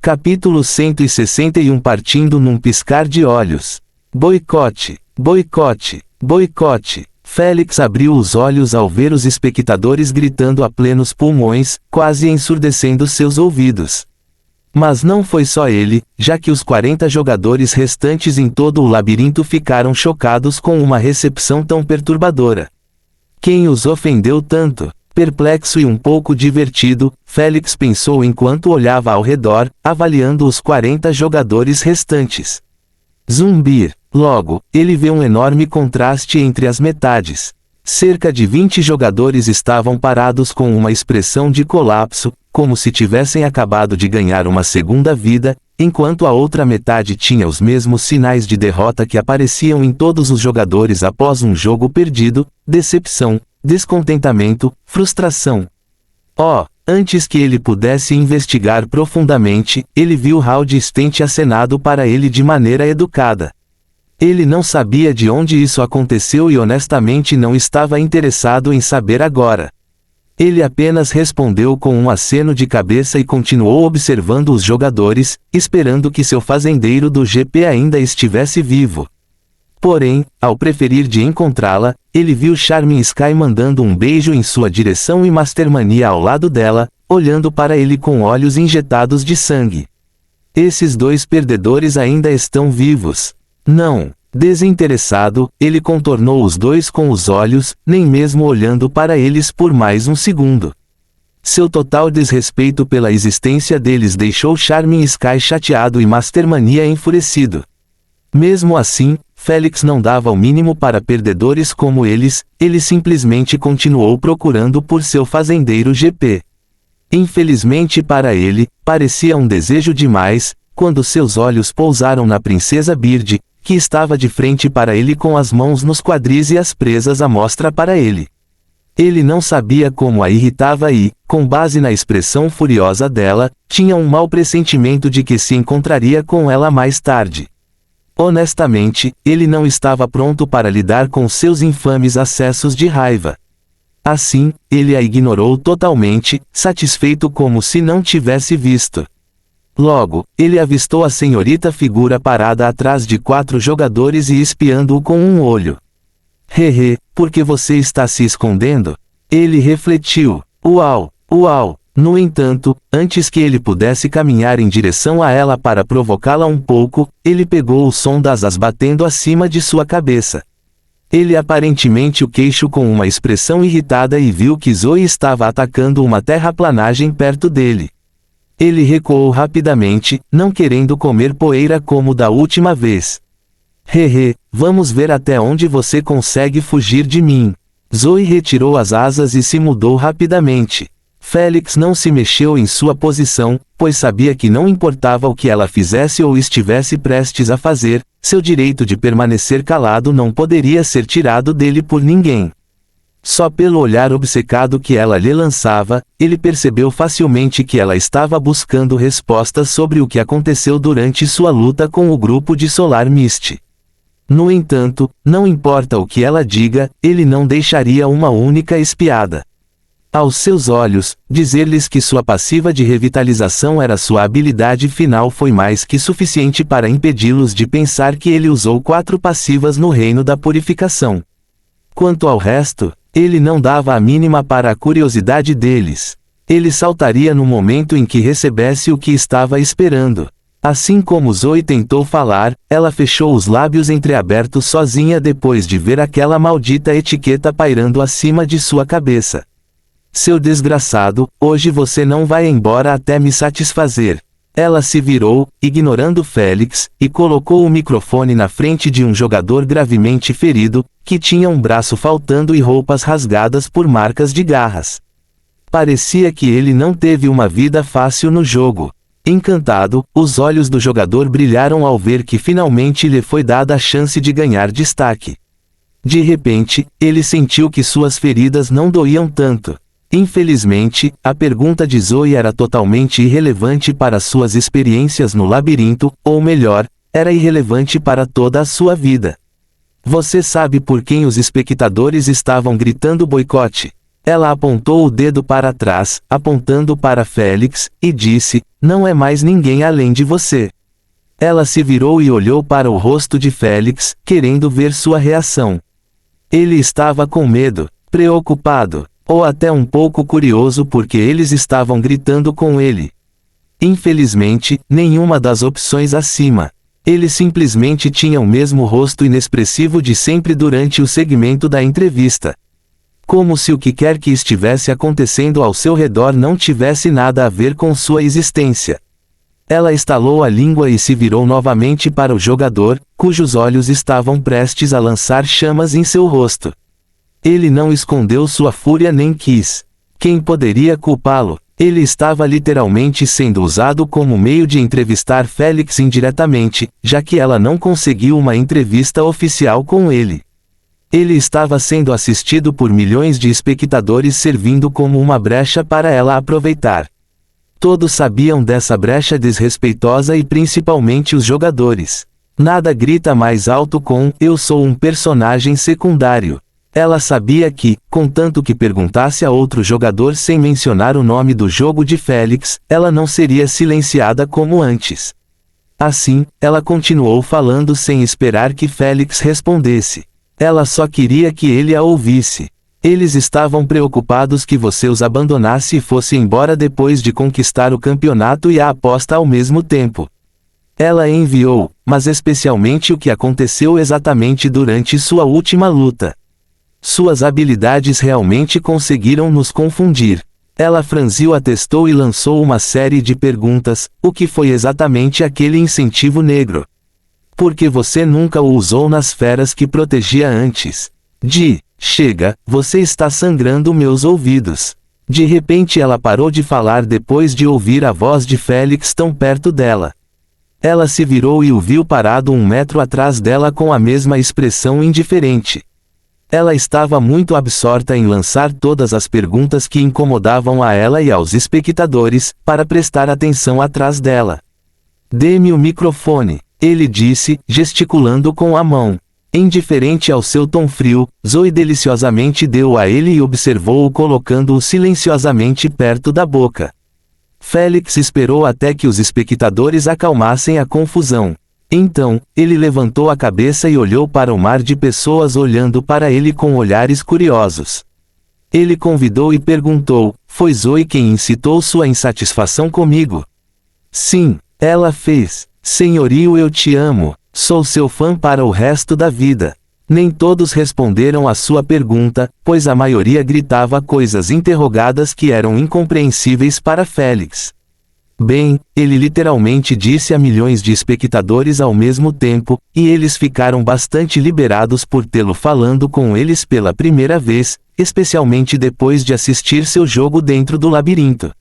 Capítulo 161. Partindo num piscar de olhos. Boicote, boicote, boicote. Félix abriu os olhos ao ver os espectadores gritando a plenos pulmões, quase ensurdecendo seus ouvidos. Mas não foi só ele, já que os 40 jogadores restantes em todo o labirinto ficaram chocados com uma recepção tão perturbadora. Quem os ofendeu tanto? Perplexo e um pouco divertido, Félix pensou enquanto olhava ao redor, avaliando os 40 jogadores restantes. Zumbir. Logo, ele vê um enorme contraste entre as metades. Cerca de 20 jogadores estavam parados com uma expressão de colapso, como se tivessem acabado de ganhar uma segunda vida, enquanto a outra metade tinha os mesmos sinais de derrota que apareciam em todos os jogadores após um jogo perdido: decepção, descontentamento, frustração. Antes que ele pudesse investigar profundamente, ele viu Hal distante acenado para ele de maneira educada. Ele não sabia de onde isso aconteceu e honestamente não estava interessado em saber agora. Ele apenas respondeu com um aceno de cabeça e continuou observando os jogadores, esperando que seu fazendeiro do GP ainda estivesse vivo. Porém, ao preferir de encontrá-la, ele viu Charming Sky mandando um beijo em sua direção e Mastermania ao lado dela, olhando para ele com olhos injetados de sangue. Esses dois perdedores ainda estão vivos. Não. Desinteressado, ele contornou os dois com os olhos, nem mesmo olhando para eles por mais um segundo. Seu total desrespeito pela existência deles deixou Charming Sky chateado e Mastermania enfurecido. Mesmo assim, Félix não dava o mínimo para perdedores como eles, ele simplesmente continuou procurando por seu fazendeiro GP. Infelizmente para ele, parecia um desejo demais, quando seus olhos pousaram na Princesa Bird, que estava de frente para ele com as mãos nos quadris e as presas à mostra para ele. Ele não sabia como a irritava e, com base na expressão furiosa dela, tinha um mau pressentimento de que se encontraria com ela mais tarde. Honestamente, ele não estava pronto para lidar com seus infames acessos de raiva. Assim, ele a ignorou totalmente, satisfeito como se não tivesse visto. Logo, ele avistou a senhorita figura parada atrás de 4 jogadores e espiando-o com um olho. Hehe, por que você está se escondendo? Ele refletiu. Uau, uau. No entanto, antes que ele pudesse caminhar em direção a ela para provocá-la um pouco, ele pegou o som das asas batendo acima de sua cabeça. Ele aparentemente o queixo com uma expressão irritada e viu que Zoe estava atacando uma terraplanagem perto dele. Ele recuou rapidamente, não querendo comer poeira como da última vez. Hehe, vamos ver até onde você consegue fugir de mim. Zoe retirou as asas e se mudou rapidamente. Félix não se mexeu em sua posição, pois sabia que não importava o que ela fizesse ou estivesse prestes a fazer, seu direito de permanecer calado não poderia ser tirado dele por ninguém. Só pelo olhar obcecado que ela lhe lançava, ele percebeu facilmente que ela estava buscando respostas sobre o que aconteceu durante sua luta com o grupo de Solar Mist. No entanto, não importa o que ela diga, ele não deixaria uma única espiada. Aos seus olhos, dizer-lhes que sua passiva de revitalização era sua habilidade final foi mais que suficiente para impedi-los de pensar que ele usou 4 passivas no reino da purificação. Quanto ao resto, ele não dava a mínima para a curiosidade deles. Ele saltaria no momento em que recebesse o que estava esperando. Assim como Zoe tentou falar, ela fechou os lábios entreabertos sozinha depois de ver aquela maldita etiqueta pairando acima de sua cabeça. Seu desgraçado, hoje você não vai embora até me satisfazer. Ela se virou, ignorando Félix, e colocou o microfone na frente de um jogador gravemente ferido, que tinha um braço faltando e roupas rasgadas por marcas de garras. Parecia que ele não teve uma vida fácil no jogo. Encantado, os olhos do jogador brilharam ao ver que finalmente lhe foi dada a chance de ganhar destaque. De repente, ele sentiu que suas feridas não doíam tanto. Infelizmente, a pergunta de Zoe era totalmente irrelevante para suas experiências no labirinto, ou melhor, era irrelevante para toda a sua vida. Você sabe por quem os espectadores estavam gritando boicote? Ela apontou o dedo para trás, apontando para Félix, e disse, Não é mais ninguém além de você. Ela se virou e olhou para o rosto de Félix, querendo ver sua reação. Ele estava com medo, preocupado, ou até um pouco curioso porque eles estavam gritando com ele. Infelizmente, nenhuma das opções acima. Ele simplesmente tinha o mesmo rosto inexpressivo de sempre durante o segmento da entrevista. Como se o que quer que estivesse acontecendo ao seu redor não tivesse nada a ver com sua existência. Ela estalou a língua e se virou novamente para o jogador, cujos olhos estavam prestes a lançar chamas em seu rosto. Ele não escondeu sua fúria nem quis. Quem poderia culpá-lo? Ele estava literalmente sendo usado como meio de entrevistar Félix indiretamente, já que ela não conseguiu uma entrevista oficial com ele. Ele estava sendo assistido por milhões de espectadores servindo como uma brecha para ela aproveitar. Todos sabiam dessa brecha desrespeitosa e principalmente os jogadores. Nada grita mais alto com "eu sou um personagem secundário". Ela sabia que, contanto que perguntasse a outro jogador sem mencionar o nome do jogo de Félix, ela não seria silenciada como antes. Assim, ela continuou falando sem esperar que Félix respondesse. Ela só queria que ele a ouvisse. Eles estavam preocupados que você os abandonasse e fosse embora depois de conquistar o campeonato e a aposta ao mesmo tempo. Ela enviou, mas especialmente o que aconteceu exatamente durante sua última luta. Suas habilidades realmente conseguiram nos confundir. Ela franziu a testa e lançou uma série de perguntas, o que foi exatamente aquele incentivo negro? Por que você nunca o usou nas feras que protegia antes? Chega, você está sangrando meus ouvidos. De repente ela parou de falar depois de ouvir a voz de Félix tão perto dela. Ela se virou e o viu parado 1 metro atrás dela com a mesma expressão indiferente. Ela estava muito absorta em lançar todas as perguntas que incomodavam a ela e aos espectadores, para prestar atenção atrás dela. "Dê-me o microfone", ele disse, gesticulando com a mão. Indiferente ao seu tom frio, Zoe deliciosamente deu a ele e observou-o colocando-o silenciosamente perto da boca. Félix esperou até que os espectadores acalmassem a confusão. Então, ele levantou a cabeça e olhou para o mar de pessoas olhando para ele com olhares curiosos. Ele convidou e perguntou: "Foi Zoe quem incitou sua insatisfação comigo?" "Sim, ela fez. Senhorio, eu te amo. Sou seu fã para o resto da vida." Nem todos responderam à sua pergunta, pois a maioria gritava coisas interrogadas que eram incompreensíveis para Félix. Bem, ele literalmente disse a milhões de espectadores ao mesmo tempo, e eles ficaram bastante liberados por tê-lo falando com eles pela primeira vez, especialmente depois de assistir seu jogo dentro do labirinto.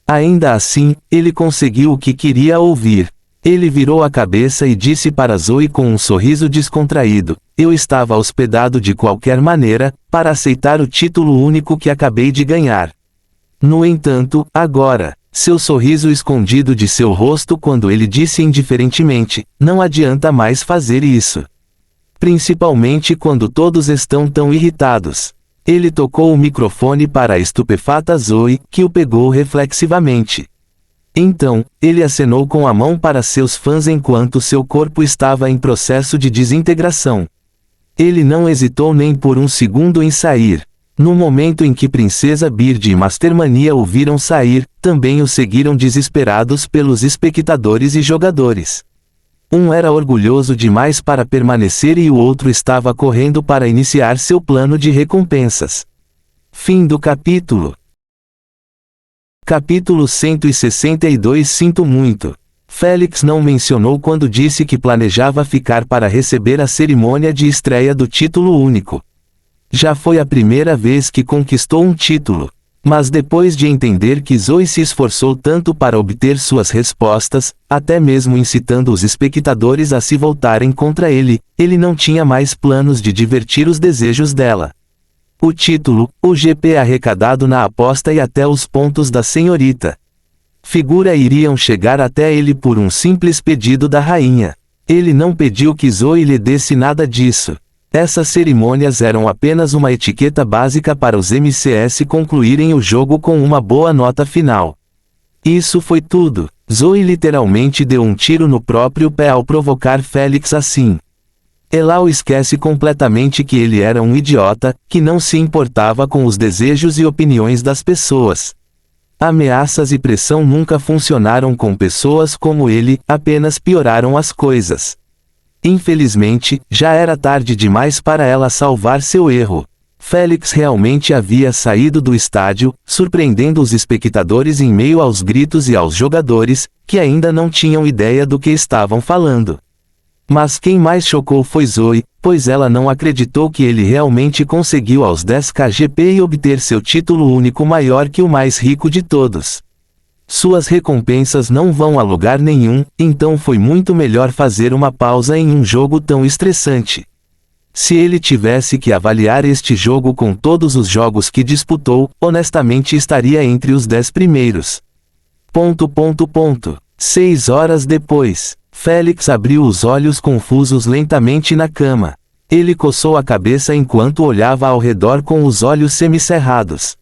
Ainda assim, ele conseguiu o que queria ouvir. Ele virou a cabeça e disse para Zoe com um sorriso descontraído: "Eu estava hospedado de qualquer maneira, para aceitar o título único que acabei de ganhar." No entanto, agora, seu sorriso escondido de seu rosto quando ele disse indiferentemente: "Não adianta mais fazer isso. Principalmente quando todos estão tão irritados." Ele tocou o microfone para a estupefata Zoe, que o pegou reflexivamente. Então, ele acenou com a mão para seus fãs enquanto seu corpo estava em processo de desintegração. Ele não hesitou nem por um segundo em sair. No momento em que Princesa Bird e Mastermania o viram sair, também o seguiram desesperados pelos espectadores e jogadores. Um era orgulhoso demais para permanecer e o outro estava correndo para iniciar seu plano de recompensas. Fim do capítulo. Capítulo 162. Sinto muito. Félix não mencionou quando disse que planejava ficar para receber a cerimônia de estreia do título único. Já foi a primeira vez que conquistou um título. Mas depois de entender que Zoe se esforçou tanto para obter suas respostas, até mesmo incitando os espectadores a se voltarem contra ele, ele não tinha mais planos de divertir os desejos dela. O título, o GP arrecadado na aposta e até os pontos da senhorita figura iriam chegar até ele por um simples pedido da rainha. Ele não pediu que Zoe lhe desse nada disso. Essas cerimônias eram apenas uma etiqueta básica para os MCS concluírem o jogo com uma boa nota final. Isso foi tudo. Zoe literalmente deu um tiro no próprio pé ao provocar Félix assim. Elau esquece completamente que ele era um idiota, que não se importava com os desejos e opiniões das pessoas. Ameaças e pressão nunca funcionaram com pessoas como ele, apenas pioraram as coisas. Infelizmente, já era tarde demais para ela salvar seu erro. Félix realmente havia saído do estádio, surpreendendo os espectadores em meio aos gritos e aos jogadores, que ainda não tinham ideia do que estavam falando. Mas quem mais chocou foi Zoe, pois ela não acreditou que ele realmente conseguiu aos 10 kgp e obter seu título único maior que o mais rico de todos. Suas recompensas não vão a lugar nenhum, então foi muito melhor fazer uma pausa em um jogo tão estressante. Se ele tivesse que avaliar este jogo com todos os jogos que disputou, honestamente estaria entre os 10 primeiros. 6 horas depois, Félix abriu os olhos confusos lentamente na cama. Ele coçou a cabeça enquanto olhava ao redor com os olhos semicerrados.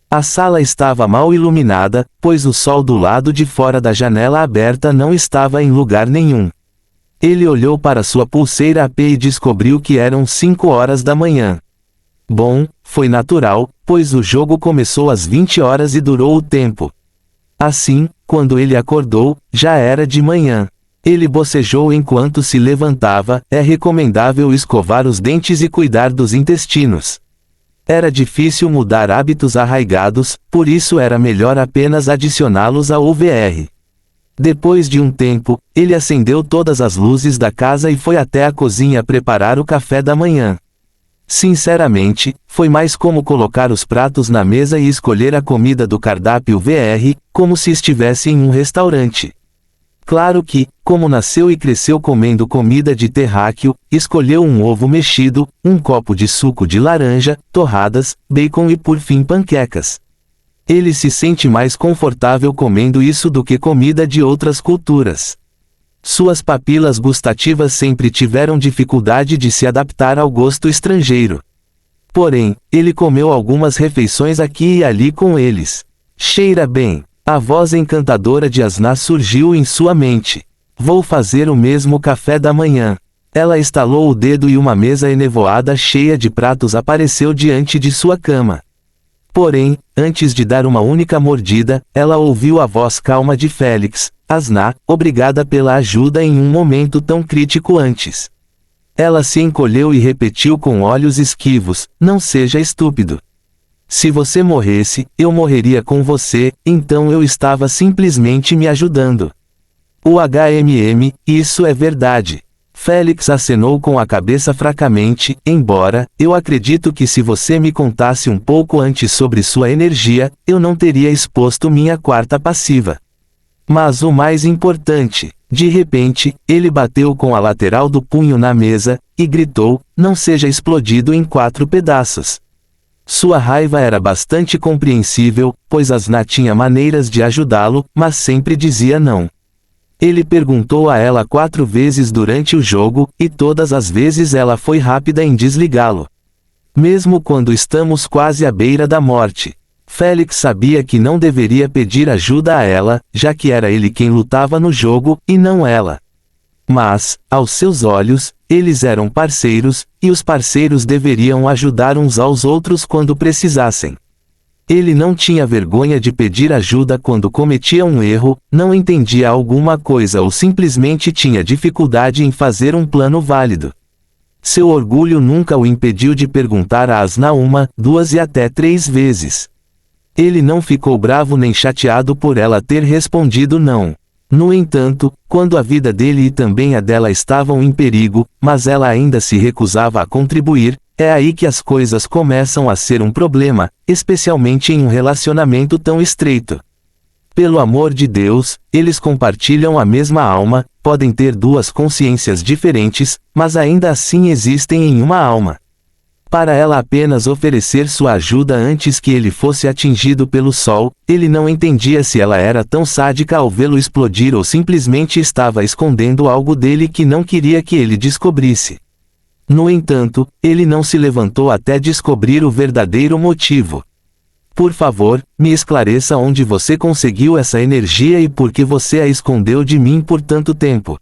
A sala estava mal iluminada, pois o sol do lado de fora da janela aberta não estava em lugar nenhum. Ele olhou para sua pulseira AP e descobriu que eram 5 horas da manhã. Bom, foi natural, pois o jogo começou às 20 horas e durou o tempo. Assim, quando ele acordou, já era de manhã. Ele bocejou enquanto se levantava. É recomendável escovar os dentes e cuidar dos intestinos. Era difícil mudar hábitos arraigados, por isso era melhor apenas adicioná-los ao VR. Depois de um tempo, ele acendeu todas as luzes da casa e foi até a cozinha preparar o café da manhã. Sinceramente, foi mais como colocar os pratos na mesa e escolher a comida do cardápio VR, como se estivesse em um restaurante. Claro que, como nasceu e cresceu comendo comida de terráqueo, escolheu um ovo mexido, um copo de suco de laranja, torradas, bacon e por fim panquecas. Ele se sente mais confortável comendo isso do que comida de outras culturas. Suas papilas gustativas sempre tiveram dificuldade de se adaptar ao gosto estrangeiro. Porém, ele comeu algumas refeições aqui e ali com eles. Cheira bem. A voz encantadora de Asna surgiu em sua mente. Vou fazer o mesmo café da manhã. Ela estalou o dedo e uma mesa enevoada cheia de pratos apareceu diante de sua cama. Porém, antes de dar uma única mordida, ela ouviu a voz calma de Félix. Asna, obrigada pela ajuda em um momento tão crítico antes. Ela se encolheu e repetiu com olhos esquivos, não seja estúpido. Se você morresse, eu morreria com você, então eu estava simplesmente me ajudando. O isso é verdade. Félix acenou com a cabeça fracamente, embora, eu acredito que se você me contasse um pouco antes sobre sua energia, eu não teria exposto minha quarta passiva. Mas o mais importante, de repente, ele bateu com a lateral do punho na mesa, e gritou, não seja explodido em 4 pedaços. Sua raiva era bastante compreensível, pois Asna tinha maneiras de ajudá-lo, mas sempre dizia não. Ele perguntou a ela 4 vezes durante o jogo, e todas as vezes ela foi rápida em desligá-lo. Mesmo quando estamos quase à beira da morte. Félix sabia que não deveria pedir ajuda a ela, já que era ele quem lutava no jogo, e não ela. Mas, aos seus olhos, eles eram parceiros, e os parceiros deveriam ajudar uns aos outros quando precisassem. Ele não tinha vergonha de pedir ajuda quando cometia um erro, não entendia alguma coisa ou simplesmente tinha dificuldade em fazer um plano válido. Seu orgulho nunca o impediu de perguntar a Asna 1, 2 e até 3 vezes. Ele não ficou bravo nem chateado por ela ter respondido não. No entanto, quando a vida dele e também a dela estavam em perigo, mas ela ainda se recusava a contribuir, é aí que as coisas começam a ser um problema, especialmente em um relacionamento tão estreito. Pelo amor de Deus, eles compartilham a mesma alma, podem ter 2 consciências diferentes, mas ainda assim existem em uma alma. Para ela apenas oferecer sua ajuda antes que ele fosse atingido pelo sol, ele não entendia se ela era tão sádica ao vê-lo explodir ou simplesmente estava escondendo algo dele que não queria que ele descobrisse. No entanto, ele não se levantou até descobrir o verdadeiro motivo. Por favor, me esclareça onde você conseguiu essa energia e por que você a escondeu de mim por tanto tempo.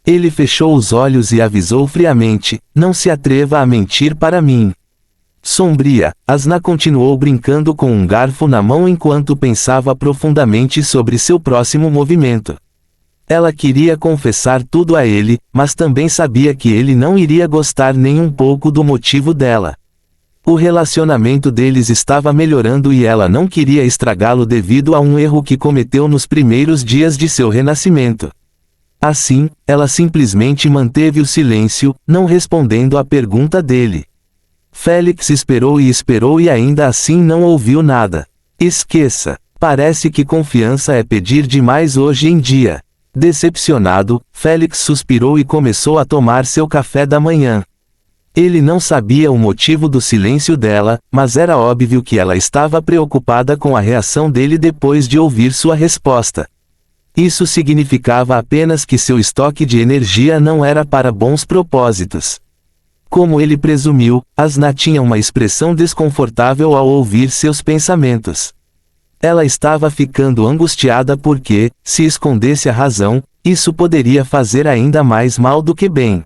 Ele fechou os olhos e avisou friamente, não se atreva a mentir para mim. Sombria, Asna continuou brincando com um garfo na mão enquanto pensava profundamente sobre seu próximo movimento. Ela queria confessar tudo a ele, mas também sabia que ele não iria gostar nem um pouco do motivo dela. O relacionamento deles estava melhorando e ela não queria estragá-lo devido a um erro que cometeu nos primeiros dias de seu renascimento. Assim, ela simplesmente manteve o silêncio, não respondendo à pergunta dele. Félix esperou e ainda assim não ouviu nada. Esqueça. Parece que confiança é pedir demais hoje em dia. Decepcionado, Félix suspirou e começou a tomar seu café da manhã. Ele não sabia o motivo do silêncio dela, mas era óbvio que ela estava preocupada com a reação dele depois de ouvir sua resposta. Isso significava apenas que seu estoque de energia não era para bons propósitos. Como ele presumiu, Asna tinha uma expressão desconfortável ao ouvir seus pensamentos. Ela estava ficando angustiada porque, se escondesse a razão, isso poderia fazer ainda mais mal do que bem.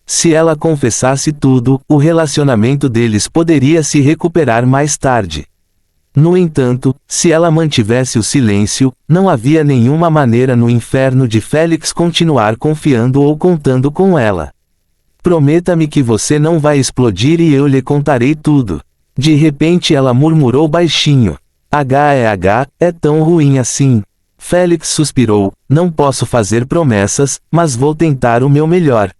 Se ela confessasse tudo, o relacionamento deles poderia se recuperar mais tarde. No entanto, se ela mantivesse o silêncio, não havia nenhuma maneira no inferno de Félix continuar confiando ou contando com ela. Prometa-me que você não vai explodir e eu lhe contarei tudo. De repente ela murmurou baixinho. É tão ruim assim. Félix suspirou, não posso fazer promessas, mas vou tentar o meu melhor.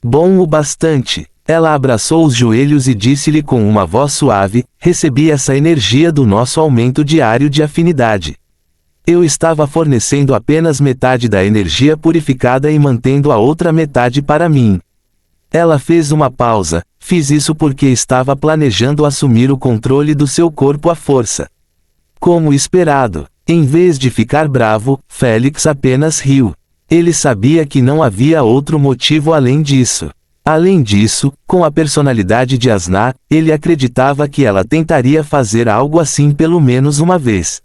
Bom o bastante. Ela abraçou os joelhos e disse-lhe com uma voz suave, recebi essa energia do nosso aumento diário de afinidade. Eu estava fornecendo apenas metade da energia purificada e mantendo a outra metade para mim. Ela fez uma pausa, fiz isso porque estava planejando assumir o controle do seu corpo à força. Como esperado, em vez de ficar bravo, Félix apenas riu. Ele sabia que não havia outro motivo além disso. Além disso, com a personalidade de Asna, ele acreditava que ela tentaria fazer algo assim pelo menos uma vez.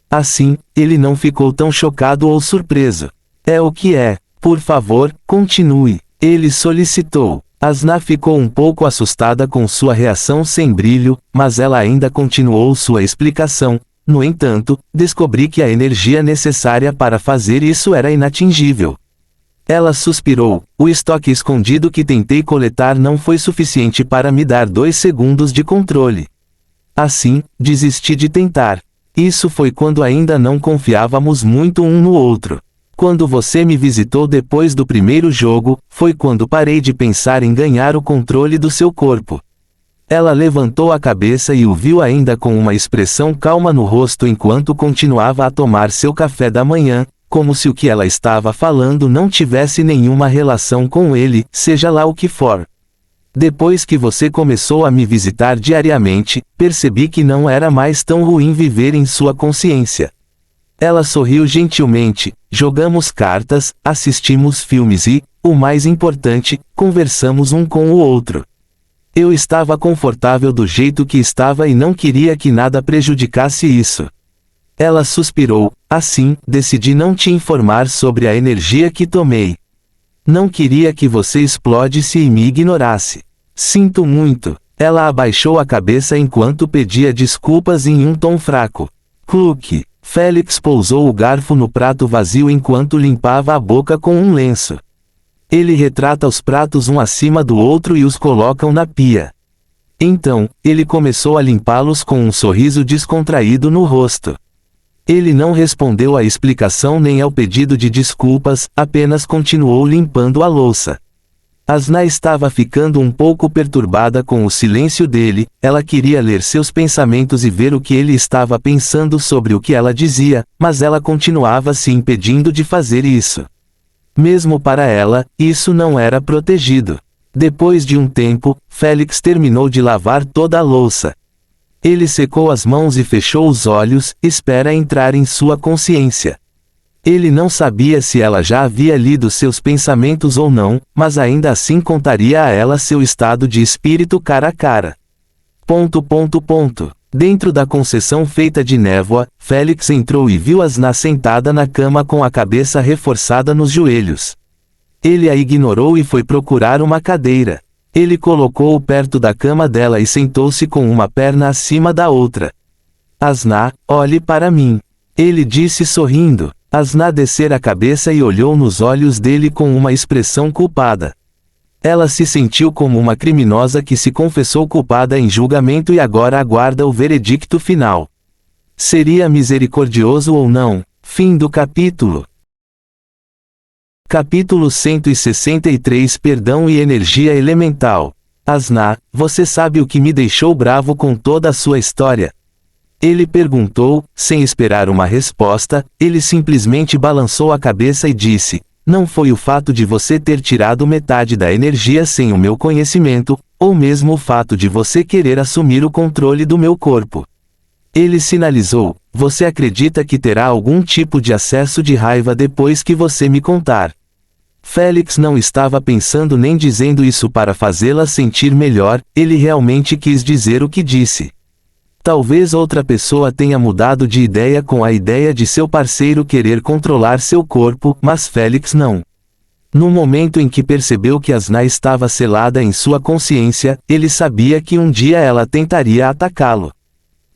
Assim, ele não ficou tão chocado ou surpreso. É o que é. Por favor, continue. Ele solicitou. Asna ficou um pouco assustada com sua reação sem brilho, mas ela ainda continuou sua explicação. No entanto, descobri que a energia necessária para fazer isso era inatingível. Ela suspirou. O estoque escondido que tentei coletar não foi suficiente para me dar 2 segundos de controle. Assim, desisti de tentar. Isso foi quando ainda não confiávamos muito um no outro. Quando você me visitou depois do primeiro jogo, foi quando parei de pensar em ganhar o controle do seu corpo. Ela levantou a cabeça e o viu ainda com uma expressão calma no rosto enquanto continuava a tomar seu café da manhã, como se o que ela estava falando não tivesse nenhuma relação com ele, seja lá o que for. Depois que você começou a me visitar diariamente, percebi que não era mais tão ruim viver em sua consciência. Ela sorriu gentilmente, jogamos cartas, assistimos filmes e, o mais importante, conversamos um com o outro. Eu estava confortável do jeito que estava e não queria que nada prejudicasse isso. Ela suspirou, assim, decidi não te informar sobre a energia que tomei. Não queria que você explodisse e me ignorasse. Sinto muito. Ela abaixou a cabeça enquanto pedia desculpas em um tom fraco. Cluque. Félix pousou o garfo no prato vazio enquanto limpava a boca com um lenço. Ele retrata os pratos um acima do outro e os colocam na pia. Então, ele começou a limpá-los com um sorriso descontraído no rosto. Ele não respondeu à explicação nem ao pedido de desculpas, apenas continuou limpando a louça. Asna estava ficando um pouco perturbada com o silêncio dele, ela queria ler seus pensamentos e ver o que ele estava pensando sobre o que ela dizia, mas ela continuava se impedindo de fazer isso. Mesmo para ela, isso não era protegido. Depois de um tempo, Félix terminou de lavar toda a louça. Ele secou as mãos e fechou os olhos, espera entrar em sua consciência. Ele não sabia se ela já havia lido seus pensamentos ou não, mas ainda assim contaria a ela seu estado de espírito cara a cara. Dentro da concessão feita de névoa, Félix entrou e viu Asna sentada na cama com a cabeça reforçada nos joelhos. Ele a ignorou e foi procurar uma cadeira. Ele colocou-o perto da cama dela e sentou-se com uma perna acima da outra. Asna, olhe para mim. Ele disse sorrindo. Asna descera a cabeça e olhou nos olhos dele com uma expressão culpada. Ela se sentiu como uma criminosa que se confessou culpada em julgamento e agora aguarda o veredicto final. Seria misericordioso ou não? Fim do capítulo. Capítulo 163 Perdão e Energia Elemental. Asna, você sabe o que me deixou bravo com toda a sua história? Ele perguntou, sem esperar uma resposta. Ele simplesmente balançou a cabeça e disse: não foi o fato de você ter tirado metade da energia sem o meu conhecimento, ou mesmo o fato de você querer assumir o controle do meu corpo. Ele sinalizou: você acredita que terá algum tipo de acesso de raiva depois que você me contar. Félix não estava pensando nem dizendo isso para fazê-la sentir melhor, ele realmente quis dizer o que disse. Talvez outra pessoa tenha mudado de ideia com a ideia de seu parceiro querer controlar seu corpo, mas Félix não. No momento em que percebeu que Asna estava selada em sua consciência, ele sabia que um dia ela tentaria atacá-lo.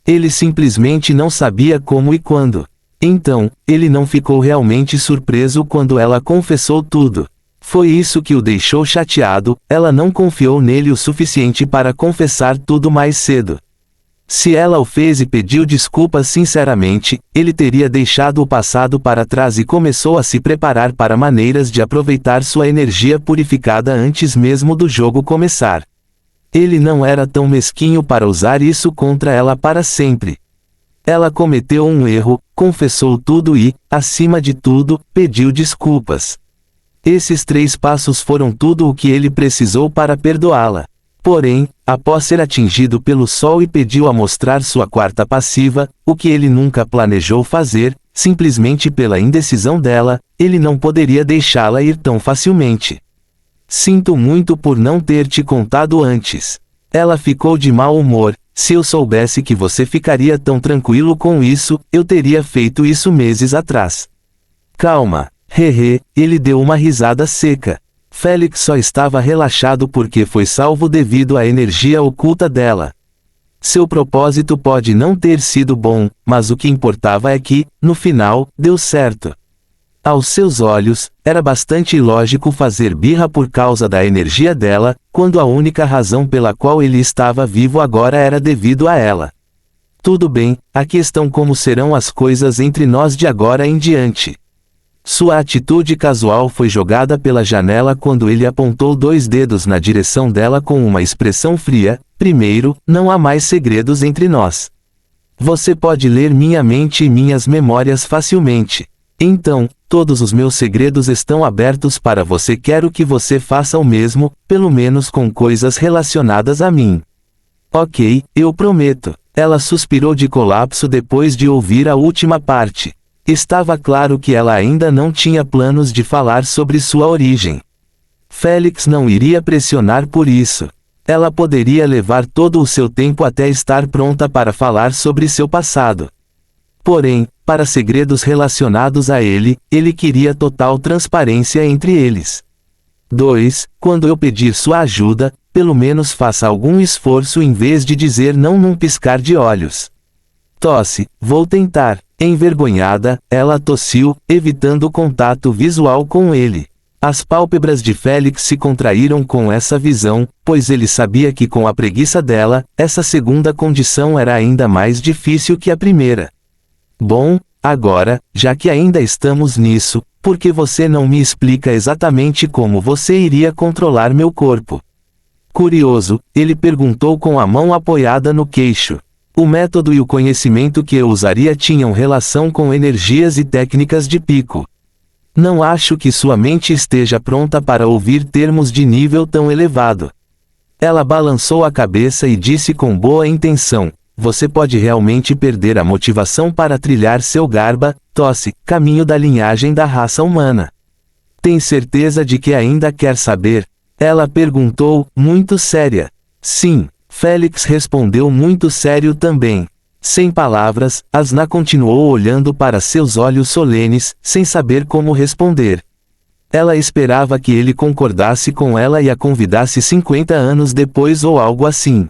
Ele simplesmente não sabia como e quando. Então, ele não ficou realmente surpreso quando ela confessou tudo. Foi isso que o deixou chateado, ela não confiou nele o suficiente para confessar tudo mais cedo. Se ela o fez e pediu desculpas sinceramente, ele teria deixado o passado para trás e começou a se preparar para maneiras de aproveitar sua energia purificada antes mesmo do jogo começar. Ele não era tão mesquinho para usar isso contra ela para sempre. Ela cometeu um erro, confessou tudo e, acima de tudo, pediu desculpas. Esses 3 passos foram tudo o que ele precisou para perdoá-la. Porém, após ser atingido pelo sol e pediu a mostrar sua quarta passiva, o que ele nunca planejou fazer, simplesmente pela indecisão dela, ele não poderia deixá-la ir tão facilmente. Sinto muito por não ter te contado antes. Ela ficou de mau humor. Se eu soubesse que você ficaria tão tranquilo com isso, eu teria feito isso meses atrás. Calma, hehe, ele deu uma risada seca. Félix só estava relaxado porque foi salvo devido à energia oculta dela. Seu propósito pode não ter sido bom, mas o que importava é que, no final, deu certo. Aos seus olhos, era bastante ilógico fazer birra por causa da energia dela, quando a única razão pela qual ele estava vivo agora era devido a ela. Tudo bem, a questão como serão as coisas entre nós de agora em diante. Sua atitude casual foi jogada pela janela quando ele apontou 2 dedos na direção dela com uma expressão fria. Primeiro, não há mais segredos entre nós. Você pode ler minha mente e minhas memórias facilmente. Então, todos os meus segredos estão abertos para você. Quero que você faça o mesmo, pelo menos com coisas relacionadas a mim. Ok, eu prometo. Ela suspirou de colapso depois de ouvir a última parte. Estava claro que ela ainda não tinha planos de falar sobre sua origem. Félix não iria pressionar por isso. Ela poderia levar todo o seu tempo até estar pronta para falar sobre seu passado. Porém, para segredos relacionados a ele, ele queria total transparência entre eles. 2. Quando eu pedir sua ajuda, pelo menos faça algum esforço em vez de dizer não num piscar de olhos. Tosse, vou tentar. Envergonhada, ela tossiu, evitando contato visual com ele. As pálpebras de Félix se contraíram com essa visão, pois ele sabia que com a preguiça dela, essa segunda condição era ainda mais difícil que a primeira. Bom, agora, já que ainda estamos nisso, por que você não me explica exatamente como você iria controlar meu corpo? Curioso, ele perguntou com a mão apoiada no queixo. O método e o conhecimento que eu usaria tinham relação com energias e técnicas de pico. Não acho que sua mente esteja pronta para ouvir termos de nível tão elevado. Ela balançou a cabeça e disse com boa intenção: você pode realmente perder a motivação para trilhar seu garba, tosse, caminho da linhagem da raça humana. Tem certeza de que ainda quer saber? Ela perguntou, muito séria. Sim. Félix respondeu muito sério também. Sem palavras, Asna continuou olhando para seus olhos solenes, sem saber como responder. Ela esperava que ele concordasse com ela e a convidasse 50 anos depois ou algo assim.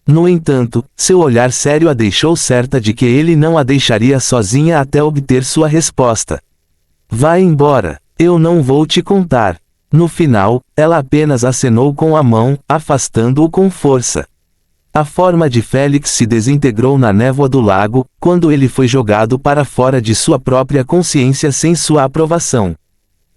No entanto, seu olhar sério a deixou certa de que ele não a deixaria sozinha até obter sua resposta. Vai embora, eu não vou te contar. No final, ela apenas acenou com a mão, afastando-o com força. A forma de Félix se desintegrou na névoa do lago, quando ele foi jogado para fora de sua própria consciência sem sua aprovação.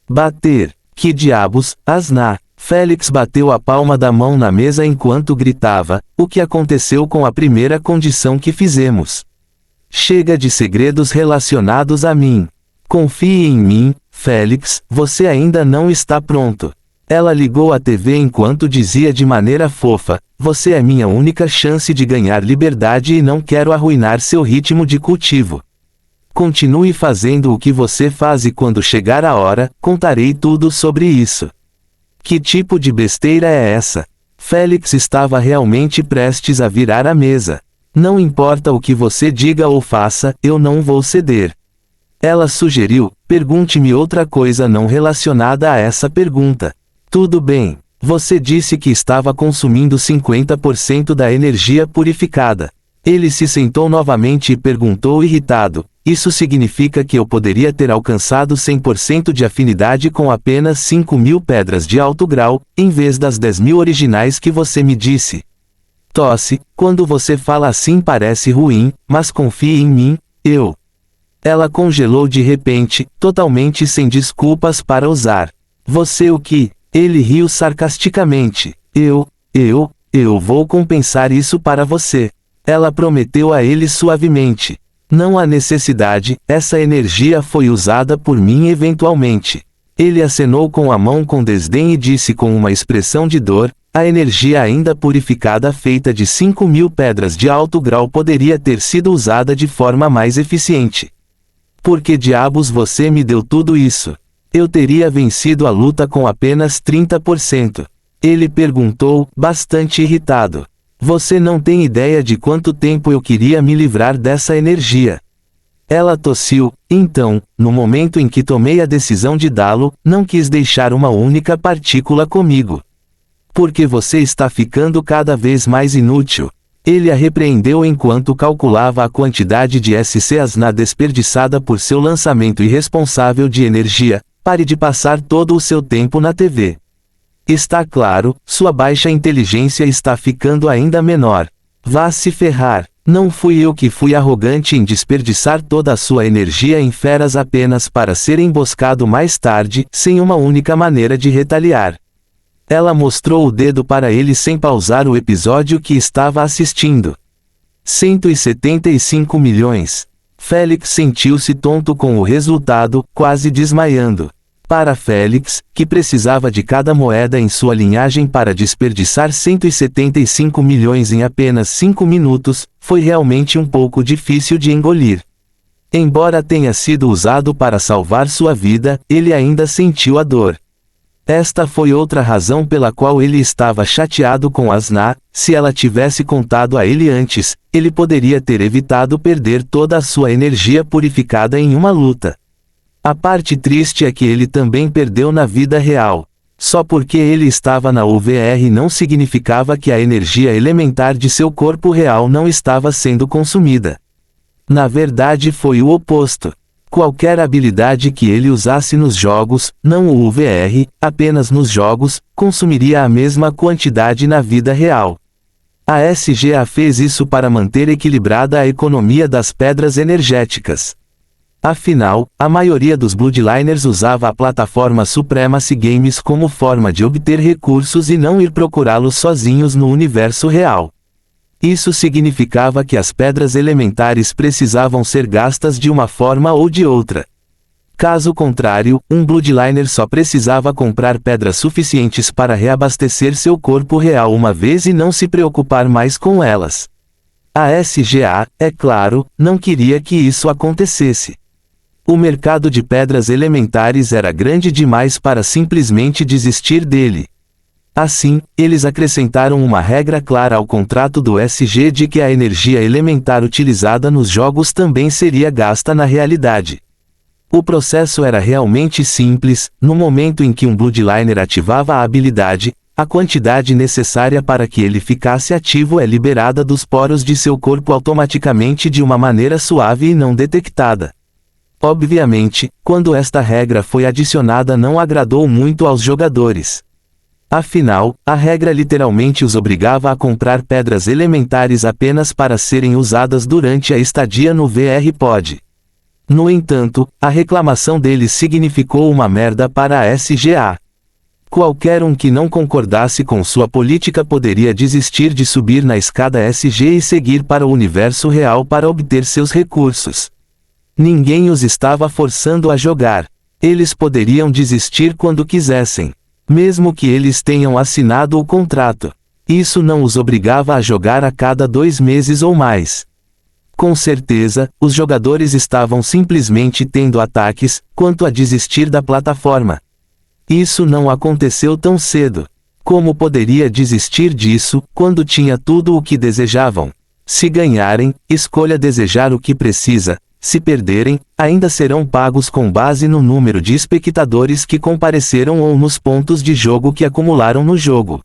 Bater. Que diabos, Asna? Félix bateu a palma da mão na mesa enquanto gritava, o que aconteceu com a primeira condição que fizemos? Chega de segredos relacionados a mim. Confie em mim, Félix, você ainda não está pronto. Ela ligou a TV enquanto dizia de maneira fofa, você é minha única chance de ganhar liberdade e não quero arruinar seu ritmo de cultivo. Continue fazendo o que você faz e quando chegar a hora, contarei tudo sobre isso. Que tipo de besteira é essa? Félix estava realmente prestes a virar a mesa. Não importa o que você diga ou faça, eu não vou ceder. Ela sugeriu, pergunte-me outra coisa não relacionada a essa pergunta. Tudo bem, você disse que estava consumindo 50% da energia purificada. Ele se sentou novamente e perguntou irritado, isso significa que eu poderia ter alcançado 100% de afinidade com apenas 5.000 pedras de alto grau, em vez das 10.000 originais que você me disse. Tosse, quando você fala assim parece ruim, mas confie em mim, eu. Ela congelou de repente, totalmente sem desculpas para usar. Você o que? Ele riu sarcasticamente. Eu vou compensar isso para você. Ela prometeu a ele suavemente. Não há necessidade, essa energia foi usada por mim eventualmente. Ele acenou com a mão com desdém e disse com uma expressão de dor, a energia ainda purificada feita de 5.000 pedras de alto grau poderia ter sido usada de forma mais eficiente. Por que diabos você me deu tudo isso? Eu teria vencido a luta com apenas 30%. Ele perguntou, bastante irritado. Você não tem ideia de quanto tempo eu queria me livrar dessa energia. Ela tossiu, então, no momento em que tomei a decisão de dá-lo, não quis deixar uma única partícula comigo. Porque você está ficando cada vez mais inútil. Ele a repreendeu enquanto calculava a quantidade de Asna desperdiçada por seu lançamento irresponsável de energia. Pare de passar todo o seu tempo na TV. Está claro, sua baixa inteligência está ficando ainda menor. Vá se ferrar. Não fui eu que fui arrogante em desperdiçar toda a sua energia em feras apenas para ser emboscado mais tarde, sem uma única maneira de retaliar. Ela mostrou o dedo para ele sem pausar o episódio que estava assistindo. 175 milhões. Félix sentiu-se tonto com o resultado, quase desmaiando. Para Félix, que precisava de cada moeda em sua linhagem para desperdiçar 175 milhões em apenas 5 minutos, foi realmente um pouco difícil de engolir. Embora tenha sido usado para salvar sua vida, ele ainda sentiu a dor. Esta foi outra razão pela qual ele estava chateado com Asna. Se ela tivesse contado a ele antes, ele poderia ter evitado perder toda a sua energia purificada em uma luta. A parte triste é que ele também perdeu na vida real. Só porque ele estava na UVR não significava que a energia elementar de seu corpo real não estava sendo consumida. Na verdade foi o oposto. Qualquer habilidade que ele usasse nos jogos, não o UVR, apenas nos jogos, consumiria a mesma quantidade na vida real. A SGA fez isso para manter equilibrada a economia das pedras energéticas. Afinal, a maioria dos Bloodliners usava a plataforma Supremacy Games como forma de obter recursos e não ir procurá-los sozinhos no universo real. Isso significava que as pedras elementares precisavam ser gastas de uma forma ou de outra. Caso contrário, um Bloodliner só precisava comprar pedras suficientes para reabastecer seu corpo real uma vez e não se preocupar mais com elas. A SGA, é claro, não queria que isso acontecesse. O mercado de pedras elementares era grande demais para simplesmente desistir dele. Assim, eles acrescentaram uma regra clara ao contrato do SG de que a energia elementar utilizada nos jogos também seria gasta na realidade. O processo era realmente simples. No momento em que um Bloodliner ativava a habilidade, a quantidade necessária para que ele ficasse ativo é liberada dos poros de seu corpo automaticamente de uma maneira suave e não detectada. Obviamente, quando esta regra foi adicionada não agradou muito aos jogadores. Afinal, a regra literalmente os obrigava a comprar pedras elementares apenas para serem usadas durante a estadia no VR Pod. No entanto, a reclamação deles significou uma merda para a SGA. Qualquer um que não concordasse com sua política poderia desistir de subir na escada SG e seguir para o universo real para obter seus recursos. Ninguém os estava forçando a jogar. Eles poderiam desistir quando quisessem. Mesmo que eles tenham assinado o contrato. Isso não os obrigava a jogar a cada 2 meses ou mais. Com certeza, os jogadores estavam simplesmente tendo ataques, quanto a desistir da plataforma. Isso não aconteceu tão cedo. Como poderia desistir disso, quando tinha tudo o que desejavam? Se ganharem, escolha desejar o que precisa. Se perderem, ainda serão pagos com base no número de espectadores que compareceram ou nos pontos de jogo que acumularam no jogo.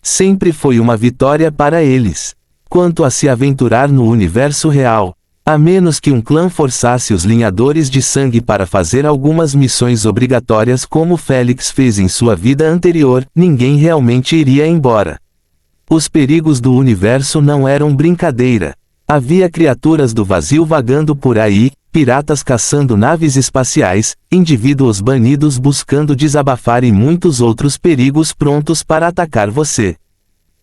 Sempre foi uma vitória para eles. Quanto a se aventurar no universo real, a menos que um clã forçasse os linhadores de sangue para fazer algumas missões obrigatórias como Félix fez em sua vida anterior, ninguém realmente iria embora. Os perigos do universo não eram brincadeira. Havia criaturas do vazio vagando por aí, piratas caçando naves espaciais, indivíduos banidos buscando desabafar e muitos outros perigos prontos para atacar você.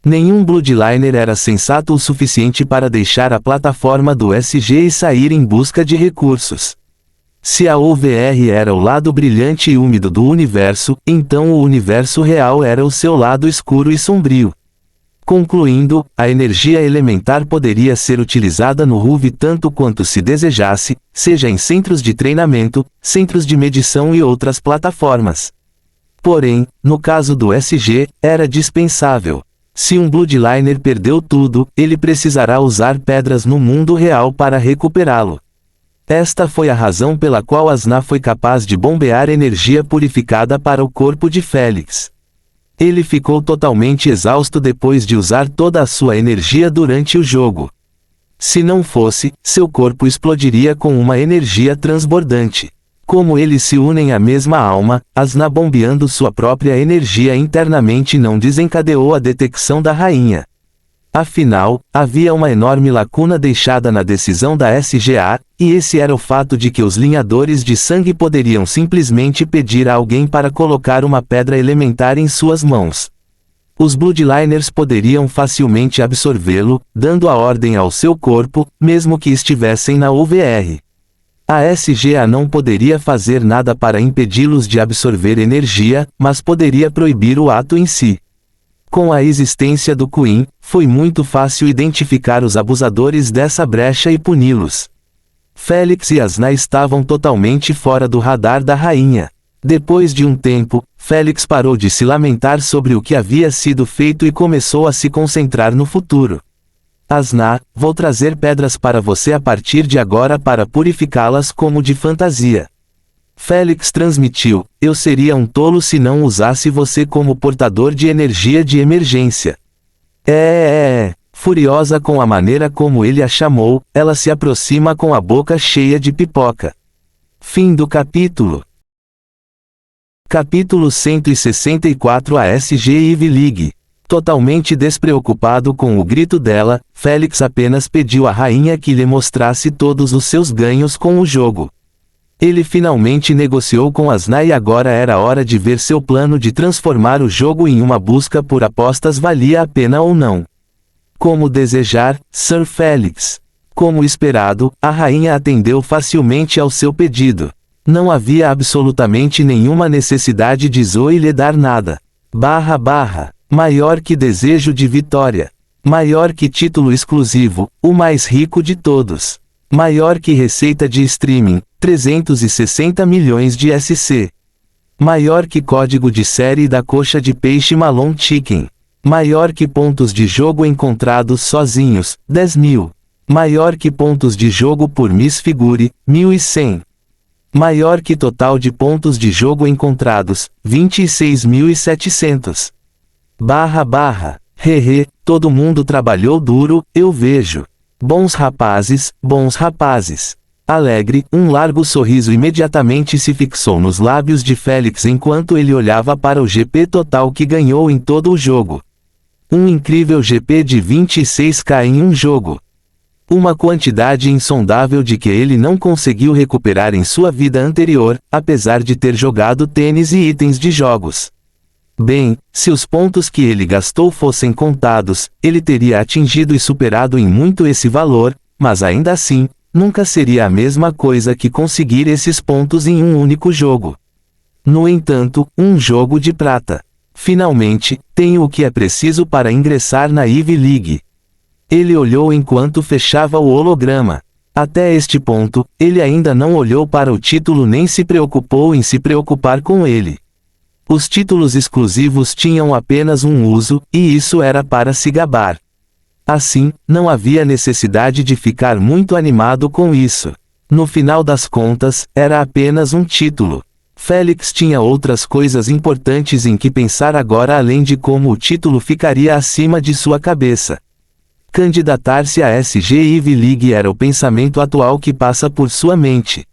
Nenhum Bloodliner era sensato o suficiente para deixar a plataforma do SG e sair em busca de recursos. Se a OVR era o lado brilhante e úmido do universo, então o universo real era o seu lado escuro e sombrio. Concluindo, a energia elementar poderia ser utilizada no RUV tanto quanto se desejasse, seja em centros de treinamento, centros de medição e outras plataformas. Porém, no caso do SG, era dispensável. Se um Bloodliner perdeu tudo, ele precisará usar pedras no mundo real para recuperá-lo. Esta foi a razão pela qual Asna foi capaz de bombear energia purificada para o corpo de Félix. Ele ficou totalmente exausto depois de usar toda a sua energia durante o jogo. Se não fosse, seu corpo explodiria com uma energia transbordante. Como eles se unem à mesma alma, Asna bombeando sua própria energia internamente não desencadeou a detecção da rainha. Afinal, havia uma enorme lacuna deixada na decisão da SGA, e esse era o fato de que os linhadores de sangue poderiam simplesmente pedir a alguém para colocar uma pedra elementar em suas mãos. Os Bloodliners poderiam facilmente absorvê-lo, dando a ordem ao seu corpo, mesmo que estivessem na OVR. A SGA não poderia fazer nada para impedi-los de absorver energia, mas poderia proibir o ato em si. Com a existência do Queen, foi muito fácil identificar os abusadores dessa brecha e puni-los. Félix e Asna estavam totalmente fora do radar da rainha. Depois de um tempo, Félix parou de se lamentar sobre o que havia sido feito e começou a se concentrar no futuro. Asna, vou trazer pedras para você a partir de agora para purificá-las como de fantasia. Félix transmitiu, eu seria um tolo se não usasse você como portador de energia de emergência. Furiosa com a maneira como ele a chamou, ela se aproxima com a boca cheia de pipoca. Fim do capítulo. Capítulo 164. A SG Ivy League. Totalmente despreocupado com o grito dela, Félix apenas pediu à rainha que lhe mostrasse todos os seus ganhos com o jogo. Ele finalmente negociou com Asna e agora era hora de ver seu plano de transformar o jogo em uma busca por apostas valia a pena ou não. Como desejar, Sir Félix. Como esperado, a rainha atendeu facilmente ao seu pedido. Não havia absolutamente nenhuma necessidade de Zoe lhe dar nada. Maior que desejo de vitória. Maior que título exclusivo, o mais rico de todos. Maior que receita de streaming, 360 milhões de SC. Maior que código de série da coxa de peixe Malone Chicken. Maior que pontos de jogo encontrados sozinhos, 10.000. Maior que pontos de jogo por Miss Figure, 1.100. Maior que total de pontos de jogo encontrados, 26.700. Hehe, todo mundo trabalhou duro, eu vejo. Bons rapazes, bons rapazes. Alegre, um largo sorriso imediatamente se fixou nos lábios de Félix enquanto ele olhava para o GP total que ganhou em todo o jogo. Um incrível GP de 26k em um jogo. Uma quantidade insondável de que ele não conseguiu recuperar em sua vida anterior, apesar de ter jogado tênis e itens de jogos. Bem, se os pontos que ele gastou fossem contados, ele teria atingido e superado em muito esse valor, mas ainda assim, nunca seria a mesma coisa que conseguir esses pontos em um único jogo. No entanto, um jogo de prata. Finalmente, tenho o que é preciso para ingressar na Ivy League. Ele olhou enquanto fechava o holograma. Até este ponto, ele ainda não olhou para o título nem se preocupou em se preocupar com ele. Os títulos exclusivos tinham apenas um uso, e isso era para se gabar. Assim, não havia necessidade de ficar muito animado com isso. No final das contas, era apenas um título. Félix tinha outras coisas importantes em que pensar agora além de como o título ficaria acima de sua cabeça. Candidatar-se à SG Ivy League era o pensamento atual que passa por sua mente.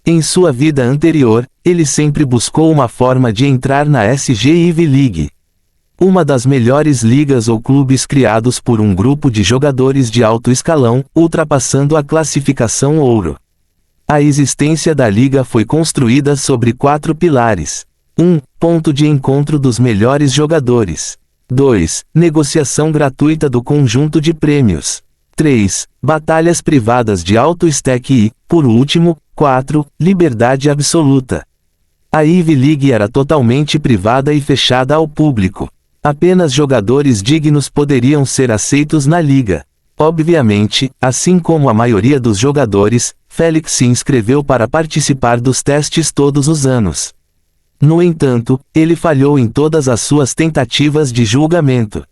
Em sua vida anterior, ele sempre buscou uma forma de entrar na SG Ivy League. Uma das melhores ligas ou clubes criados por um grupo de jogadores de alto escalão, ultrapassando a classificação ouro. A existência da liga foi construída sobre 4 pilares. 1. Ponto de encontro dos melhores jogadores. 2. Negociação gratuita do conjunto de prêmios. 3. Batalhas privadas de alto stack e, por último, 4. Liberdade absoluta. A Ivy League era totalmente privada e fechada ao público. Apenas jogadores dignos poderiam ser aceitos na liga. Obviamente, assim como a maioria dos jogadores, Félix se inscreveu para participar dos testes todos os anos. No entanto, ele falhou em todas as suas tentativas de julgamento.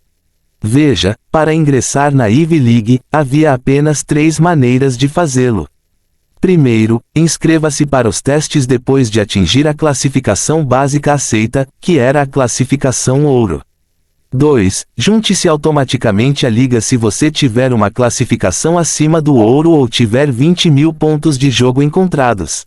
Veja, para ingressar na Ivy League, havia apenas 3 maneiras de fazê-lo. Primeiro, inscreva-se para os testes depois de atingir a classificação básica aceita, que era a classificação ouro. 2. Junte-se automaticamente à liga se você tiver uma classificação acima do ouro ou tiver 20.000 pontos de jogo encontrados.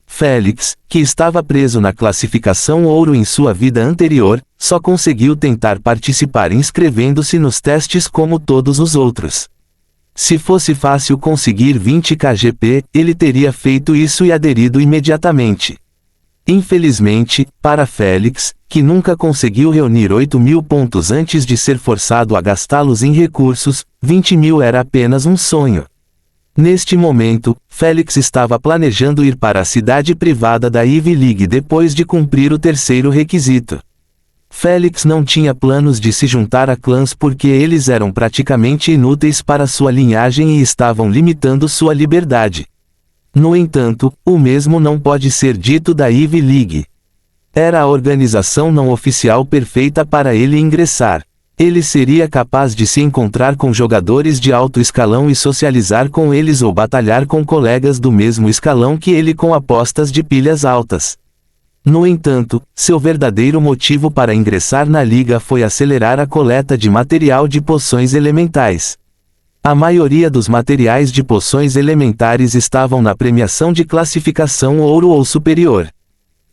Félix, que estava preso na classificação ouro em sua vida anterior, só conseguiu tentar participar inscrevendo-se nos testes como todos os outros. Se fosse fácil conseguir 20 KGP, ele teria feito isso e aderido imediatamente. Infelizmente, para Félix, que nunca conseguiu reunir 8.000 pontos antes de ser forçado a gastá-los em recursos, 20.000 era apenas um sonho. Neste momento, Félix estava planejando ir para a cidade privada da Ivy League depois de cumprir o terceiro requisito. Félix não tinha planos de se juntar a clãs porque eles eram praticamente inúteis para sua linhagem e estavam limitando sua liberdade. No entanto, o mesmo não pode ser dito da Ivy League. Era a organização não oficial perfeita para ele ingressar. Ele seria capaz de se encontrar com jogadores de alto escalão e socializar com eles ou batalhar com colegas do mesmo escalão que ele com apostas de pilhas altas. No entanto, seu verdadeiro motivo para ingressar na liga foi acelerar a coleta de material de poções elementais. A maioria dos materiais de poções elementares estavam na premiação de classificação ouro ou superior.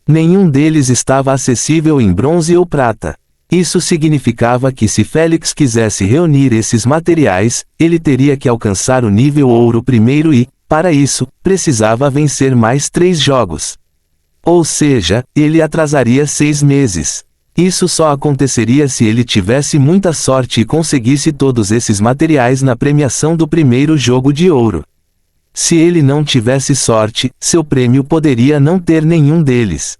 Nenhum deles estava acessível em bronze ou prata. Isso significava que se Félix quisesse reunir esses materiais, ele teria que alcançar o nível ouro primeiro e, para isso, precisava vencer mais 3 jogos. Ou seja, ele atrasaria 6 meses. Isso só aconteceria se ele tivesse muita sorte e conseguisse todos esses materiais na premiação do primeiro jogo de ouro. Se ele não tivesse sorte, seu prêmio poderia não ter nenhum deles.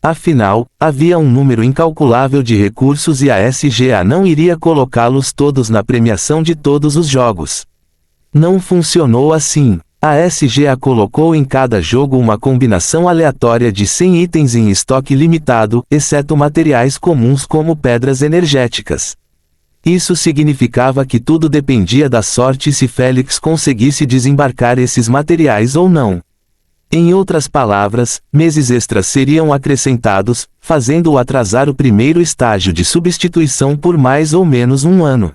Afinal, havia um número incalculável de recursos e a SGA não iria colocá-los todos na premiação de todos os jogos. Não funcionou assim. A SGA colocou em cada jogo uma combinação aleatória de 100 itens em estoque limitado, exceto materiais comuns como pedras energéticas. Isso significava que tudo dependia da sorte se Félix conseguisse desembarcar esses materiais ou não. Em outras palavras, meses extras seriam acrescentados, fazendo-o atrasar o primeiro estágio de substituição por mais ou menos um ano.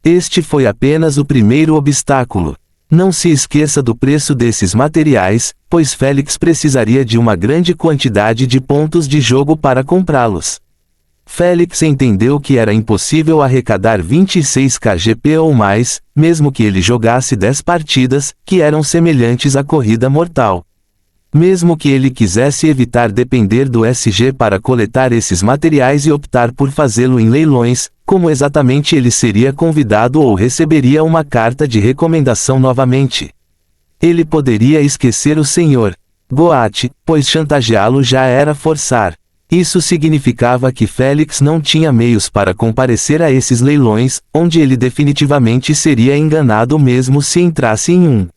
Este foi apenas o primeiro obstáculo. Não se esqueça do preço desses materiais, pois Félix precisaria de uma grande quantidade de pontos de jogo para comprá-los. Félix entendeu que era impossível arrecadar 26 KGP ou mais, mesmo que ele jogasse 10 partidas, que eram semelhantes à corrida mortal. Mesmo que ele quisesse evitar depender do SG para coletar esses materiais e optar por fazê-lo em leilões, como exatamente ele seria convidado ou receberia uma carta de recomendação novamente? Ele poderia esquecer o Sr. Goat, pois chantageá-lo já era forçar. Isso significava que Félix não tinha meios para comparecer a esses leilões, onde ele definitivamente seria enganado mesmo se entrasse em um.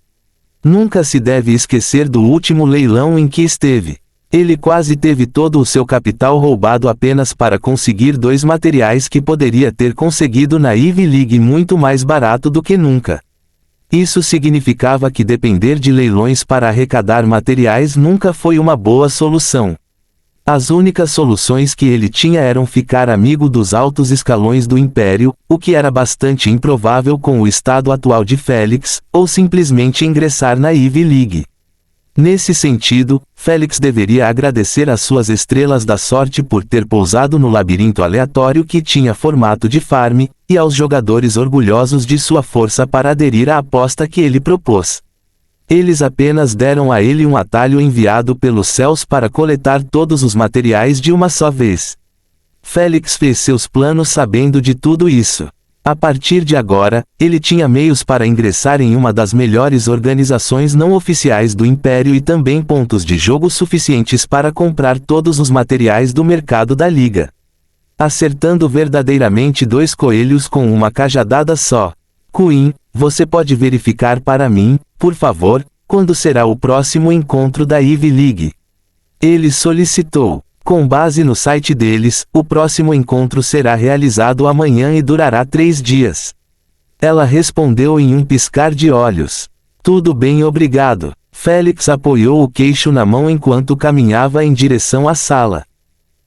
Nunca se deve esquecer do último leilão em que esteve. Ele quase teve todo o seu capital roubado apenas para conseguir 2 materiais que poderia ter conseguido na Ivy League muito mais barato do que nunca. Isso significava que depender de leilões para arrecadar materiais nunca foi uma boa solução. As únicas soluções que ele tinha eram ficar amigo dos altos escalões do Império, o que era bastante improvável com o estado atual de Félix, ou simplesmente ingressar na Ivy League. Nesse sentido, Félix deveria agradecer às suas estrelas da sorte por ter pousado no labirinto aleatório que tinha formato de farm, e aos jogadores orgulhosos de sua força para aderir à aposta que ele propôs. Eles apenas deram a ele um atalho enviado pelos céus para coletar todos os materiais de uma só vez. Félix fez seus planos sabendo de tudo isso. A partir de agora, ele tinha meios para ingressar em uma das melhores organizações não oficiais do Império e também pontos de jogo suficientes para comprar todos os materiais do mercado da Liga. Acertando verdadeiramente 2 coelhos com uma cajadada só. Queen, você pode verificar para mim, por favor, quando será o próximo encontro da Ivy League? Ele solicitou. Com base no site deles, o próximo encontro será realizado amanhã e durará 3 dias. Ela respondeu em um piscar de olhos. Tudo bem, obrigado. Félix apoiou o queixo na mão enquanto caminhava em direção à sala.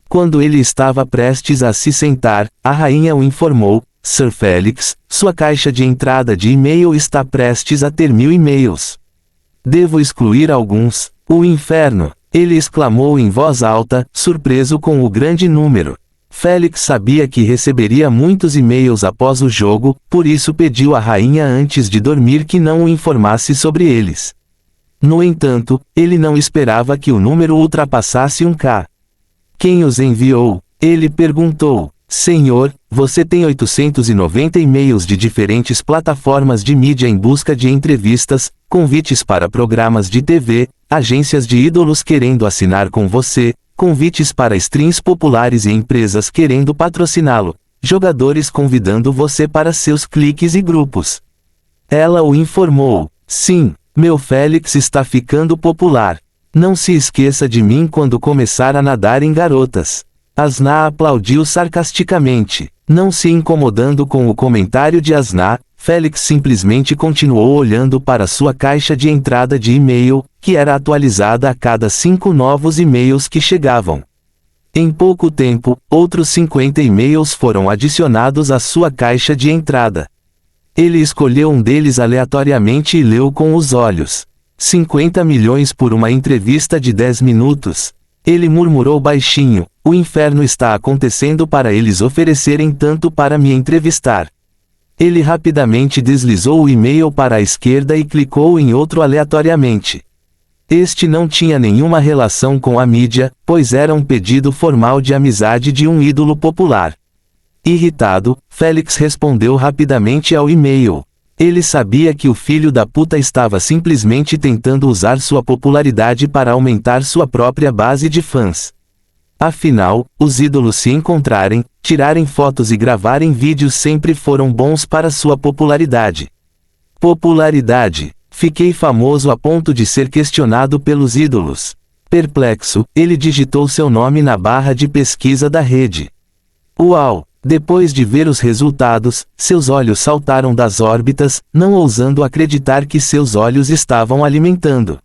Quando ele estava prestes a se sentar, a rainha o informou: Sir Félix, sua caixa de entrada de e-mail está prestes a ter 1000 e-mails. Devo excluir alguns. O inferno! Ele exclamou em voz alta, surpreso com o grande número. Félix sabia que receberia muitos e-mails após o jogo, por isso pediu à rainha antes de dormir que não o informasse sobre eles. No entanto, ele não esperava que o número ultrapassasse 1K. Quem os enviou? Ele perguntou. Senhor, você tem 890 e-mails de diferentes plataformas de mídia em busca de entrevistas, convites para programas de TV, agências de ídolos querendo assinar com você, convites para streams populares e empresas querendo patrociná-lo, jogadores convidando você para seus cliques e grupos. Ela o informou. Sim, meu Félix está ficando popular. Não se esqueça de mim quando começar a nadar em garotas. Asna aplaudiu sarcasticamente. Não se incomodando com o comentário de Asna, Félix simplesmente continuou olhando para sua caixa de entrada de e-mail, que era atualizada a cada 5 novos e-mails que chegavam. Em pouco tempo, outros 50 e-mails foram adicionados à sua caixa de entrada. Ele escolheu um deles aleatoriamente e leu com os olhos. 50 milhões por uma entrevista de 10 minutos. Ele murmurou baixinho: o inferno está acontecendo para eles oferecerem tanto para me entrevistar. Ele rapidamente deslizou o e-mail para a esquerda e clicou em outro aleatoriamente. Este não tinha nenhuma relação com a mídia, pois era um pedido formal de amizade de um ídolo popular. Irritado, Félix respondeu rapidamente ao e-mail. Ele sabia que o filho da puta estava simplesmente tentando usar sua popularidade para aumentar sua própria base de fãs. Afinal, os ídolos se encontrarem, tirarem fotos e gravarem vídeos sempre foram bons para sua popularidade. Popularidade. Fiquei famoso a ponto de ser questionado pelos ídolos. Perplexo, ele digitou seu nome na barra de pesquisa da rede. Uau! Depois de ver os resultados, seus olhos saltaram das órbitas, não ousando acreditar que seus olhos estavam alimentando.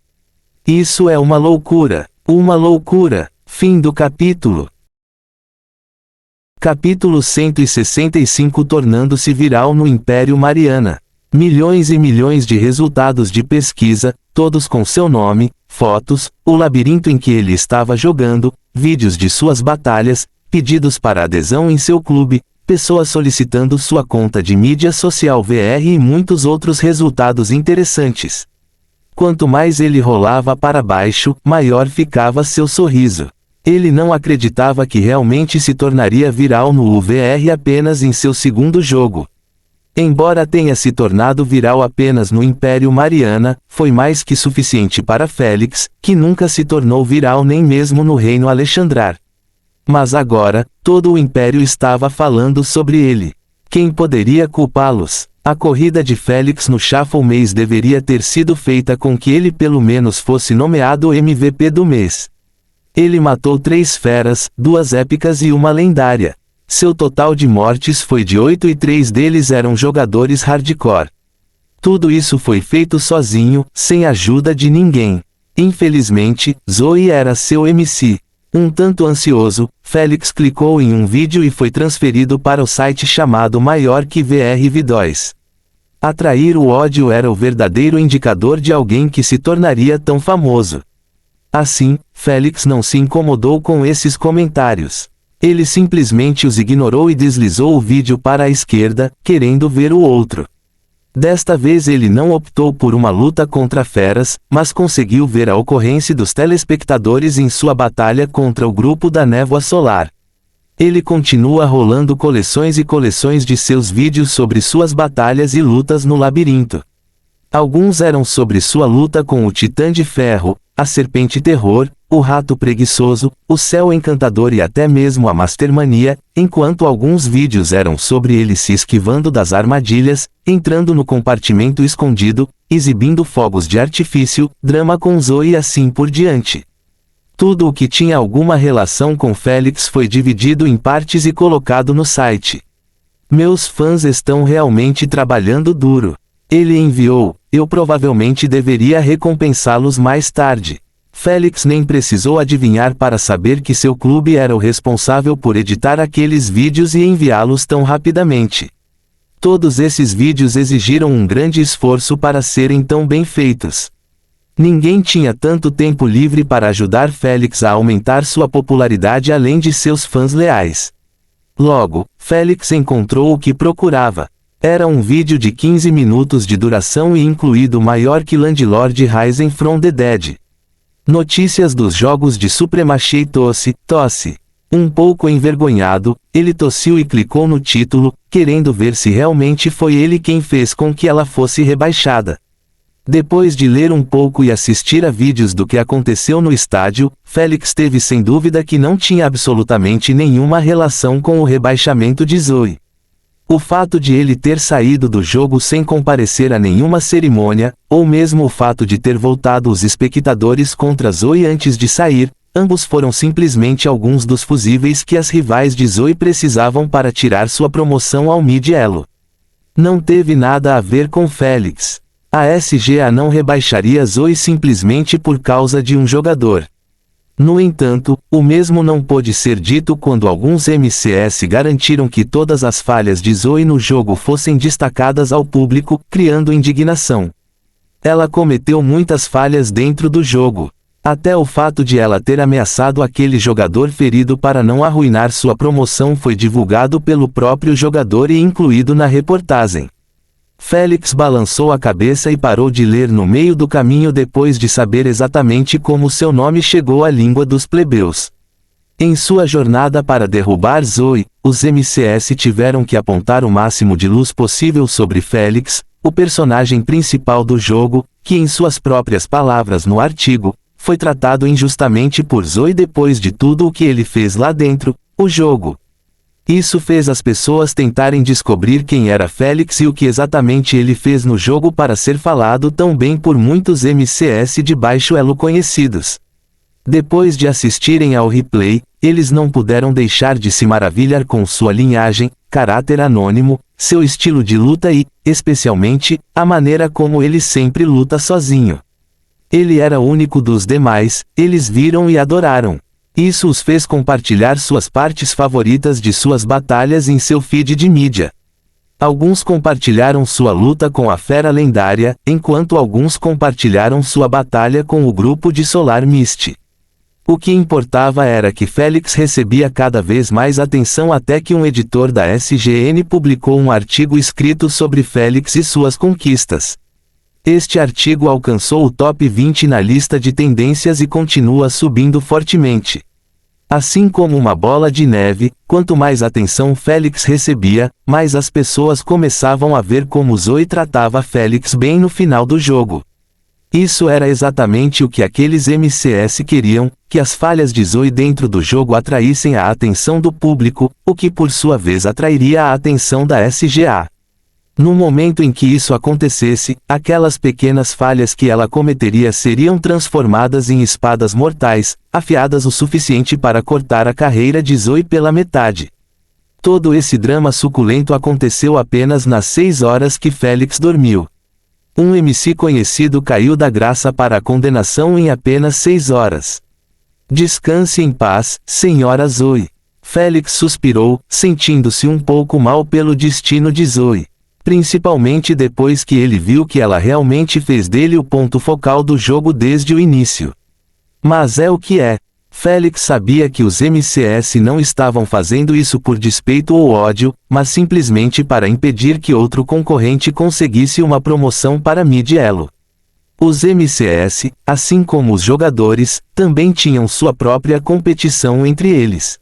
Isso é uma loucura! Uma loucura! Fim do capítulo. Capítulo 165 tornando-se viral no Império Mariana. Milhões e milhões de resultados de pesquisa, todos com seu nome, fotos, o labirinto em que ele estava jogando, vídeos de suas batalhas, pedidos para adesão em seu clube, pessoas solicitando sua conta de mídia social VR e muitos outros resultados interessantes. Quanto mais ele rolava para baixo, maior ficava seu sorriso. Ele não acreditava que realmente se tornaria viral no VR apenas em seu segundo jogo. Embora tenha se tornado viral apenas no Império Mariana, foi mais que suficiente para Félix, que nunca se tornou viral nem mesmo no Reino Alexandrar. Mas agora, todo o Império estava falando sobre ele. Quem poderia culpá-los? A corrida de Félix no Shuffle Mês deveria ter sido feita com que ele pelo menos fosse nomeado MVP do mês. Ele matou 3 feras, 2 épicas e uma lendária. Seu total de mortes foi de 8 e 3 deles eram jogadores hardcore. Tudo isso foi feito sozinho, sem ajuda de ninguém. Infelizmente, Zoe era seu MC. Um tanto ansioso, Félix clicou em um vídeo e foi transferido para o site chamado Maior que VR V2. Atrair o ódio era o verdadeiro indicador de alguém que se tornaria tão famoso. Assim, Félix não se incomodou com esses comentários. Ele simplesmente os ignorou e deslizou o vídeo para a esquerda, querendo ver o outro. Desta vez ele não optou por uma luta contra feras, mas conseguiu ver a ocorrência dos telespectadores em sua batalha contra o grupo da Névoa Solar. Ele continua rolando coleções e coleções de seus vídeos sobre suas batalhas e lutas no labirinto. Alguns eram sobre sua luta com o Titã de Ferro, a Serpente Terror, o Rato Preguiçoso, o Céu Encantador e até mesmo a Mastermania, enquanto alguns vídeos eram sobre ele se esquivando das armadilhas, entrando no compartimento escondido, exibindo fogos de artifício, drama com Zoe e assim por diante. Tudo o que tinha alguma relação com Félix foi dividido em partes e colocado no site. Meus fãs estão realmente trabalhando duro. Ele enviou, eu provavelmente deveria recompensá-los mais tarde. Félix nem precisou adivinhar para saber que seu clube era o responsável por editar aqueles vídeos e enviá-los tão rapidamente. Todos esses vídeos exigiram um grande esforço para serem tão bem feitos. Ninguém tinha tanto tempo livre para ajudar Félix a aumentar sua popularidade além de seus fãs leais. Logo, Félix encontrou o que procurava. Era um vídeo de 15 minutos de duração e incluído maior que Landlord Rising from the Dead. Notícias dos jogos de Supremacia e tosse. Um pouco envergonhado, ele tossiu e clicou no título, querendo ver se realmente foi ele quem fez com que ela fosse rebaixada. Depois de ler um pouco e assistir a vídeos do que aconteceu no estádio, Félix teve sem dúvida que não tinha absolutamente nenhuma relação com o rebaixamento de Zoe. O fato de ele ter saído do jogo sem comparecer a nenhuma cerimônia, ou mesmo o fato de ter voltado os espectadores contra Zoe antes de sair, ambos foram simplesmente alguns dos fusíveis que as rivais de Zoe precisavam para tirar sua promoção ao mid-elo. Não teve nada a ver com Félix. A SGA não rebaixaria Zoe simplesmente por causa de um jogador. No entanto, o mesmo não pôde ser dito quando alguns MCS garantiram que todas as falhas de Zoe no jogo fossem destacadas ao público, criando indignação. Ela cometeu muitas falhas dentro do jogo. Até o fato de ela ter ameaçado aquele jogador ferido para não arruinar sua promoção foi divulgado pelo próprio jogador e incluído na reportagem. Félix balançou a cabeça e parou de ler no meio do caminho depois de saber exatamente como seu nome chegou à língua dos plebeus. Em sua jornada para derrubar Zoe, os MCS tiveram que apontar o máximo de luz possível sobre Félix, o personagem principal do jogo, que em suas próprias palavras no artigo, foi tratado injustamente por Zoe depois de tudo o que ele fez lá dentro, o jogo. Isso fez as pessoas tentarem descobrir quem era Félix e o que exatamente ele fez no jogo para ser falado tão bem por muitos MCS de baixo elo conhecidos. Depois de assistirem ao replay, eles não puderam deixar de se maravilhar com sua linhagem, caráter anônimo, seu estilo de luta e, especialmente, a maneira como ele sempre luta sozinho. Ele era único dos demais, eles viram e adoraram. Isso os fez compartilhar suas partes favoritas de suas batalhas em seu feed de mídia. Alguns compartilharam sua luta com a fera lendária, enquanto alguns compartilharam sua batalha com o grupo de Solar Mist. O que importava era que Félix recebia cada vez mais atenção até que um editor da SGN publicou um artigo escrito sobre Félix e suas conquistas. Este artigo alcançou o top 20 na lista de tendências e continua subindo fortemente. Assim como uma bola de neve, quanto mais atenção Félix recebia, mais as pessoas começavam a ver como Zoe tratava Félix bem no final do jogo. Isso era exatamente o que aqueles MCS queriam, que as falhas de Zoe dentro do jogo atraíssem a atenção do público, o que por sua vez atrairia a atenção da SGA. No momento em que isso acontecesse, aquelas pequenas falhas que ela cometeria seriam transformadas em espadas mortais, afiadas o suficiente para cortar a carreira de Zoe pela metade. Todo esse drama suculento aconteceu apenas nas 6 horas que Félix dormiu. Um MC conhecido caiu da graça para a condenação em apenas 6 horas. Descanse em paz, senhora Zoe. Félix suspirou, sentindo-se um pouco mal pelo destino de Zoe. Principalmente depois que ele viu que ela realmente fez dele o ponto focal do jogo desde o início. Mas é o que é. Félix sabia que os MCS não estavam fazendo isso por despeito ou ódio, mas simplesmente para impedir que outro concorrente conseguisse uma promoção para mid-elo. Os MCS, assim como os jogadores, também tinham sua própria competição entre eles.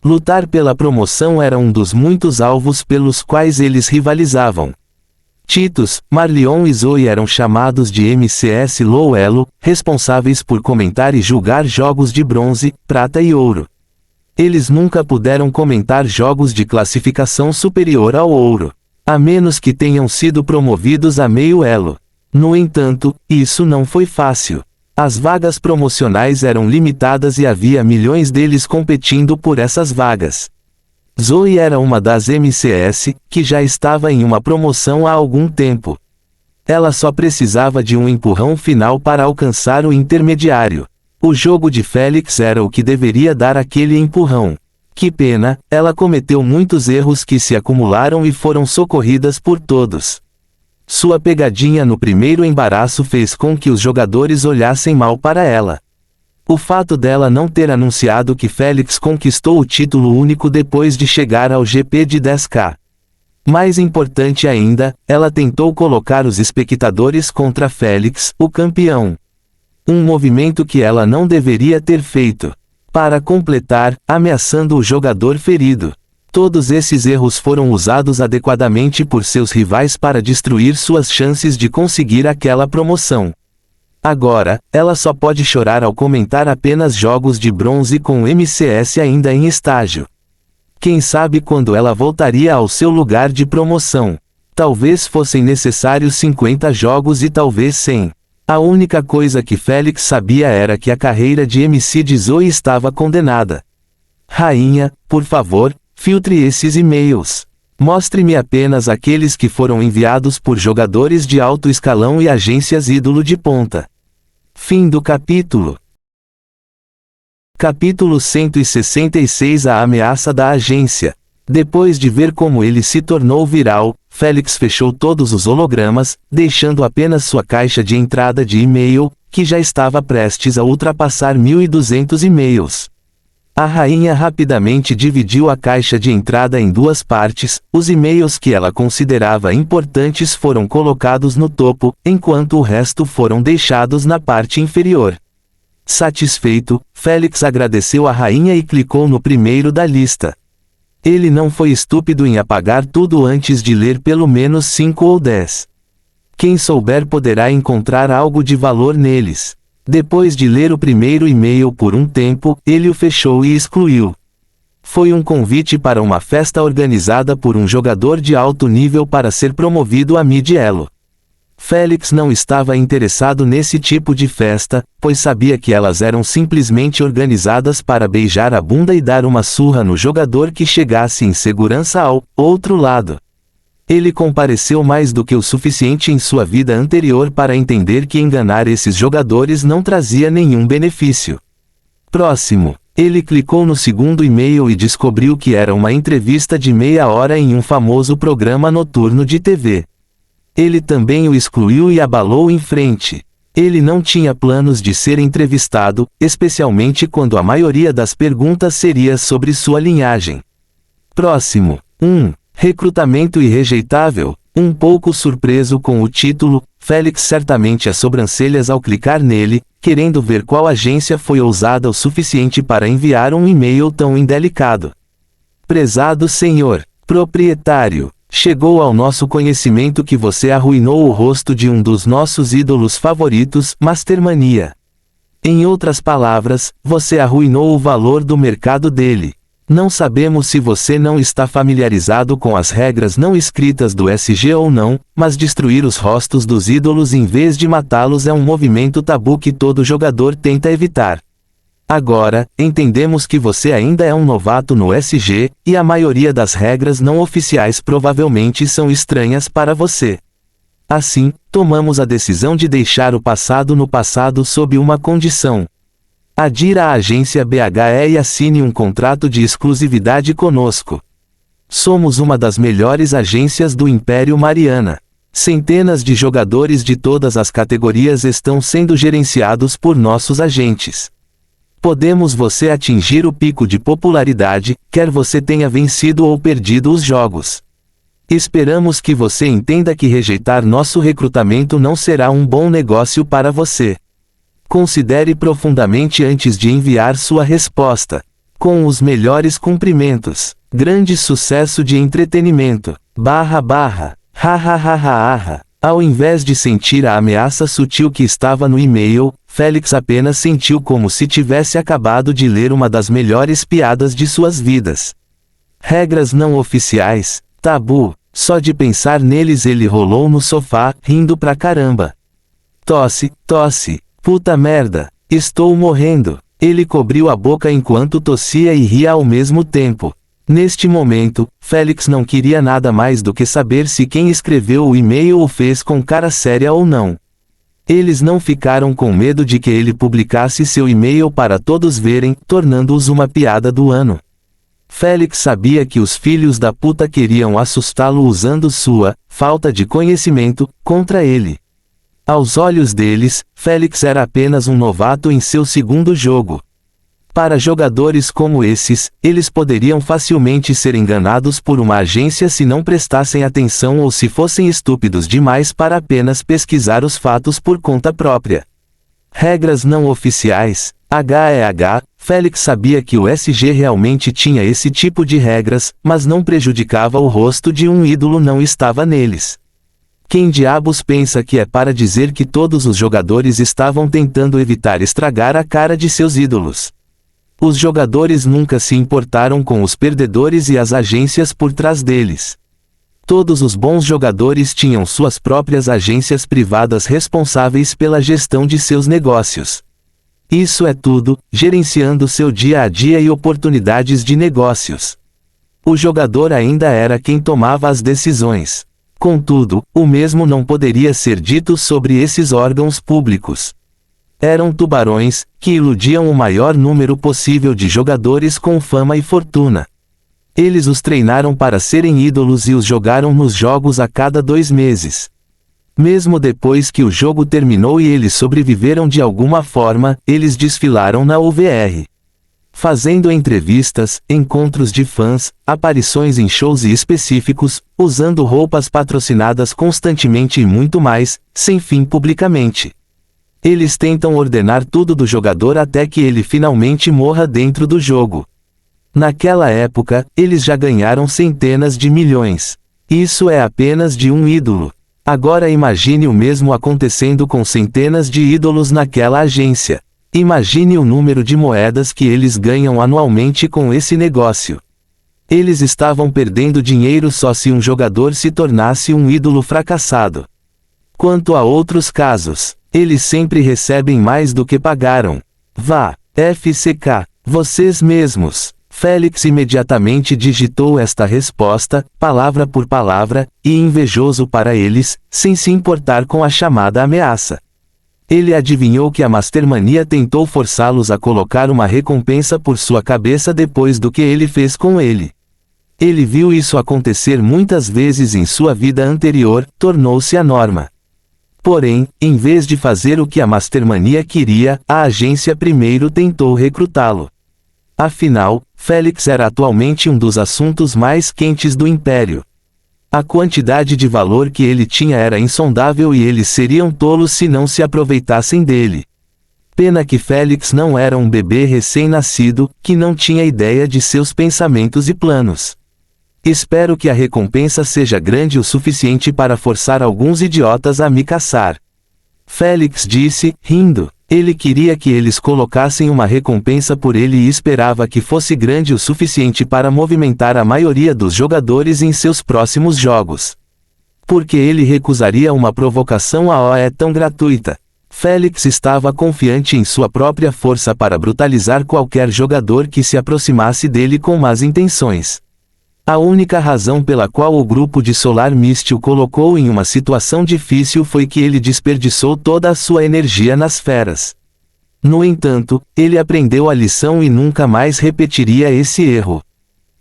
Lutar pela promoção era um dos muitos alvos pelos quais eles rivalizavam. Titus, Marleon e Zoe eram chamados de MCS Low Elo, responsáveis por comentar e julgar jogos de bronze, prata e ouro. Eles nunca puderam comentar jogos de classificação superior ao ouro, a menos que tenham sido promovidos a meio elo. No entanto, isso não foi fácil. As vagas promocionais eram limitadas e havia milhões deles competindo por essas vagas. Zoe era uma das MCS, que já estava em uma promoção há algum tempo. Ela só precisava de um empurrão final para alcançar o intermediário. O jogo de Félix era o que deveria dar aquele empurrão. Que pena, ela cometeu muitos erros que se acumularam e foram socorridas por todos. Sua pegadinha no primeiro embaraço fez com que os jogadores olhassem mal para ela. O fato dela não ter anunciado que Félix conquistou o título único depois de chegar ao GP de 10K. Mais importante ainda, ela tentou colocar os espectadores contra Félix, o campeão. Um movimento que ela não deveria ter feito. Para completar, ameaçando o jogador ferido. Todos esses erros foram usados adequadamente por seus rivais para destruir suas chances de conseguir aquela promoção. Agora, ela só pode chorar ao comentar apenas jogos de bronze com o MCS ainda em estágio. Quem sabe quando ela voltaria ao seu lugar de promoção. Talvez fossem necessários 50 jogos e talvez 100. A única coisa que Félix sabia era que a carreira de MC de Zoe estava condenada. Rainha, por favor, filtre esses e-mails. Mostre-me apenas aqueles que foram enviados por jogadores de alto escalão e agências ídolo de ponta. Fim do capítulo. Capítulo 166 A ameaça da agência. Depois de ver como ele se tornou viral, Félix fechou todos os hologramas, deixando apenas sua caixa de entrada de e-mail, que já estava prestes a ultrapassar 1.200 e-mails. A rainha rapidamente dividiu a caixa de entrada em duas partes, os e-mails que ela considerava importantes foram colocados no topo, enquanto o resto foram deixados na parte inferior. Satisfeito, Félix agradeceu a rainha e clicou no primeiro da lista. Ele não foi estúpido em apagar tudo antes de ler pelo menos 5 ou 10. Quem souber poderá encontrar algo de valor neles. Depois de ler o primeiro e-mail por um tempo, ele o fechou e excluiu. Foi um convite para uma festa organizada por um jogador de alto nível para ser promovido a mid-elo. Félix não estava interessado nesse tipo de festa, pois sabia que elas eram simplesmente organizadas para beijar a bunda e dar uma surra no jogador que chegasse em segurança ao outro lado. Ele compareceu mais do que o suficiente em sua vida anterior para entender que enganar esses jogadores não trazia nenhum benefício. Próximo. Ele clicou no segundo e-mail e descobriu que era uma entrevista de meia hora em um famoso programa noturno de TV. Ele também o excluiu e abalou em frente. Ele não tinha planos de ser entrevistado, especialmente quando a maioria das perguntas seria sobre sua linhagem. Próximo. 1. Recrutamento irrejeitável. Um pouco surpreso com o título, Félix certamente as sobrancelhas ao clicar nele, querendo ver qual agência foi ousada o suficiente para enviar um e-mail tão indelicado. Prezado senhor proprietário, chegou ao nosso conhecimento que você arruinou o rosto de um dos nossos ídolos favoritos, Mastermania. Em outras palavras, você arruinou o valor do mercado dele. Não sabemos se você não está familiarizado com as regras não escritas do SG ou não, mas destruir os rostos dos ídolos em vez de matá-los é um movimento tabu que todo jogador tenta evitar. Agora, entendemos que você ainda é um novato no SG, e a maioria das regras não oficiais provavelmente são estranhas para você. Assim, tomamos a decisão de deixar o passado no passado sob uma condição. Adira à agência BHE e assine um contrato de exclusividade conosco. Somos uma das melhores agências do Império Mariana. Centenas de jogadores de todas as categorias estão sendo gerenciados por nossos agentes. Podemos você atingir o pico de popularidade, quer você tenha vencido ou perdido os jogos. Esperamos que você entenda que rejeitar nosso recrutamento não será um bom negócio para você. Considere profundamente antes de enviar sua resposta. Com os melhores cumprimentos. Grande sucesso de entretenimento. Ha. Ao invés de sentir a ameaça sutil que estava no e-mail, Félix apenas sentiu como se tivesse acabado de ler uma das melhores piadas de suas vidas. Regras não oficiais. Tabu. Só de pensar neles ele rolou no sofá, rindo pra caramba. Tosse. Puta merda, estou morrendo. Ele cobriu a boca enquanto tossia e ria ao mesmo tempo. Neste momento, Félix não queria nada mais do que saber se quem escreveu o e-mail o fez com cara séria ou não. Eles não ficaram com medo de que ele publicasse seu e-mail para todos verem, tornando-os uma piada do ano. Félix sabia que os filhos da puta queriam assustá-lo usando sua falta de conhecimento contra ele. Aos olhos deles, Félix era apenas um novato em seu segundo jogo. Para jogadores como esses, eles poderiam facilmente ser enganados por uma agência se não prestassem atenção ou se fossem estúpidos demais para apenas pesquisar os fatos por conta própria. Regras não oficiais. Félix sabia que o SG realmente tinha esse tipo de regras, mas não prejudicava o rosto de um ídolo não estava neles. Quem diabos pensa que é para dizer que todos os jogadores estavam tentando evitar estragar a cara de seus ídolos? Os jogadores nunca se importaram com os perdedores e as agências por trás deles. Todos os bons jogadores tinham suas próprias agências privadas responsáveis pela gestão de seus negócios. Isso é tudo, gerenciando seu dia a dia e oportunidades de negócios. O jogador ainda era quem tomava as decisões. Contudo, o mesmo não poderia ser dito sobre esses órgãos públicos. Eram tubarões, que iludiam o maior número possível de jogadores com fama e fortuna. Eles os treinaram para serem ídolos e os jogaram nos jogos a cada 2 meses. Mesmo depois que o jogo terminou e eles sobreviveram de alguma forma, eles desfilaram na OVR. Fazendo entrevistas, encontros de fãs, aparições em shows específicos, usando roupas patrocinadas constantemente e muito mais, sem fim publicamente. Eles tentam ordenar tudo do jogador até que ele finalmente morra dentro do jogo. Naquela época, eles já ganharam centenas de milhões. Isso é apenas de um ídolo. Agora imagine o mesmo acontecendo com centenas de ídolos naquela agência. Imagine o número de moedas que eles ganham anualmente com esse negócio. Eles estavam perdendo dinheiro só se um jogador se tornasse um ídolo fracassado. Quanto a outros casos, eles sempre recebem mais do que pagaram. Vá, FCK, vocês mesmos. Félix imediatamente digitou esta resposta, palavra por palavra, e invejoso para eles, sem se importar com a chamada ameaça. Ele adivinhou que a Mastermania tentou forçá-los a colocar uma recompensa por sua cabeça depois do que ele fez com ele. Ele viu isso acontecer muitas vezes em sua vida anterior, tornou-se a norma. Porém, em vez de fazer o que a Mastermania queria, a agência primeiro tentou recrutá-lo. Afinal, Félix era atualmente um dos assuntos mais quentes do Império. A quantidade de valor que ele tinha era insondável e eles seriam tolos se não se aproveitassem dele. Pena que Félix não era um bebê recém-nascido, que não tinha ideia de seus pensamentos e planos. Espero que a recompensa seja grande o suficiente para forçar alguns idiotas a me caçar. Félix disse, rindo. Ele queria que eles colocassem uma recompensa por ele e esperava que fosse grande o suficiente para movimentar a maioria dos jogadores em seus próximos jogos. Porque ele recusaria uma provocação tão gratuita. Félix estava confiante em sua própria força para brutalizar qualquer jogador que se aproximasse dele com más intenções. A única razão pela qual o grupo de Solar Mist o colocou em uma situação difícil foi que ele desperdiçou toda a sua energia nas feras. No entanto, ele aprendeu a lição e nunca mais repetiria esse erro.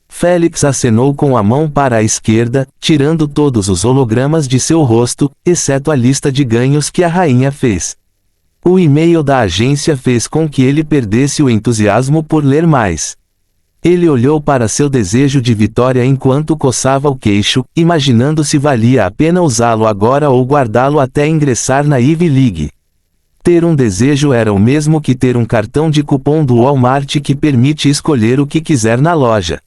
Félix acenou com a mão para a esquerda, tirando todos os hologramas de seu rosto, exceto a lista de ganhos que a rainha fez. O e-mail da agência fez com que ele perdesse o entusiasmo por ler mais. Ele olhou para seu desejo de vitória enquanto coçava o queixo, imaginando se valia a pena usá-lo agora ou guardá-lo até ingressar na Ivy League. Ter um desejo era o mesmo que ter um cartão de cupom do Walmart que permite escolher o que quiser na loja.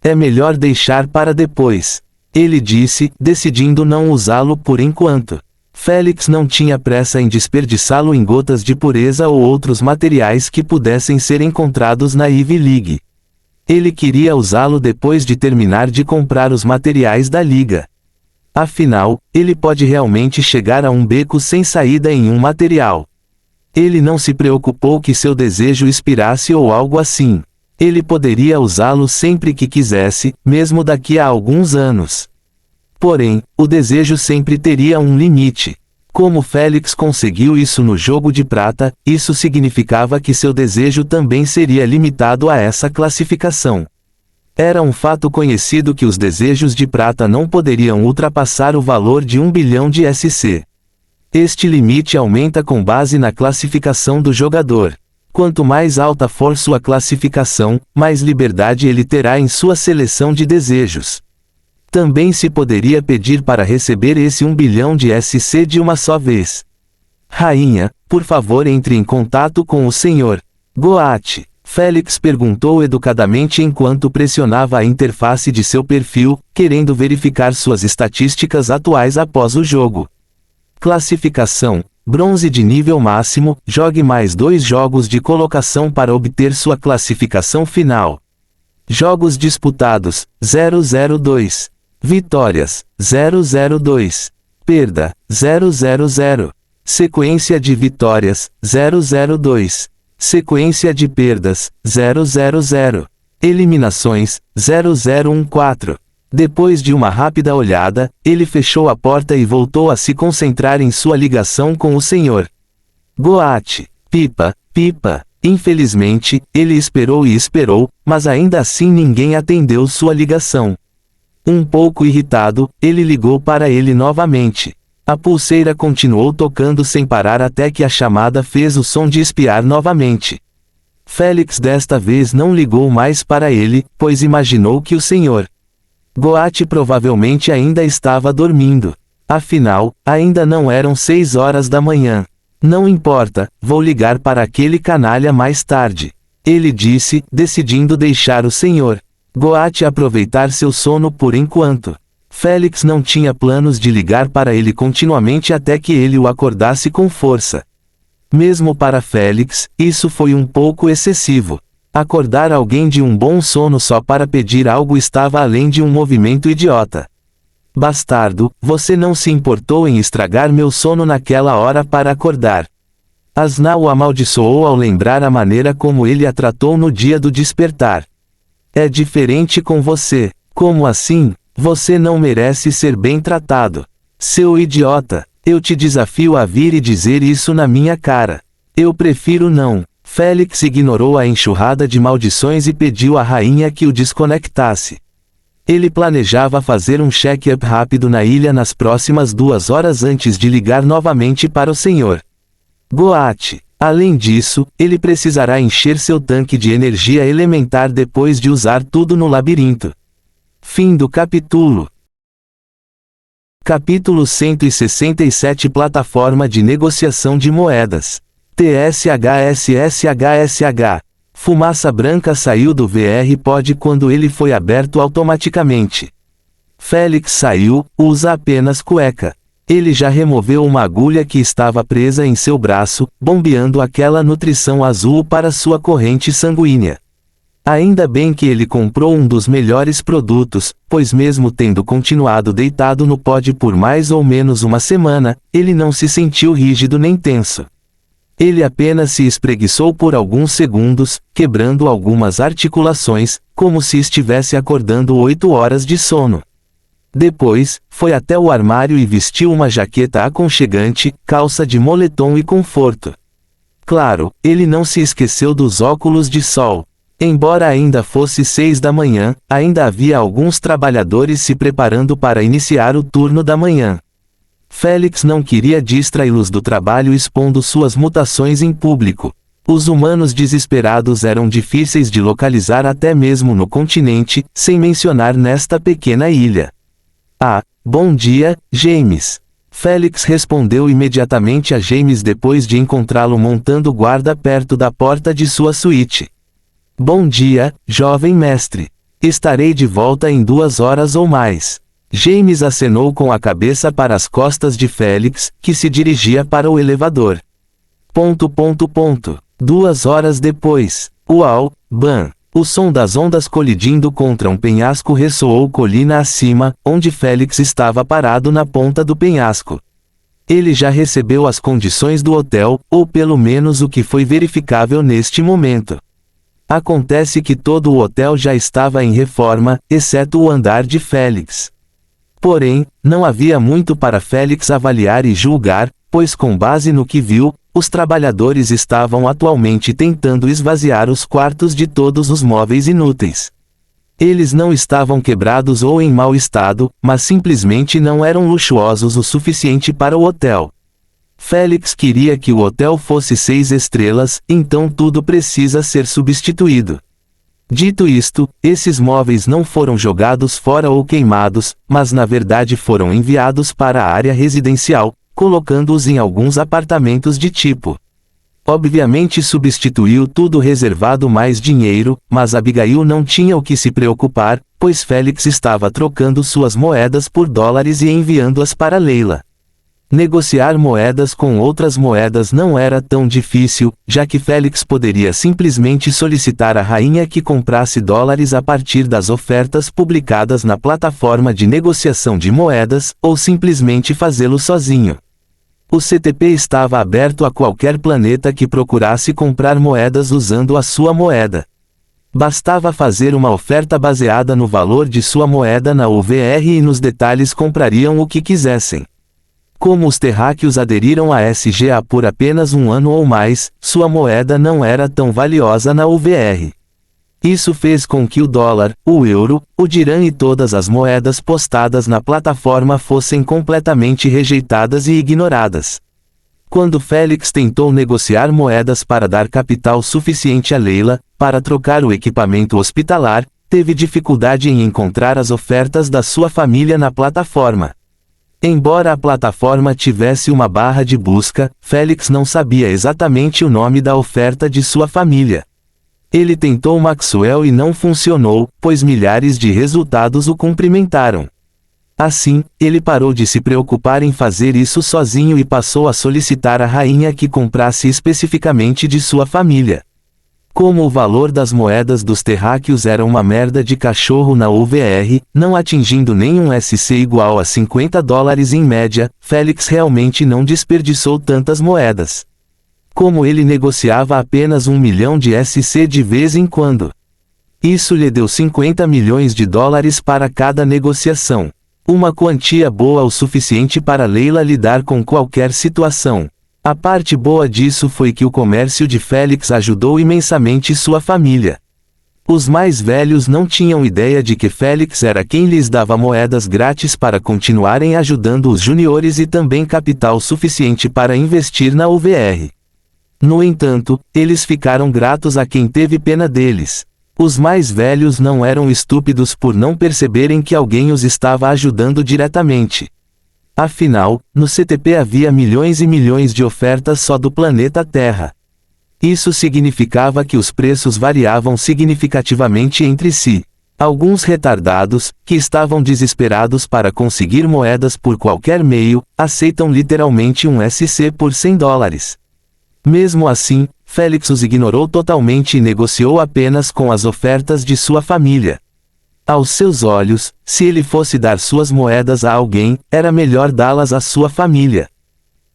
É melhor deixar para depois. Ele disse, decidindo não usá-lo por enquanto. Félix não tinha pressa em desperdiçá-lo em gotas de pureza ou outros materiais que pudessem ser encontrados na Ivy League. Ele queria usá-lo depois de terminar de comprar os materiais da liga. Afinal, ele pode realmente chegar a um beco sem saída em um material. Ele não se preocupou que seu desejo expirasse ou algo assim. Ele poderia usá-lo sempre que quisesse, mesmo daqui a alguns anos. Porém, o desejo sempre teria um limite. Como Félix conseguiu isso no jogo de prata, isso significava que seu desejo também seria limitado a essa classificação. Era um fato conhecido que os desejos de prata não poderiam ultrapassar o valor de 1 bilhão de SC. Este limite aumenta com base na classificação do jogador. Quanto mais alta for sua classificação, mais liberdade ele terá em sua seleção de desejos. Também se poderia pedir para receber esse 1 bilhão de SC de uma só vez. Rainha, por favor entre em contato com o Sr. Goat. Félix perguntou educadamente enquanto pressionava a interface de seu perfil, querendo verificar suas estatísticas atuais após o jogo. Classificação: bronze de nível máximo, jogue mais 2 jogos de colocação para obter sua classificação final. Jogos disputados, 002. Vitórias, 002. Perda, 000. Sequência de vitórias, 002. Sequência de perdas, 000. Eliminações, 0014. Depois de uma rápida olhada, ele fechou a porta e voltou a se concentrar em sua ligação com o Sr. Goat. Pipa. Infelizmente, ele esperou e esperou, mas ainda assim ninguém atendeu sua ligação. Um pouco irritado, ele ligou para ele novamente. A pulseira continuou tocando sem parar até que a chamada fez o som de espiar novamente. Félix desta vez não ligou mais para ele, pois imaginou que o Sr. Goat provavelmente ainda estava dormindo. Afinal, ainda não eram 6 horas da manhã. Não importa, vou ligar para aquele canalha mais tarde. Ele disse, decidindo deixar o Sr. Goat aproveitar seu sono por enquanto. Félix não tinha planos de ligar para ele continuamente até que ele o acordasse com força. Mesmo para Félix, isso foi um pouco excessivo. Acordar alguém de um bom sono só para pedir algo estava além de um movimento idiota. Bastardo, você não se importou em estragar meu sono naquela hora para acordar. Asna o amaldiçoou ao lembrar a maneira como ele a tratou no dia do despertar. É diferente com você. Como assim? Você não merece ser bem tratado. Seu idiota, eu te desafio a vir e dizer isso na minha cara. Eu prefiro não. Félix ignorou a enxurrada de maldições e pediu à rainha que o desconectasse. Ele planejava fazer um check-up rápido na ilha nas próximas 2 horas antes de ligar novamente para o Sr. Goat. Além disso, ele precisará encher seu tanque de energia elementar depois de usar tudo no labirinto. Fim do capítulo. Capítulo 167 Plataforma de negociação de moedas. TSHSSHSH. Fumaça branca saiu do VR pod quando ele foi aberto automaticamente. Félix saiu, usa apenas cueca. Ele já removeu uma agulha que estava presa em seu braço, bombeando aquela nutrição azul para sua corrente sanguínea. Ainda bem que ele comprou um dos melhores produtos, pois mesmo tendo continuado deitado no pod por mais ou menos uma semana, ele não se sentiu rígido nem tenso. Ele apenas se espreguiçou por alguns segundos, quebrando algumas articulações, como se estivesse acordando 8 horas de sono. Depois, foi até o armário e vestiu uma jaqueta aconchegante, calça de moletom e conforto. Claro, ele não se esqueceu dos óculos de sol. Embora ainda fosse 6 da manhã, ainda havia alguns trabalhadores se preparando para iniciar o turno da manhã. Félix não queria distraí-los do trabalho expondo suas mutações em público. Os humanos desesperados eram difíceis de localizar até mesmo no continente, sem mencionar nesta pequena ilha. Ah, bom dia, James. Félix respondeu imediatamente a James depois de encontrá-lo montando guarda perto da porta de sua suíte. Bom dia, jovem mestre. Estarei de volta em 2 horas ou mais. James acenou com a cabeça para as costas de Félix, que se dirigia para o elevador. 2 horas depois. Uau, bam! O som das ondas colidindo contra um penhasco ressoou colina acima, onde Félix estava parado na ponta do penhasco. Ele já recebeu as condições do hotel, ou pelo menos o que foi verificável neste momento. Acontece que todo o hotel já estava em reforma, exceto o andar de Félix. Porém, não havia muito para Félix avaliar e julgar, pois com base no que viu, os trabalhadores estavam atualmente tentando esvaziar os quartos de todos os móveis inúteis. Eles não estavam quebrados ou em mau estado, mas simplesmente não eram luxuosos o suficiente para o hotel. Félix queria que o hotel fosse 6 estrelas, então tudo precisa ser substituído. Dito isto, esses móveis não foram jogados fora ou queimados, mas na verdade foram enviados para a área residencial, colocando-os em alguns apartamentos de tipo. Obviamente substituiu tudo reservado mais dinheiro, mas Abigail não tinha o que se preocupar, pois Félix estava trocando suas moedas por dólares e enviando-as para Leila. Negociar moedas com outras moedas não era tão difícil, já que Félix poderia simplesmente solicitar à rainha que comprasse dólares a partir das ofertas publicadas na plataforma de negociação de moedas, ou simplesmente fazê-lo sozinho. O CTP estava aberto a qualquer planeta que procurasse comprar moedas usando a sua moeda. Bastava fazer uma oferta baseada no valor de sua moeda na UVR e nos detalhes comprariam o que quisessem. Como os terráqueos aderiram à SGA por apenas 1 ano ou mais, sua moeda não era tão valiosa na UVR. Isso fez com que o dólar, o euro, o dirham e todas as moedas postadas na plataforma fossem completamente rejeitadas e ignoradas. Quando Félix tentou negociar moedas para dar capital suficiente a Leila, para trocar o equipamento hospitalar, teve dificuldade em encontrar as ofertas da sua família na plataforma. Embora a plataforma tivesse uma barra de busca, Félix não sabia exatamente o nome da oferta de sua família. Ele tentou Maxwell e não funcionou, pois milhares de resultados o cumprimentaram. Assim, ele parou de se preocupar em fazer isso sozinho e passou a solicitar à rainha que comprasse especificamente de sua família. Como o valor das moedas dos terráqueos era uma merda de cachorro na UVR, não atingindo nenhum SC igual a $50 em média, Félix realmente não desperdiçou tantas moedas. Como ele negociava apenas 1 milhão de SC de vez em quando. Isso lhe deu $50 milhões para cada negociação. Uma quantia boa o suficiente para Leila lidar com qualquer situação. A parte boa disso foi que o comércio de Félix ajudou imensamente sua família. Os mais velhos não tinham ideia de que Félix era quem lhes dava moedas grátis para continuarem ajudando os juniores e também capital suficiente para investir na UVR. No entanto, eles ficaram gratos a quem teve pena deles. Os mais velhos não eram estúpidos por não perceberem que alguém os estava ajudando diretamente. Afinal, no CTP havia milhões e milhões de ofertas só do planeta Terra. Isso significava que os preços variavam significativamente entre si. Alguns retardados, que estavam desesperados para conseguir moedas por qualquer meio, aceitam literalmente um SC por $100. Mesmo assim, Félix os ignorou totalmente e negociou apenas com as ofertas de sua família. Aos seus olhos, se ele fosse dar suas moedas a alguém, era melhor dá-las à sua família.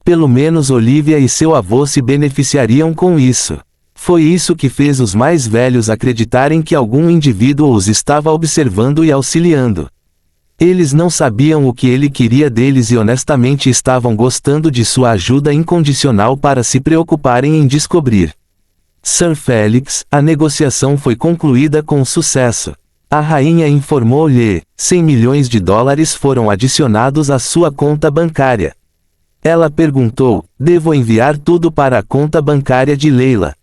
Pelo menos Olivia e seu avô se beneficiariam com isso. Foi isso que fez os mais velhos acreditarem que algum indivíduo os estava observando e auxiliando. Eles não sabiam o que ele queria deles e honestamente estavam gostando de sua ajuda incondicional para se preocuparem em descobrir. Sir Félix, a negociação foi concluída com sucesso. A rainha informou-lhe, $100 milhões foram adicionados à sua conta bancária. Ela perguntou, devo enviar tudo para a conta bancária de Leila?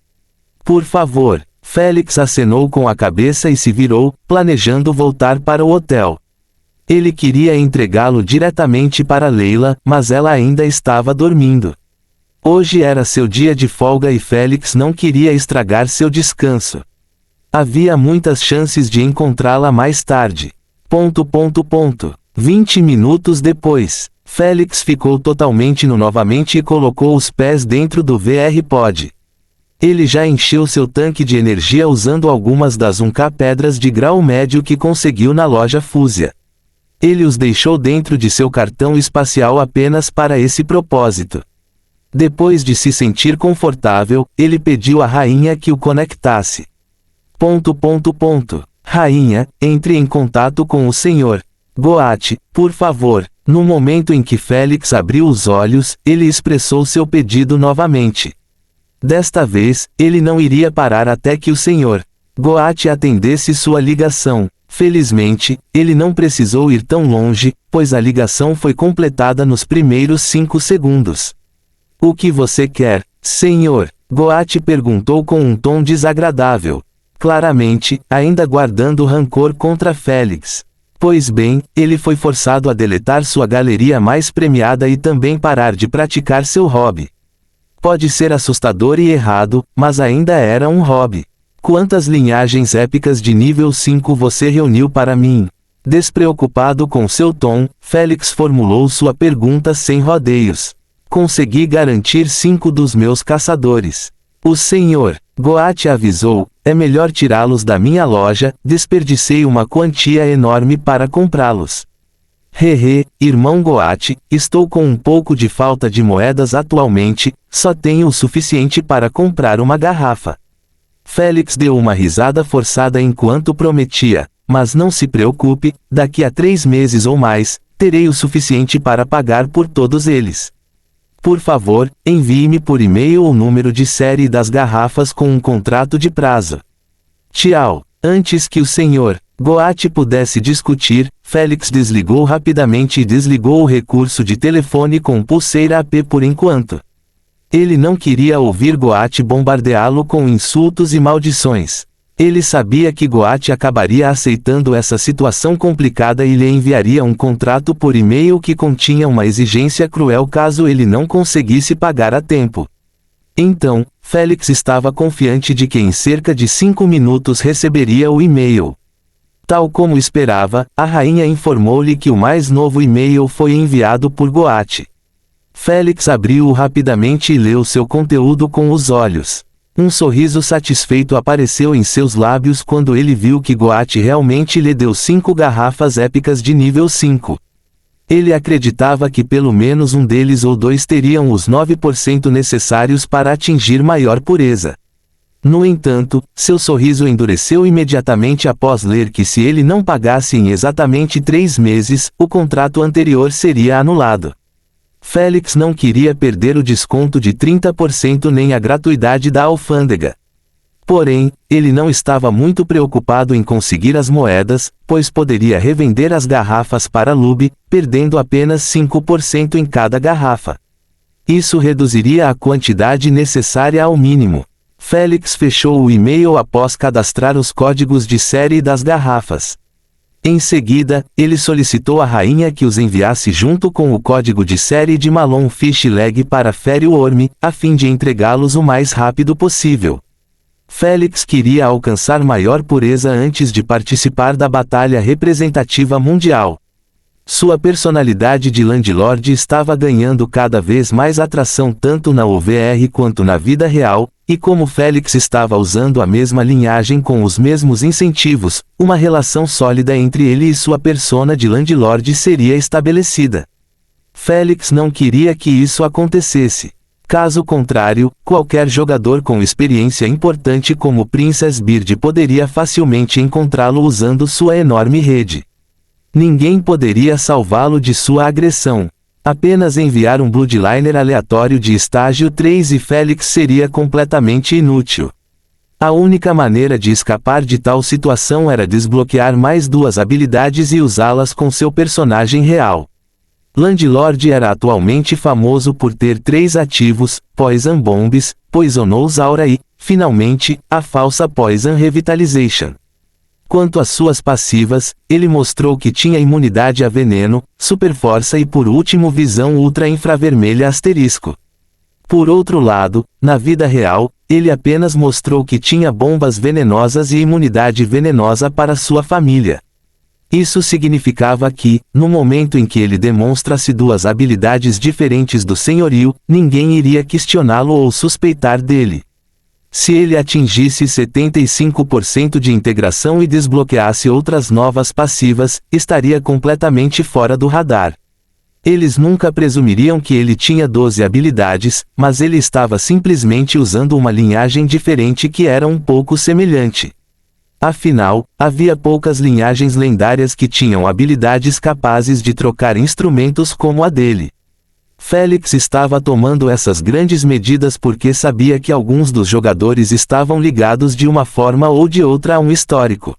Por favor. Félix acenou com a cabeça e se virou, planejando voltar para o hotel. Ele queria entregá-lo diretamente para Leila, mas ela ainda estava dormindo. Hoje era seu dia de folga e Félix não queria estragar seu descanso. Havia muitas chances de encontrá-la mais tarde. 20 minutos depois, Félix ficou totalmente nu novamente e colocou os pés dentro do VR Pod. Ele já encheu seu tanque de energia usando algumas das 1K pedras de grau médio que conseguiu na loja Fúzia. Ele os deixou dentro de seu cartão espacial apenas para esse propósito. Depois de se sentir confortável, ele pediu à rainha que o conectasse. Rainha, entre em contato com o Sr. Goat, por favor. No momento em que Félix abriu os olhos, ele expressou seu pedido novamente. Desta vez, ele não iria parar até que o Sr. Goat atendesse sua ligação. Felizmente, ele não precisou ir tão longe, pois a ligação foi completada nos primeiros 5 segundos. O que você quer, Sr. Goat perguntou com um tom desagradável. Claramente, ainda guardando rancor contra Félix. Pois bem, ele foi forçado a deletar sua galeria mais premiada e também parar de praticar seu hobby. Pode ser assustador e errado, mas ainda era um hobby. Quantas linhagens épicas de nível 5 você reuniu para mim? Despreocupado com seu tom, Félix formulou sua pergunta sem rodeios. Consegui garantir 5 dos meus caçadores. O Sr. Goat avisou, é melhor tirá-los da minha loja, desperdicei uma quantia enorme para comprá-los. Hehe, irmão Goat, estou com um pouco de falta de moedas atualmente, só tenho o suficiente para comprar uma garrafa. Félix deu uma risada forçada enquanto prometia, mas não se preocupe, daqui a 3 meses ou mais, terei o suficiente para pagar por todos eles. Por favor, envie-me por e-mail o número de série das garrafas com um contrato de prazo. Tchau. Antes que o Sr. Goat pudesse discutir, Félix desligou rapidamente e desligou o recurso de telefone com pulseira AP por enquanto. Ele não queria ouvir Goat bombardeá-lo com insultos e maldições. Ele sabia que Goat acabaria aceitando essa situação complicada e lhe enviaria um contrato por e-mail que continha uma exigência cruel caso ele não conseguisse pagar a tempo. Então, Félix estava confiante de que em cerca de 5 minutos receberia o e-mail. Tal como esperava, a rainha informou-lhe que o mais novo e-mail foi enviado por Goat. Félix abriu-o rapidamente e leu seu conteúdo com os olhos. Um sorriso satisfeito apareceu em seus lábios quando ele viu que Goat realmente lhe deu 5 garrafas épicas de nível 5. Ele acreditava que pelo menos um deles ou dois teriam os 9% necessários para atingir maior pureza. No entanto, seu sorriso endureceu imediatamente após ler que se ele não pagasse em exatamente 3 meses, o contrato anterior seria anulado. Félix não queria perder o desconto de 30% nem a gratuidade da alfândega. Porém, ele não estava muito preocupado em conseguir as moedas, pois poderia revender as garrafas para Lube, perdendo apenas 5% em cada garrafa. Isso reduziria a quantidade necessária ao mínimo. Félix fechou o e-mail após cadastrar os códigos de série das garrafas. Em seguida, ele solicitou à rainha que os enviasse junto com o código de série de Malon Fish Leg para Fairy Worm, a fim de entregá-los o mais rápido possível. Félix queria alcançar maior pureza antes de participar da batalha representativa mundial. Sua personalidade de landlord estava ganhando cada vez mais atração tanto na OVR quanto na vida real, e como Félix estava usando a mesma linhagem com os mesmos incentivos, uma relação sólida entre ele e sua persona de landlord seria estabelecida. Félix não queria que isso acontecesse. Caso contrário, qualquer jogador com experiência importante como Princess Beard poderia facilmente encontrá-lo usando sua enorme rede. Ninguém poderia salvá-lo de sua agressão. Apenas enviar um Bloodliner aleatório de estágio 3 e Félix seria completamente inútil. A única maneira de escapar de tal situação era desbloquear mais 2 habilidades e usá-las com seu personagem real. Landlord era atualmente famoso por ter 3 ativos, Poison Bombs, Poisonous Aura e, finalmente, a falsa Poison Revitalization. Quanto às suas passivas, ele mostrou que tinha imunidade a veneno, super força e por último visão ultra infravermelha asterisco. Por outro lado, na vida real, ele apenas mostrou que tinha bombas venenosas e imunidade venenosa para sua família. Isso significava que, no momento em que ele demonstra-se 2 habilidades diferentes do senhorio, ninguém iria questioná-lo ou suspeitar dele. Se ele atingisse 75% de integração e desbloqueasse outras novas passivas, estaria completamente fora do radar. Eles nunca presumiriam que ele tinha 12 habilidades, mas ele estava simplesmente usando uma linhagem diferente que era um pouco semelhante. Afinal, havia poucas linhagens lendárias que tinham habilidades capazes de trocar instrumentos como a dele. Félix estava tomando essas grandes medidas porque sabia que alguns dos jogadores estavam ligados de uma forma ou de outra a um histórico.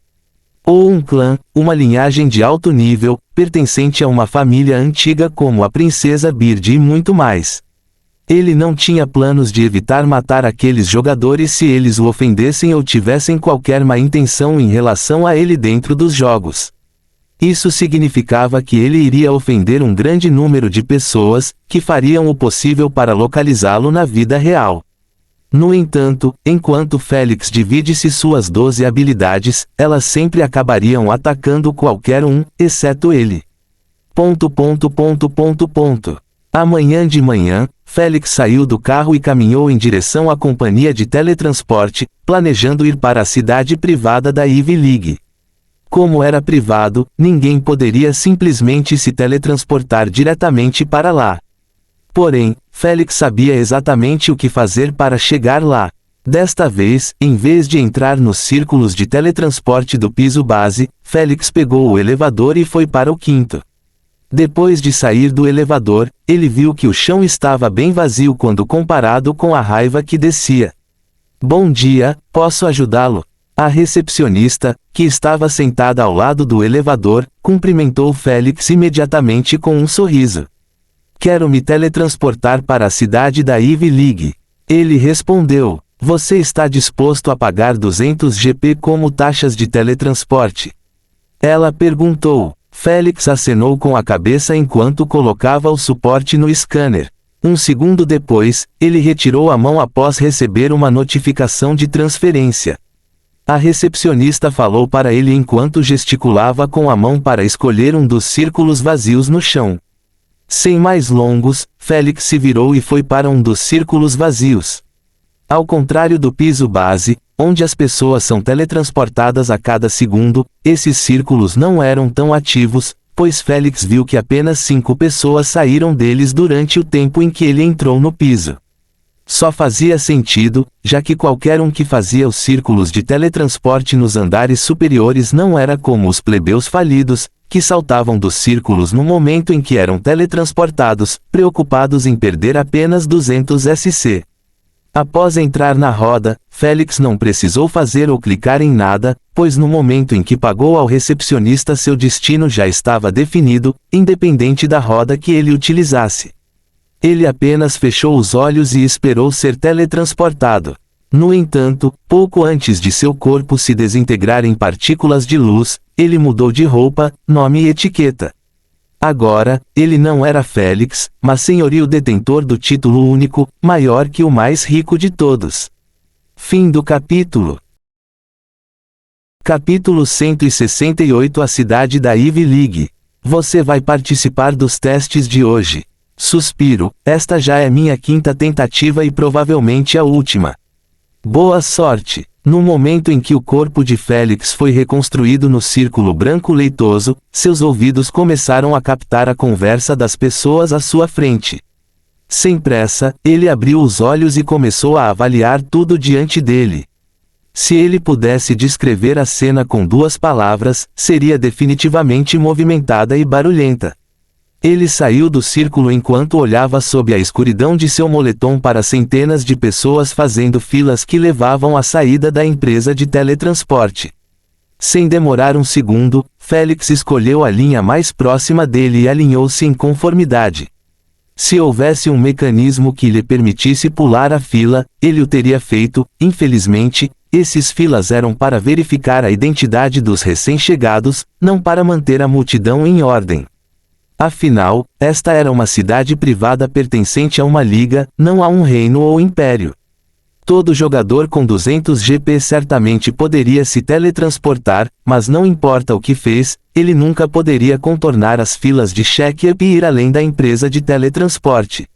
Ou um clã, uma linhagem de alto nível, pertencente a uma família antiga como a Princesa Beard e muito mais. Ele não tinha planos de evitar matar aqueles jogadores se eles o ofendessem ou tivessem qualquer má intenção em relação a ele dentro dos jogos. Isso significava que ele iria ofender um grande número de pessoas, que fariam o possível para localizá-lo na vida real. No entanto, enquanto Félix divide-se suas 12 habilidades, elas sempre acabariam atacando qualquer um, exceto ele. Amanhã de manhã, Félix saiu do carro e caminhou em direção à companhia de teletransporte, planejando ir para a cidade privada da Ivy League. Como era privado, ninguém poderia simplesmente se teletransportar diretamente para lá. Porém, Félix sabia exatamente o que fazer para chegar lá. Desta vez, em vez de entrar nos círculos de teletransporte do piso base, Félix pegou o elevador e foi para o 5º. Depois de sair do elevador, ele viu que o chão estava bem vazio quando comparado com a raiva que descia. Bom dia, posso ajudá-lo? A recepcionista, que estava sentada ao lado do elevador, cumprimentou Félix imediatamente com um sorriso. Quero me teletransportar para a cidade da Ivy League. Ele respondeu. Você está disposto a pagar 200 GP como taxas de teletransporte? Ela perguntou. Félix acenou com a cabeça enquanto colocava o suporte no scanner. Um segundo depois, ele retirou a mão após receber uma notificação de transferência. A recepcionista falou para ele enquanto gesticulava com a mão para escolher um dos círculos vazios no chão. Sem mais longos, Félix se virou e foi para um dos círculos vazios. Ao contrário do piso base, onde as pessoas são teletransportadas a cada segundo, esses círculos não eram tão ativos, pois Félix viu que apenas 5 pessoas saíram deles durante o tempo em que ele entrou no piso. Só fazia sentido, já que qualquer um que fazia os círculos de teletransporte nos andares superiores não era como os plebeus falidos, que saltavam dos círculos no momento em que eram teletransportados, preocupados em perder apenas 200 SC. Após entrar na roda, Félix não precisou fazer ou clicar em nada, pois no momento em que pagou ao recepcionista seu destino já estava definido, independente da roda que ele utilizasse. Ele apenas fechou os olhos e esperou ser teletransportado. No entanto, pouco antes de seu corpo se desintegrar em partículas de luz, ele mudou de roupa, nome e etiqueta. Agora, ele não era Félix, mas senhorio detentor do título único, maior que o mais rico de todos. Fim do capítulo. Capítulo 168. A cidade da Ivy League. Você vai participar dos testes de hoje. Suspiro, esta já é minha 5ª tentativa e provavelmente a última. Boa sorte. No momento em que o corpo de Félix foi reconstruído no círculo branco leitoso, seus ouvidos começaram a captar a conversa das pessoas à sua frente. Sem pressa, ele abriu os olhos e começou a avaliar tudo diante dele. Se ele pudesse descrever a cena com 2 palavras, seria definitivamente movimentada e barulhenta. Ele saiu do círculo enquanto olhava sob a escuridão de seu moletom para centenas de pessoas fazendo filas que levavam à saída da empresa de teletransporte. Sem demorar um segundo, Félix escolheu a linha mais próxima dele e alinhou-se em conformidade. Se houvesse um mecanismo que lhe permitisse pular a fila, ele o teria feito. Infelizmente, esses filas eram para verificar a identidade dos recém-chegados, não para manter a multidão em ordem. Afinal, esta era uma cidade privada pertencente a uma liga, não a um reino ou império. Todo jogador com 200 GP certamente poderia se teletransportar, mas não importa o que fez, ele nunca poderia contornar as filas de check-up e ir além da empresa de teletransporte.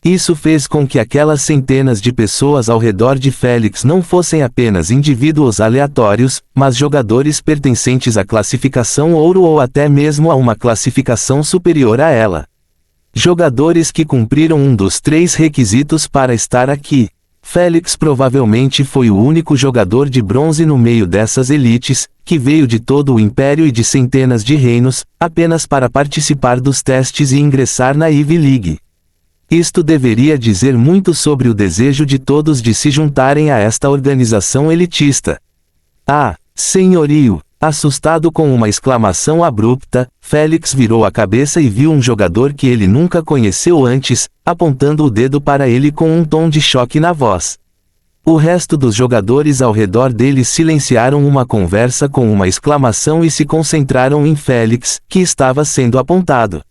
Isso fez com que aquelas centenas de pessoas ao redor de Félix não fossem apenas indivíduos aleatórios, mas jogadores pertencentes à classificação ouro ou até mesmo a uma classificação superior a ela. Jogadores que cumpriram um dos 3 requisitos para estar aqui. Félix provavelmente foi o único jogador de bronze no meio dessas elites, que veio de todo o Império e de centenas de reinos, apenas para participar dos testes e ingressar na Ivy League. Isto deveria dizer muito sobre o desejo de todos de se juntarem a esta organização elitista. Ah, senhorio! Assustado com uma exclamação abrupta, Félix virou a cabeça e viu um jogador que ele nunca conheceu antes, apontando o dedo para ele com um tom de choque na voz. O resto dos jogadores ao redor dele silenciaram uma conversa com uma exclamação e se concentraram em Félix, que estava sendo apontado.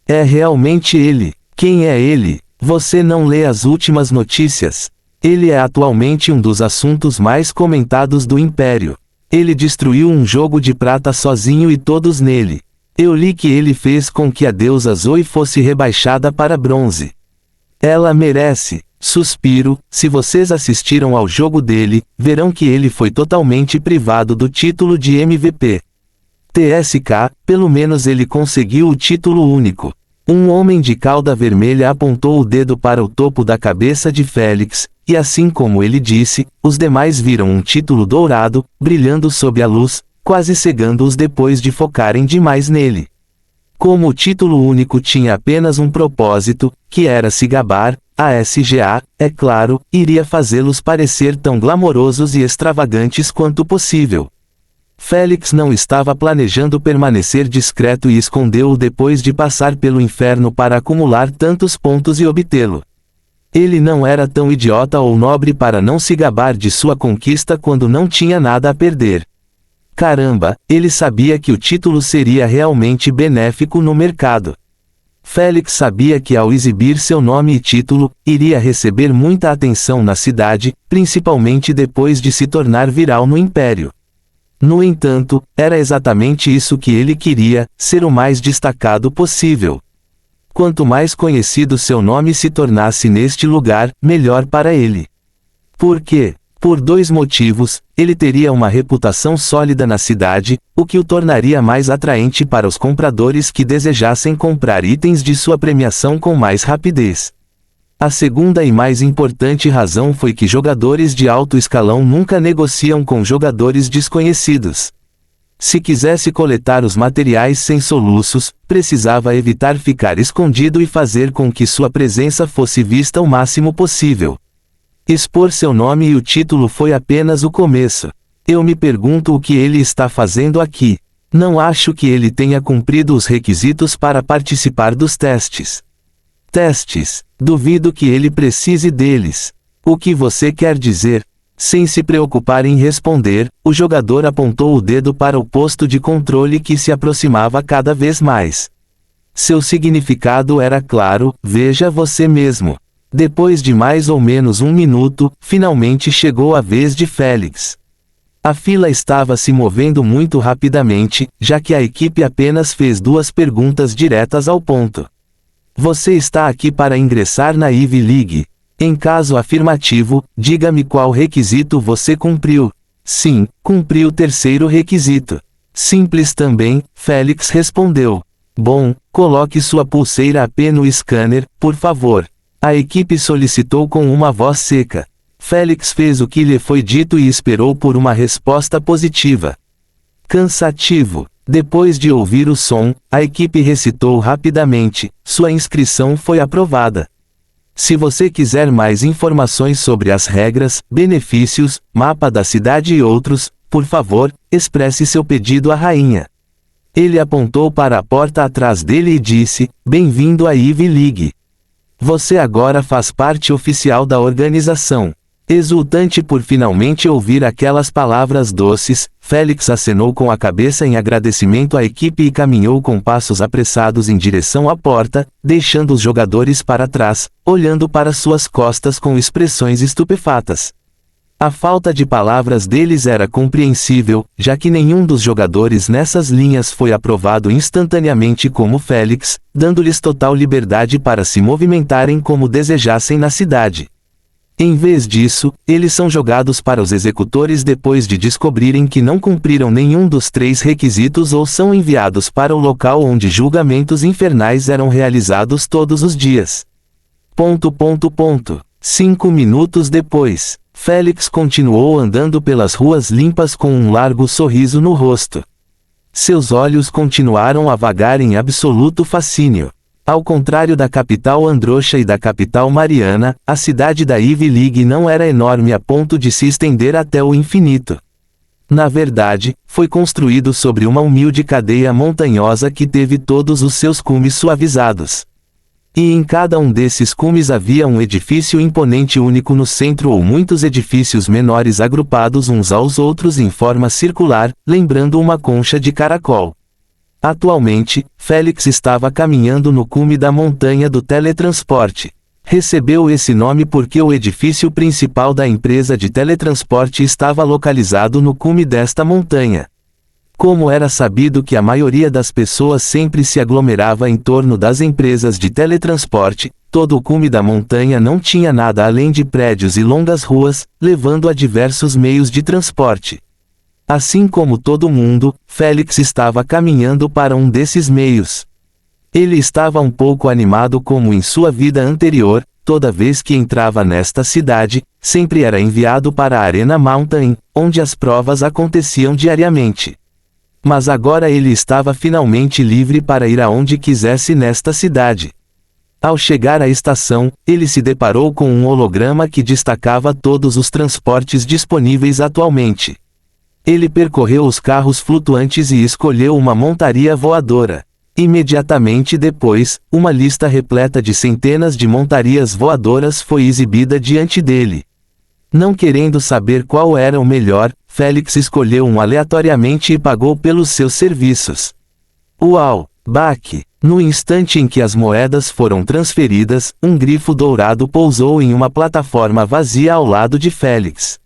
É realmente ele. Quem é ele? Você não lê as últimas notícias? Ele é atualmente um dos assuntos mais comentados do Império. Ele destruiu um jogo de prata sozinho e todos nele. Eu li que ele fez com que a deusa Zoe fosse rebaixada para bronze. Ela merece. Suspiro, se vocês assistiram ao jogo dele, verão que ele foi totalmente privado do título de MVP. TSK, pelo menos ele conseguiu o título único. Um homem de cauda vermelha apontou o dedo para o topo da cabeça de Félix, e assim como ele disse, os demais viram um título dourado, brilhando sob a luz, quase cegando-os depois de focarem demais nele. Como o título único tinha apenas um propósito, que era se gabar, a SGA, é claro, iria fazê-los parecer tão glamourosos e extravagantes quanto possível. Félix não estava planejando permanecer discreto e escondeu-o depois de passar pelo inferno para acumular tantos pontos e obtê-lo. Ele não era tão idiota ou nobre para não se gabar de sua conquista quando não tinha nada a perder. Caramba, ele sabia que o título seria realmente benéfico no mercado. Félix sabia que ao exibir seu nome e título, iria receber muita atenção na cidade, principalmente depois de se tornar viral no Império. No entanto, era exatamente isso que ele queria, ser o mais destacado possível. Quanto mais conhecido seu nome se tornasse neste lugar, melhor para ele. Por quê? Por 2 motivos: ele teria uma reputação sólida na cidade, o que o tornaria mais atraente para os compradores que desejassem comprar itens de sua premiação com mais rapidez. A segunda e mais importante razão foi que jogadores de alto escalão nunca negociam com jogadores desconhecidos. Se quisesse coletar os materiais sem soluços, precisava evitar ficar escondido e fazer com que sua presença fosse vista o máximo possível. Expor seu nome e o título foi apenas o começo. Eu me pergunto o que ele está fazendo aqui. Não acho que ele tenha cumprido os requisitos para participar dos testes. Testes? Duvido que ele precise deles. O que você quer dizer? Sem se preocupar em responder, o jogador apontou o dedo para o posto de controle que se aproximava cada vez mais. Seu significado era claro: veja você mesmo. Depois de mais ou menos 1 minuto, finalmente chegou a vez de Félix. A fila estava se movendo muito rapidamente, já que a equipe apenas fez 2 perguntas diretas ao ponto. Você está aqui para ingressar na Ivy League? Em caso afirmativo, diga-me qual requisito você cumpriu. Sim, cumpri o 3º requisito. Simples também, Félix respondeu. Bom, coloque sua pulseira AP no scanner, por favor. A equipe solicitou com uma voz seca. Félix fez o que lhe foi dito e esperou por uma resposta positiva. Cansativo. Depois de ouvir o som, a equipe recitou rapidamente: sua inscrição foi aprovada. Se você quiser mais informações sobre as regras, benefícios, mapa da cidade e outros, por favor, expresse seu pedido à rainha. Ele apontou para a porta atrás dele e disse: bem-vindo à Ivy League. Você agora faz parte oficial da organização. Exultante por finalmente ouvir aquelas palavras doces, Félix acenou com a cabeça em agradecimento à equipe e caminhou com passos apressados em direção à porta, deixando os jogadores para trás, olhando para suas costas com expressões estupefatas. A falta de palavras deles era compreensível, já que nenhum dos jogadores nessas linhas foi aprovado instantaneamente como Félix, dando-lhes total liberdade para se movimentarem como desejassem na cidade. Em vez disso, eles são jogados para os executores depois de descobrirem que não cumpriram nenhum dos 3 requisitos ou são enviados para o local onde julgamentos infernais eram realizados todos os dias. 5 minutos depois, Félix continuou andando pelas ruas limpas com um largo sorriso no rosto. Seus olhos continuaram a vagar em absoluto fascínio. Ao contrário da capital Androxa e da capital Mariana, a cidade da Ivy League não era enorme a ponto de se estender até o infinito. Na verdade, foi construído sobre uma humilde cadeia montanhosa que teve todos os seus cumes suavizados. E em cada um desses cumes havia um edifício imponente único no centro ou muitos edifícios menores agrupados uns aos outros em forma circular, lembrando uma concha de caracol. Atualmente, Félix estava caminhando no cume da montanha do teletransporte. Recebeu esse nome porque o edifício principal da empresa de teletransporte estava localizado no cume desta montanha. Como era sabido que a maioria das pessoas sempre se aglomerava em torno das empresas de teletransporte, todo o cume da montanha não tinha nada além de prédios e longas ruas, levando a diversos meios de transporte. Assim como todo mundo, Félix estava caminhando para um desses meios. Ele estava um pouco animado como em sua vida anterior, toda vez que entrava nesta cidade, sempre era enviado para a Arena Mountain, onde as provas aconteciam diariamente. Mas agora ele estava finalmente livre para ir aonde quisesse nesta cidade. Ao chegar à estação, ele se deparou com um holograma que destacava todos os transportes disponíveis atualmente. Ele percorreu os carros flutuantes e escolheu uma montaria voadora. Imediatamente depois, uma lista repleta de centenas de montarias voadoras foi exibida diante dele. Não querendo saber qual era o melhor, Félix escolheu um aleatoriamente e pagou pelos seus serviços. Uau! Baque! No instante em que as moedas foram transferidas, um grifo dourado pousou em uma plataforma vazia ao lado de Félix.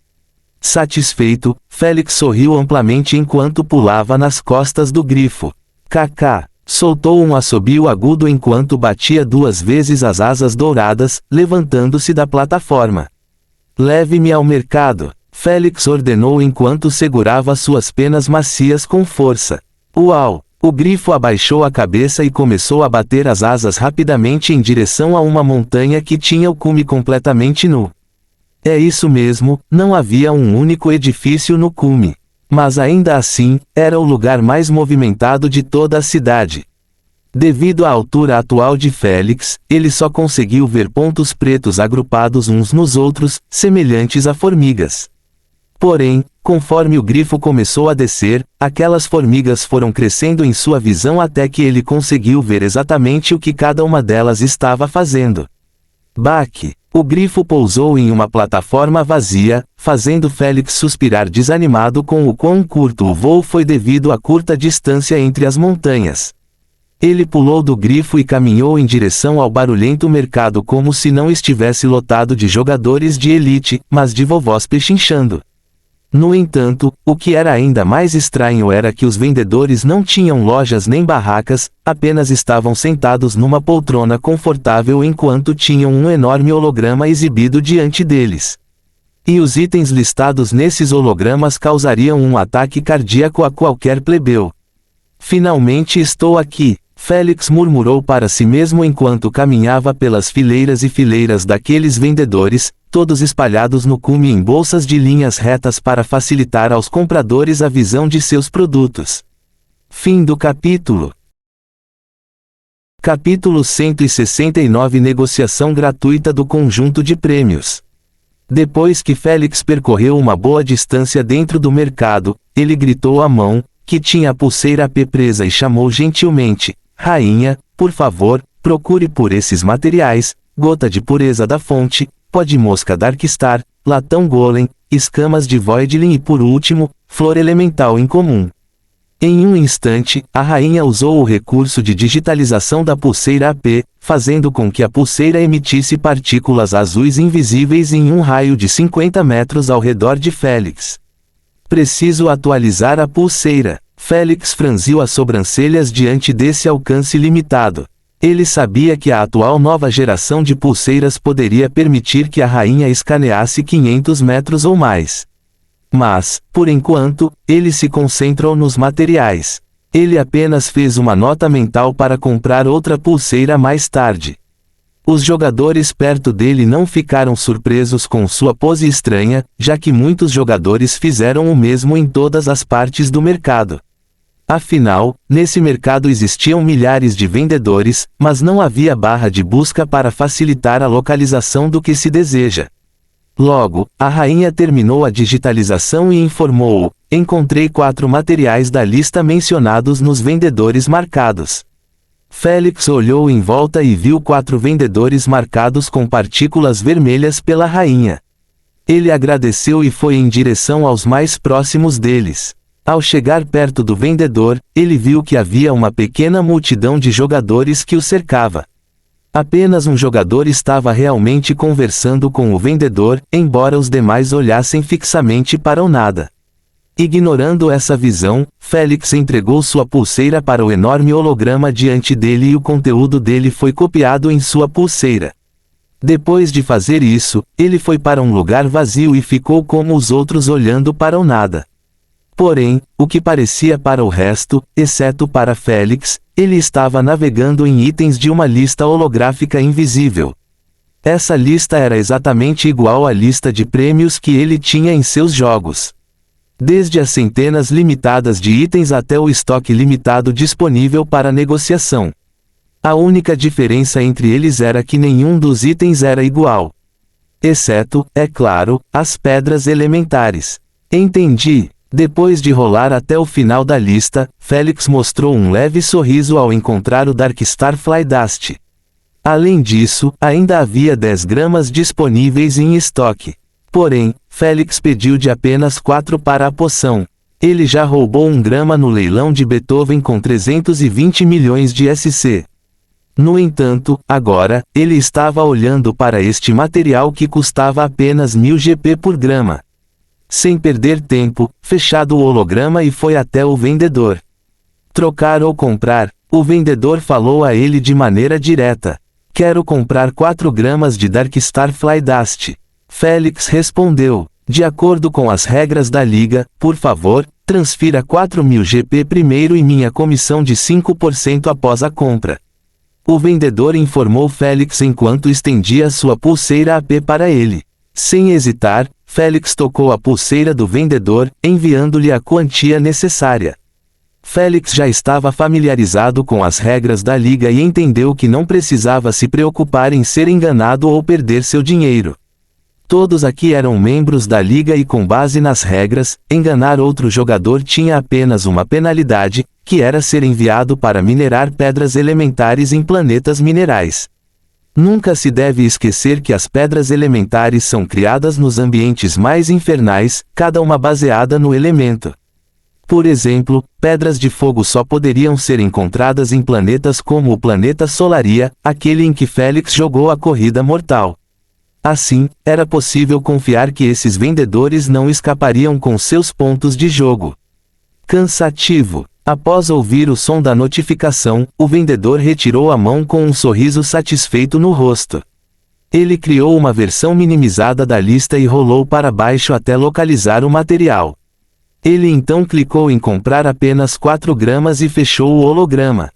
Satisfeito, Félix sorriu amplamente enquanto pulava nas costas do grifo. Kaká! Soltou um assobio agudo enquanto batia 2 vezes as asas douradas, levantando-se da plataforma. Leve-me ao mercado, Félix ordenou enquanto segurava suas penas macias com força. Uau! O grifo abaixou a cabeça e começou a bater as asas rapidamente em direção a uma montanha que tinha o cume completamente nu. É isso mesmo, não havia um único edifício no cume. Mas ainda assim, era o lugar mais movimentado de toda a cidade. Devido à altura atual de Félix, ele só conseguiu ver pontos pretos agrupados uns nos outros, semelhantes a formigas. Porém, conforme o grifo começou a descer, aquelas formigas foram crescendo em sua visão até que ele conseguiu ver exatamente o que cada uma delas estava fazendo. Baque! O grifo pousou em uma plataforma vazia, fazendo Félix suspirar desanimado com o quão curto o voo foi devido à curta distância entre as montanhas. Ele pulou do grifo e caminhou em direção ao barulhento mercado como se não estivesse lotado de jogadores de elite, mas de vovós pechinchando. No entanto, o que era ainda mais estranho era que os vendedores não tinham lojas nem barracas, apenas estavam sentados numa poltrona confortável enquanto tinham um enorme holograma exibido diante deles. E os itens listados nesses hologramas causariam um ataque cardíaco a qualquer plebeu. Finalmente estou aqui, Félix murmurou para si mesmo enquanto caminhava pelas fileiras e fileiras daqueles vendedores, todos espalhados no cume em bolsas de linhas retas para facilitar aos compradores a visão de seus produtos. Fim do capítulo. Capítulo 169 Negociação gratuita do conjunto de prêmios. Depois que Félix percorreu uma boa distância dentro do mercado, ele gritou à mão, que tinha a pulseira AP presa e chamou gentilmente, Rainha, por favor, procure por esses materiais, gota de pureza da fonte, pó de mosca Darkstar, latão golem, escamas de Voidling e por último, flor elemental incomum. Em um instante, a rainha usou o recurso de digitalização da pulseira AP, fazendo com que a pulseira emitisse partículas azuis invisíveis em um raio de 50 metros ao redor de Félix. Preciso atualizar a pulseira. Félix franziu as sobrancelhas diante desse alcance limitado. Ele sabia que a atual nova geração de pulseiras poderia permitir que a rainha escaneasse 500 metros ou mais. Mas, por enquanto, ele se concentrou nos materiais. Ele apenas fez uma nota mental para comprar outra pulseira mais tarde. Os jogadores perto dele não ficaram surpresos com sua pose estranha, já que muitos jogadores fizeram o mesmo em todas as partes do mercado. Afinal, nesse mercado existiam milhares de vendedores, mas não havia barra de busca para facilitar a localização do que se deseja. Logo, a rainha terminou a digitalização e informou: encontrei 4 materiais da lista mencionados nos vendedores marcados. Félix olhou em volta e viu 4 vendedores marcados com partículas vermelhas pela rainha. Ele agradeceu e foi em direção aos mais próximos deles. Ao chegar perto do vendedor, ele viu que havia uma pequena multidão de jogadores que o cercava. Apenas um jogador estava realmente conversando com o vendedor, embora os demais olhassem fixamente para o nada. Ignorando essa visão, Félix entregou sua pulseira para o enorme holograma diante dele e o conteúdo dele foi copiado em sua pulseira. Depois de fazer isso, ele foi para um lugar vazio e ficou como os outros olhando para o nada. Porém, o que parecia para o resto, exceto para Félix, ele estava navegando em itens de uma lista holográfica invisível. Essa lista era exatamente igual à lista de prêmios que ele tinha em seus jogos. Desde as centenas limitadas de itens até o estoque limitado disponível para negociação. A única diferença entre eles era que nenhum dos itens era igual. Exceto, é claro, as pedras elementares. Entendi. Depois de rolar até o final da lista, Félix mostrou um leve sorriso ao encontrar o Darkstar Flydust. Além disso, ainda havia 10 gramas disponíveis em estoque. Porém, Félix pediu de apenas 4 para a poção. Ele já roubou 1 grama no leilão de Beethoven com 320 milhões de SC. No entanto, agora, ele estava olhando para este material que custava apenas 1000 GP por grama. Sem perder tempo, fechado o holograma e foi até o vendedor. Trocar ou comprar? O vendedor falou a ele de maneira direta. Quero comprar 4 gramas de Darkstar Flydust. Félix respondeu. De acordo com as regras da liga, por favor, transfira 4.000 GP primeiro e minha comissão de 5% após a compra. O vendedor informou Félix enquanto estendia sua pulseira AP para ele. Sem hesitar, Félix tocou a pulseira do vendedor, enviando-lhe a quantia necessária. Félix já estava familiarizado com as regras da liga e entendeu que não precisava se preocupar em ser enganado ou perder seu dinheiro. Todos aqui eram membros da liga e com base nas regras, enganar outro jogador tinha apenas uma penalidade, que era ser enviado para minerar pedras elementares em planetas minerais. Nunca se deve esquecer que as pedras elementares são criadas nos ambientes mais infernais, cada uma baseada no elemento. Por exemplo, pedras de fogo só poderiam ser encontradas em planetas como o planeta Solaria, aquele em que Félix jogou a corrida mortal. Assim, era possível confiar que esses vendedores não escapariam com seus pontos de jogo. Cansativo. Após ouvir o som da notificação, o vendedor retirou a mão com um sorriso satisfeito no rosto. Ele criou uma versão minimizada da lista e rolou para baixo até localizar o material. Ele então clicou em comprar apenas 4 gramas e fechou o holograma.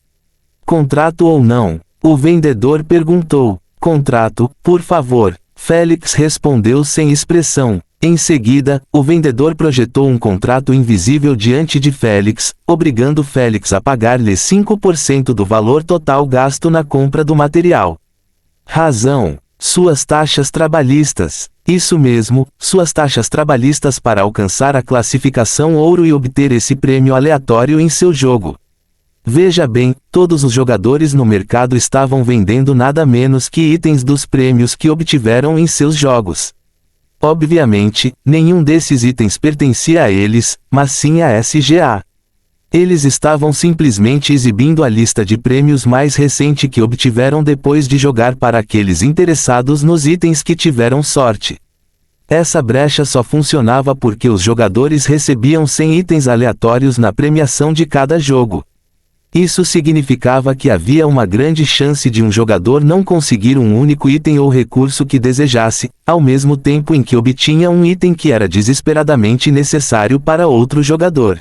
Contrato ou não? O vendedor perguntou. Contrato, por favor. Félix respondeu sem expressão. Em seguida, o vendedor projetou um contrato invisível diante de Félix, obrigando Félix a pagar-lhe 5% do valor total gasto na compra do material. Razão: suas taxas trabalhistas. Isso mesmo, suas taxas trabalhistas para alcançar a classificação ouro e obter esse prêmio aleatório em seu jogo. Veja bem, todos os jogadores no mercado estavam vendendo nada menos que itens dos prêmios que obtiveram em seus jogos. Obviamente, nenhum desses itens pertencia a eles, mas sim à SGA. Eles estavam simplesmente exibindo a lista de prêmios mais recente que obtiveram depois de jogar para aqueles interessados nos itens que tiveram sorte. Essa brecha só funcionava porque os jogadores recebiam 100 itens aleatórios na premiação de cada jogo. Isso significava que havia uma grande chance de um jogador não conseguir um único item ou recurso que desejasse, ao mesmo tempo em que obtinha um item que era desesperadamente necessário para outro jogador.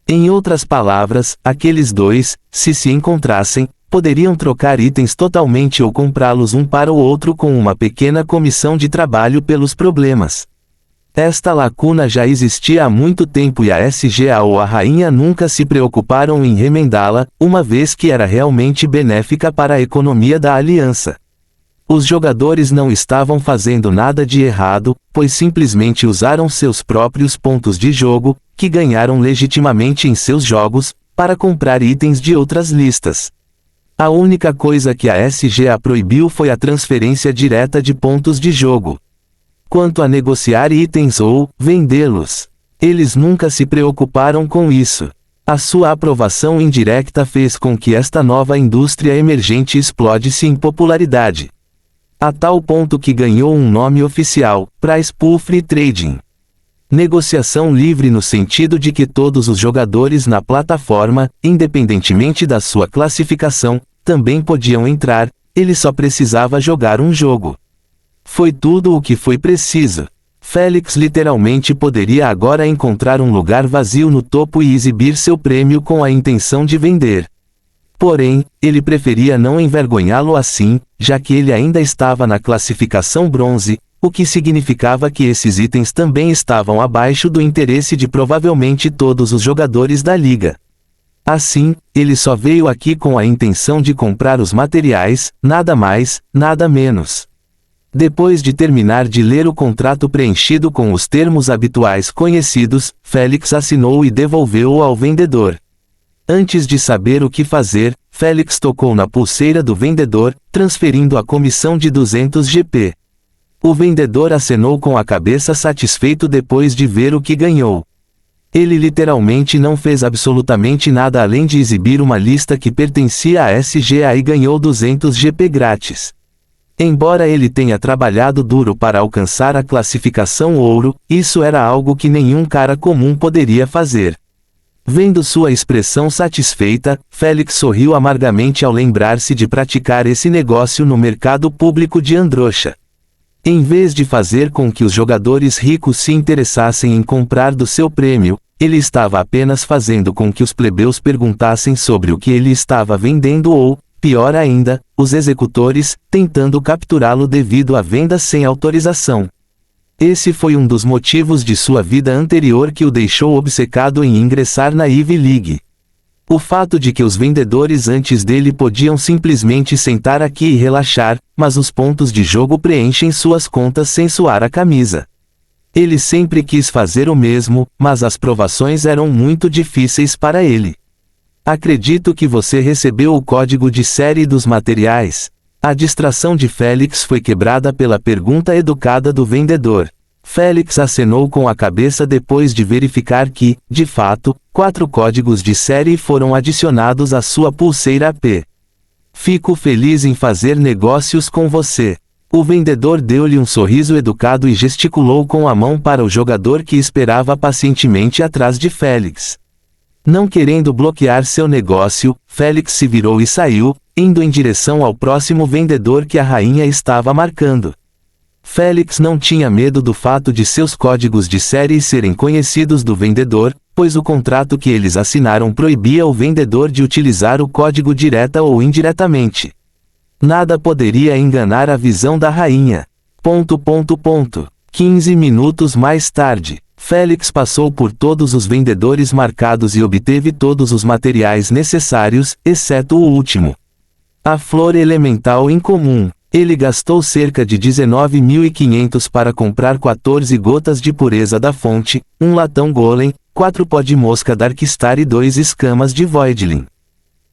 Em outras palavras, aqueles dois, se encontrassem, poderiam trocar itens totalmente ou comprá-los um para o outro com uma pequena comissão de trabalho pelos problemas. Esta lacuna já existia há muito tempo e a SGA ou a rainha nunca se preocuparam em remendá-la, uma vez que era realmente benéfica para a economia da aliança. Os jogadores não estavam fazendo nada de errado, pois simplesmente usaram seus próprios pontos de jogo, que ganharam legitimamente em seus jogos, para comprar itens de outras listas. A única coisa que a SGA proibiu foi a transferência direta de pontos de jogo. Quanto a negociar itens ou vendê-los, eles nunca se preocuparam com isso. A sua aprovação indireta fez com que esta nova indústria emergente explodisse em popularidade. A tal ponto que ganhou um nome oficial, Price Pool Free Trading. Negociação livre no sentido de que todos os jogadores na plataforma, independentemente da sua classificação, também podiam entrar, ele só precisava jogar um jogo. Foi tudo o que foi preciso. Félix literalmente poderia agora encontrar um lugar vazio no topo e exibir seu prêmio com a intenção de vender. Porém, ele preferia não envergonhá-lo assim, já que ele ainda estava na classificação bronze, o que significava que esses itens também estavam abaixo do interesse de provavelmente todos os jogadores da liga. Assim, ele só veio aqui com a intenção de comprar os materiais, nada mais, nada menos. Depois de terminar de ler o contrato preenchido com os termos habituais conhecidos, Félix assinou e devolveu-o ao vendedor. Antes de saber o que fazer, Félix tocou na pulseira do vendedor, transferindo a comissão de 200 GP. O vendedor acenou com a cabeça satisfeito depois de ver o que ganhou. Ele literalmente não fez absolutamente nada além de exibir uma lista que pertencia à SGA e ganhou 200 GP grátis. Embora ele tenha trabalhado duro para alcançar a classificação ouro, isso era algo que nenhum cara comum poderia fazer. Vendo sua expressão satisfeita, Félix sorriu amargamente ao lembrar-se de praticar esse negócio no mercado público de Androcha. Em vez de fazer com que os jogadores ricos se interessassem em comprar do seu prêmio, ele estava apenas fazendo com que os plebeus perguntassem sobre o que ele estava vendendo ou, pior ainda, os executores, tentando capturá-lo devido à venda sem autorização. Esse foi um dos motivos de sua vida anterior que o deixou obcecado em ingressar na Ivy League. O fato de que os vendedores antes dele podiam simplesmente sentar aqui e relaxar, mas os pontos de jogo preenchem suas contas sem suar a camisa. Ele sempre quis fazer o mesmo, mas as provações eram muito difíceis para ele. Acredito que você recebeu o código de série dos materiais. A distração de Félix foi quebrada pela pergunta educada do vendedor. Félix acenou com a cabeça depois de verificar que, de fato, 4 códigos de série foram adicionados à sua pulseira AP. Fico feliz em fazer negócios com você. O vendedor deu-lhe um sorriso educado e gesticulou com a mão para o jogador que esperava pacientemente atrás de Félix. Não querendo bloquear seu negócio, Félix se virou e saiu, indo em direção ao próximo vendedor que a rainha estava marcando. Félix não tinha medo do fato de seus códigos de série serem conhecidos do vendedor, pois o contrato que eles assinaram proibia o vendedor de utilizar o código direta ou indiretamente. Nada poderia enganar a visão da rainha. 15 minutos mais tarde, Félix passou por todos os vendedores marcados e obteve todos os materiais necessários, exceto o último. A flor elemental incomum. Ele gastou cerca de 19.500 para comprar 14 gotas de pureza da fonte, um latão golem, 4 pó de mosca Darkstar e 2 escamas de Voidling.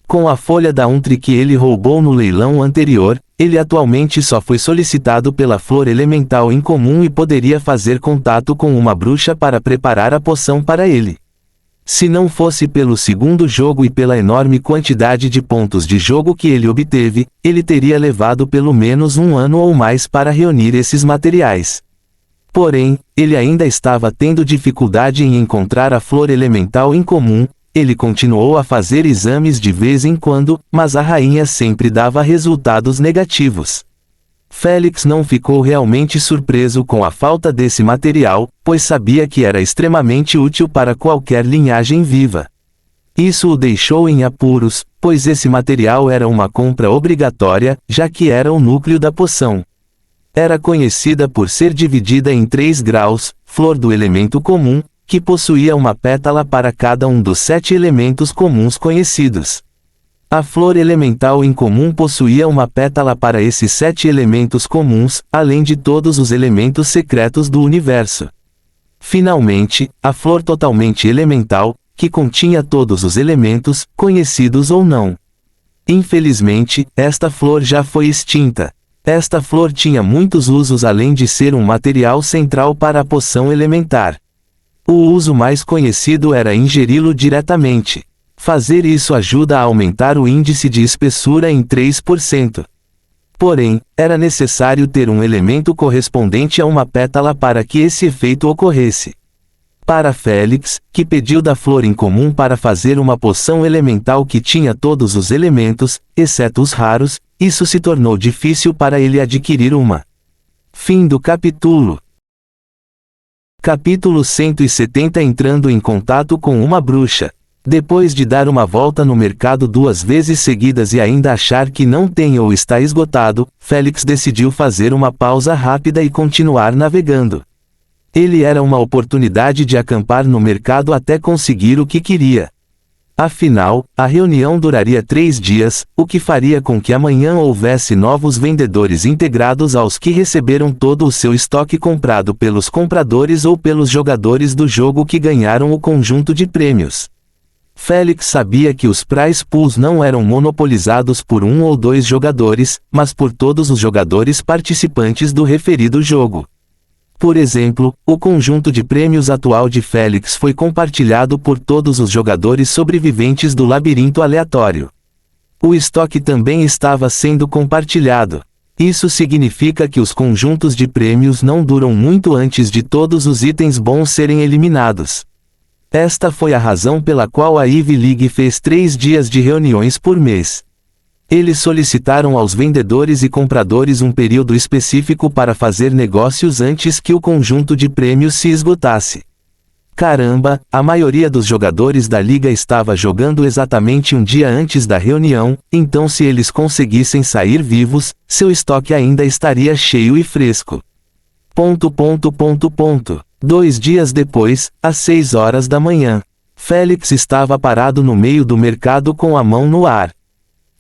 Com a folha da Untri que ele roubou no leilão anterior, ele atualmente só foi solicitado pela flor elemental incomum e poderia fazer contato com uma bruxa para preparar a poção para ele. Se não fosse pelo segundo jogo e pela enorme quantidade de pontos de jogo que ele obteve, ele teria levado pelo menos um ano ou mais para reunir esses materiais. Porém, ele ainda estava tendo dificuldade em encontrar a flor elemental incomum. Ele continuou a fazer exames de vez em quando, mas a rainha sempre dava resultados negativos. Félix não ficou realmente surpreso com a falta desse material, pois sabia que era extremamente útil para qualquer linhagem viva. Isso o deixou em apuros, pois esse material era uma compra obrigatória, já que era o núcleo da poção. Era conhecida por ser dividida em 3 graus, flor do elemento comum, que possuía uma pétala para cada um dos 7 elementos comuns conhecidos. A flor elemental incomum possuía uma pétala para esses 7 elementos comuns, além de todos os elementos secretos do universo. Finalmente, a flor totalmente elemental, que continha todos os elementos, conhecidos ou não. Infelizmente, esta flor já foi extinta. Esta flor tinha muitos usos além de ser um material central para a poção elementar. O uso mais conhecido era ingeri-lo diretamente. Fazer isso ajuda a aumentar o índice de espessura em 3%. Porém, era necessário ter um elemento correspondente a uma pétala para que esse efeito ocorresse. Para Félix, que pediu da flor incomum para fazer uma poção elemental que tinha todos os elementos, exceto os raros, isso se tornou difícil para ele adquirir uma. Fim do capítulo. Capítulo 170. Entrando em contato com uma bruxa. Depois de dar uma volta no mercado 2 vezes seguidas e ainda achar que não tem ou está esgotado, Félix decidiu fazer uma pausa rápida e continuar navegando. Ele era uma oportunidade de acampar no mercado até conseguir o que queria. Afinal, a reunião duraria 3 dias, o que faria com que amanhã houvesse novos vendedores integrados aos que receberam todo o seu estoque comprado pelos compradores ou pelos jogadores do jogo que ganharam o conjunto de prêmios. Félix sabia que os prize pools não eram monopolizados por 1 ou 2 jogadores, mas por todos os jogadores participantes do referido jogo. Por exemplo, o conjunto de prêmios atual de Félix foi compartilhado por todos os jogadores sobreviventes do labirinto aleatório. O estoque também estava sendo compartilhado. Isso significa que os conjuntos de prêmios não duram muito antes de todos os itens bons serem eliminados. Esta foi a razão pela qual a Ivy League fez 3 dias de reuniões por mês. Eles solicitaram aos vendedores e compradores um período específico para fazer negócios antes que o conjunto de prêmios se esgotasse. Caramba, a maioria dos jogadores da liga estava jogando exatamente um dia antes da reunião, então se eles conseguissem sair vivos, seu estoque ainda estaria cheio e fresco. 2 dias depois, às 6 horas da manhã, Félix estava parado no meio do mercado com a mão no ar.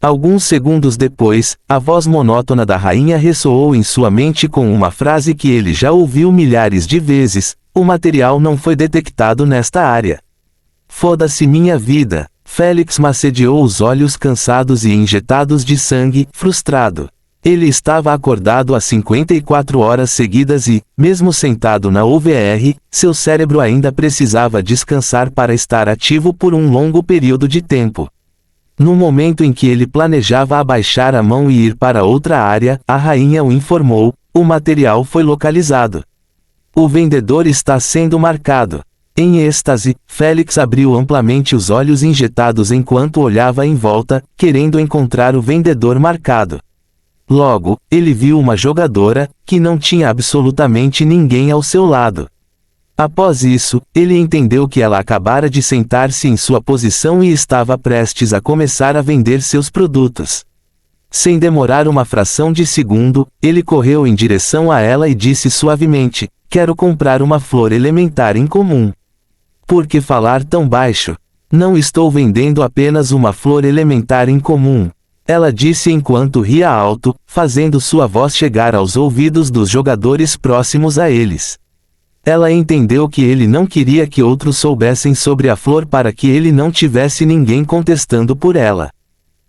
Alguns segundos depois, a voz monótona da rainha ressoou em sua mente com uma frase que ele já ouviu milhares de vezes: o material não foi detectado nesta área. Foda-se minha vida. Félix macedeou os olhos cansados e injetados de sangue, frustrado. Ele estava acordado há 54 horas seguidas e, mesmo sentado na UVR, seu cérebro ainda precisava descansar para estar ativo por um longo período de tempo. No momento em que ele planejava abaixar a mão e ir para outra área, a rainha o informou: o material foi localizado. O vendedor está sendo marcado. Em êxtase, Félix abriu amplamente os olhos injetados enquanto olhava em volta, querendo encontrar o vendedor marcado. Logo, ele viu uma jogadora, que não tinha absolutamente ninguém ao seu lado. Após isso, ele entendeu que ela acabara de sentar-se em sua posição e estava prestes a começar a vender seus produtos. Sem demorar uma fração de segundo, ele correu em direção a ela e disse suavemente: quero comprar uma flor elementar incomum. Por que falar tão baixo? Não estou vendendo apenas uma flor elementar incomum. Ela disse enquanto ria alto, fazendo sua voz chegar aos ouvidos dos jogadores próximos a eles. Ela entendeu que ele não queria que outros soubessem sobre a flor para que ele não tivesse ninguém contestando por ela.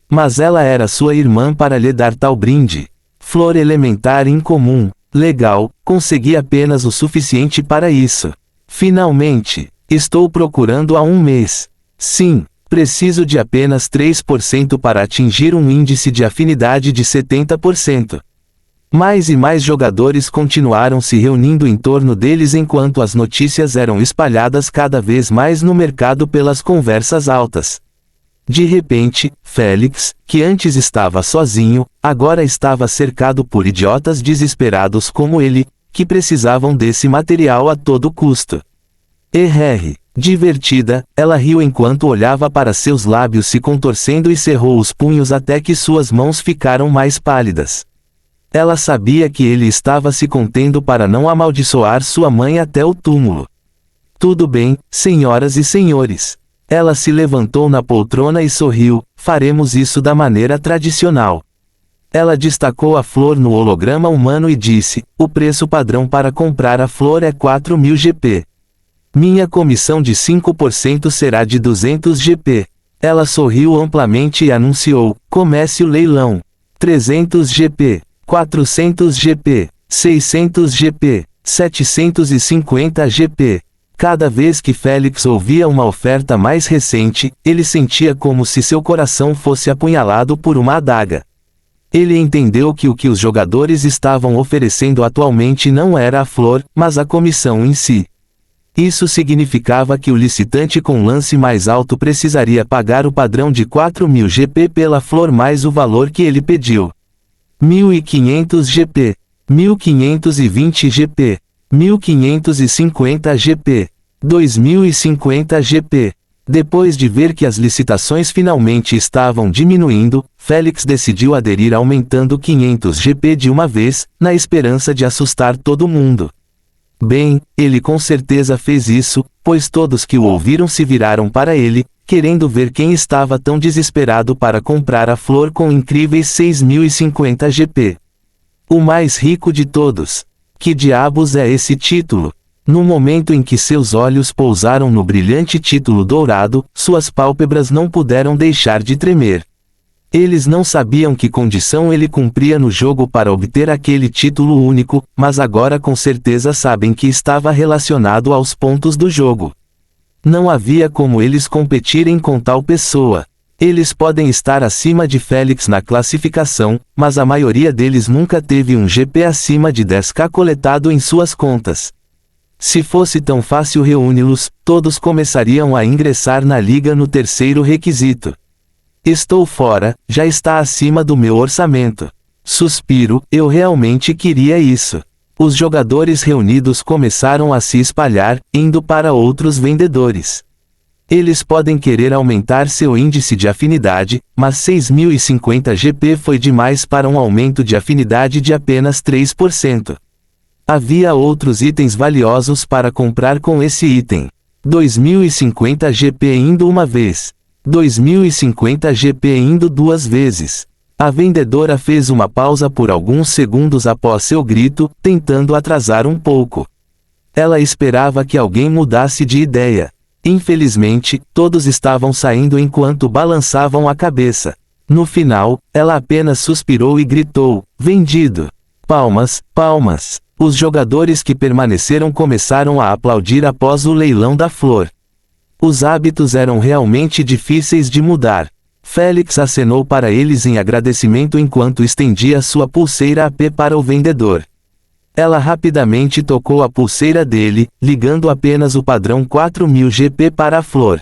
Mas ela era sua irmã para lhe dar tal brinde. Flor elementar incomum. Legal, consegui apenas o suficiente para isso. Finalmente, estou procurando há um mês. Sim, preciso de apenas 3% para atingir um índice de afinidade de 70%. Mais e mais jogadores continuaram se reunindo em torno deles enquanto as notícias eram espalhadas cada vez mais no mercado pelas conversas altas. De repente, Félix, que antes estava sozinho, agora estava cercado por idiotas desesperados como ele, que precisavam desse material a todo custo. Divertida, ela riu enquanto olhava para seus lábios se contorcendo e cerrou os punhos até que suas mãos ficaram mais pálidas. Ela sabia que ele estava se contendo para não amaldiçoar sua mãe até o túmulo. Tudo bem, senhoras e senhores. Ela se levantou na poltrona e sorriu: faremos isso da maneira tradicional. Ela destacou a flor no holograma humano e disse: o preço padrão para comprar a flor é 4.000 GP. Minha comissão de 5% será de 200 GP. Ela sorriu amplamente e anunciou: comece o leilão. 300 GP. 400 GP, 600 GP, 750 GP. Cada vez que Félix ouvia uma oferta mais recente, ele sentia como se seu coração fosse apunhalado por uma adaga. Ele entendeu que o que os jogadores estavam oferecendo atualmente não era a flor, mas a comissão em si. Isso significava que o licitante com lance mais alto precisaria pagar o padrão de 4.000 GP pela flor mais o valor que ele pediu. 1.500 GP, 1.520 GP, 1.550 GP, 2.050 GP. Depois de ver que as licitações finalmente estavam diminuindo, Félix decidiu aderir aumentando 500 GP de uma vez, na esperança de assustar todo mundo. Bem, ele com certeza fez isso, pois todos que o ouviram se viraram para ele, querendo ver quem estava tão desesperado para comprar a flor com incríveis 6.050 GP. O mais rico de todos. Que diabos é esse título? No momento em que seus olhos pousaram no brilhante título dourado, suas pálpebras não puderam deixar de tremer. Eles não sabiam que condição ele cumpria no jogo para obter aquele título único, mas agora com certeza sabem que estava relacionado aos pontos do jogo. Não havia como eles competirem com tal pessoa. Eles podem estar acima de Félix na classificação, mas a maioria deles nunca teve um GP acima de 10k coletado em suas contas. Se fosse tão fácil reúni-los, todos começariam a ingressar na liga no terceiro requisito. Estou fora, já está acima do meu orçamento. Suspiro, eu realmente queria isso. Os jogadores reunidos começaram a se espalhar, indo para outros vendedores. Eles podem querer aumentar seu índice de afinidade, mas 6.050 GP foi demais para um aumento de afinidade de apenas 3%. Havia outros itens valiosos para comprar com esse item. 2.050 GP indo uma vez. 2.050 GP indo duas vezes. A vendedora fez uma pausa por alguns segundos após seu grito, tentando atrasar um pouco. Ela esperava que alguém mudasse de ideia. Infelizmente, todos estavam saindo enquanto balançavam a cabeça. No final, ela apenas suspirou e gritou: "Vendido!" Palmas, palmas. Os jogadores que permaneceram começaram a aplaudir após o leilão da flor. Os hábitos eram realmente difíceis de mudar. Félix acenou para eles em agradecimento enquanto estendia sua pulseira AP para o vendedor. Ela rapidamente tocou a pulseira dele, ligando apenas o padrão 4.000 GP para a flor.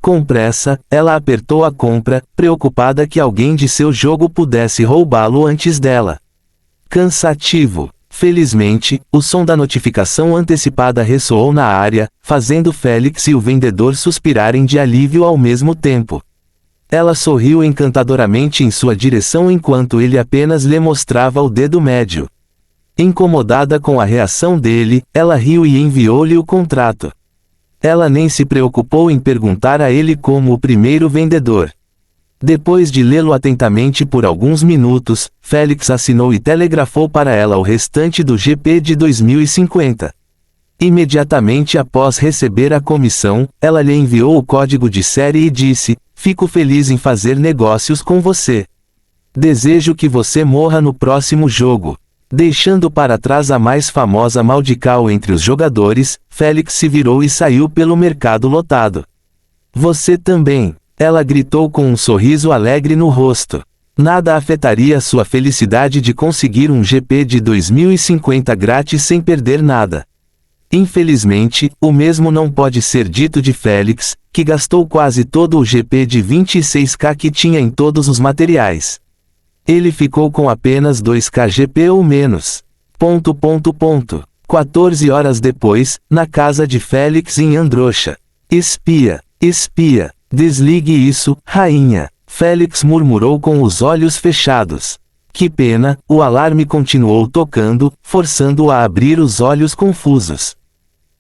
Com pressa, ela apertou a compra, preocupada que alguém de seu jogo pudesse roubá-lo antes dela. Cansativo. Felizmente, o som da notificação antecipada ressoou na área, fazendo Félix e o vendedor suspirarem de alívio ao mesmo tempo. Ela sorriu encantadoramente em sua direção enquanto ele apenas lhe mostrava o dedo médio. Incomodada com a reação dele, ela riu e enviou-lhe o contrato. Ela nem se preocupou em perguntar a ele como o primeiro vendedor. Depois de lê-lo atentamente por alguns minutos, Félix assinou e telegrafou para ela o restante do GP de 2050. Imediatamente após receber a comissão, ela lhe enviou o código de série e disse: "Fico feliz em fazer negócios com você. Desejo que você morra no próximo jogo." Deixando para trás a mais famosa Maldical entre os jogadores, Félix se virou e saiu pelo mercado lotado. "Você também!" Ela gritou com um sorriso alegre no rosto. Nada afetaria sua felicidade de conseguir um GP de 2050 grátis sem perder nada. Infelizmente, o mesmo não pode ser dito de Félix, que gastou quase todo o GP de 26k que tinha em todos os materiais. Ele ficou com apenas 2k GP ou menos. 14 horas depois, na casa de Félix em Androcha. Espia, espia. "Desligue isso, rainha", Félix murmurou com os olhos fechados. Que pena, o alarme continuou tocando, forçando-o a abrir os olhos confusos.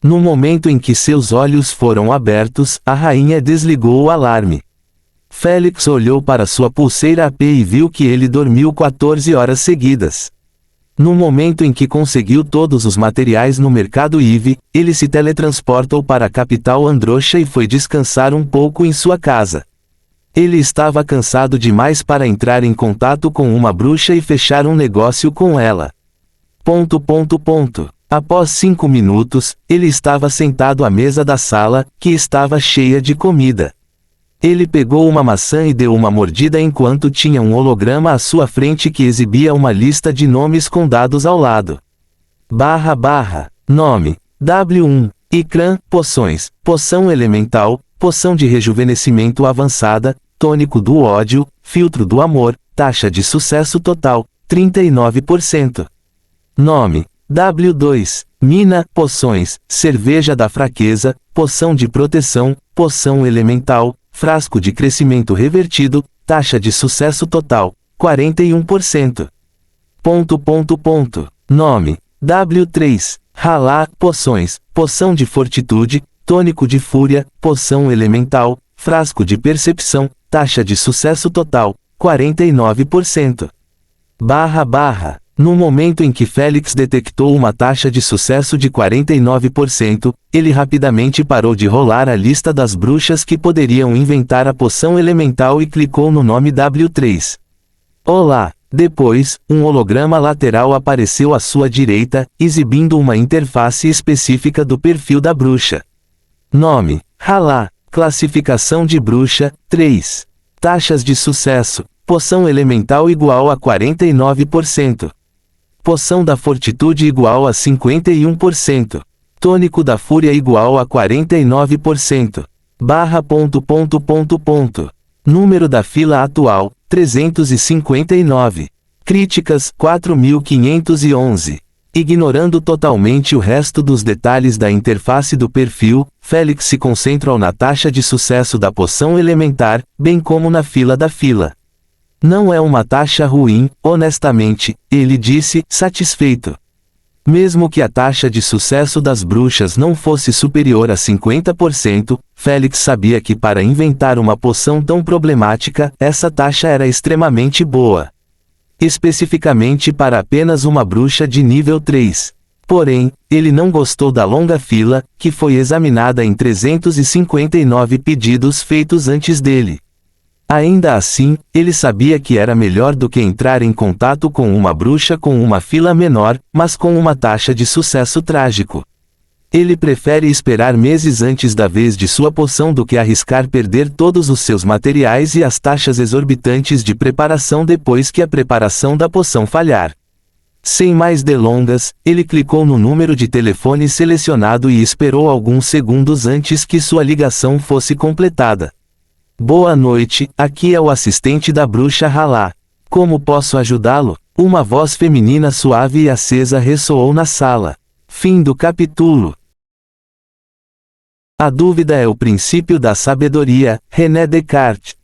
No momento em que seus olhos foram abertos, a rainha desligou o alarme. Félix olhou para sua pulseira AP e viu que ele dormiu 14 horas seguidas. No momento em que conseguiu todos os materiais no mercado Eve, ele se teletransportou para a capital Androcha e foi descansar um pouco em sua casa. Ele estava cansado demais para entrar em contato com uma bruxa e fechar um negócio com ela. Após 5 minutos, ele estava sentado à mesa da sala, que estava cheia de comida. Ele pegou uma maçã e deu uma mordida enquanto tinha um holograma à sua frente que exibia uma lista de nomes com dados ao lado. Nome. W1. Icran, poções, poção elemental, poção de rejuvenescimento avançada, tônico do ódio, filtro do amor, taxa de sucesso total, 39%. Nome. W2. Mina, poções, cerveja da fraqueza, poção de proteção, poção elemental, frasco de crescimento revertido, taxa de sucesso total, 41%. Nome. W3. Ralá, poções, poção de fortitude, tônico de fúria, poção elemental, frasco de percepção, taxa de sucesso total, 49%. No momento em que Félix detectou uma taxa de sucesso de 49%, ele rapidamente parou de rolar a lista das bruxas que poderiam inventar a poção elemental e clicou no nome W3. Olá! Depois, um holograma lateral apareceu à sua direita, exibindo uma interface específica do perfil da bruxa. Nome: Halá. Classificação de bruxa: 3. Taxas de sucesso: poção elemental igual a 49%. Poção da fortitude igual a 51%. Tônico da fúria igual a 49%. Número da fila atual: 359. Críticas: 4.511. Ignorando totalmente o resto dos detalhes da interface do perfil, Félix se concentrou na taxa de sucesso da poção elementar, bem como na fila da fila. Não é uma taxa ruim, honestamente, ele disse, satisfeito. Mesmo que a taxa de sucesso das bruxas não fosse superior a 50%, Félix sabia que para inventar uma poção tão problemática, essa taxa era extremamente boa. Especificamente para apenas uma bruxa de nível 3. Porém, ele não gostou da longa fila, que foi examinada em 359 pedidos feitos antes dele. Ainda assim, ele sabia que era melhor do que entrar em contato com uma bruxa com uma fila menor, mas com uma taxa de sucesso trágico. Ele prefere esperar meses antes da vez de sua poção do que arriscar perder todos os seus materiais e as taxas exorbitantes de preparação depois que a preparação da poção falhar. Sem mais delongas, ele clicou no número de telefone selecionado e esperou alguns segundos antes que sua ligação fosse completada. Boa noite, aqui é o assistente da bruxa Halá. Como posso ajudá-lo? Uma voz feminina suave e acesa ressoou na sala. Fim do capítulo. A dúvida é o princípio da sabedoria, René Descartes.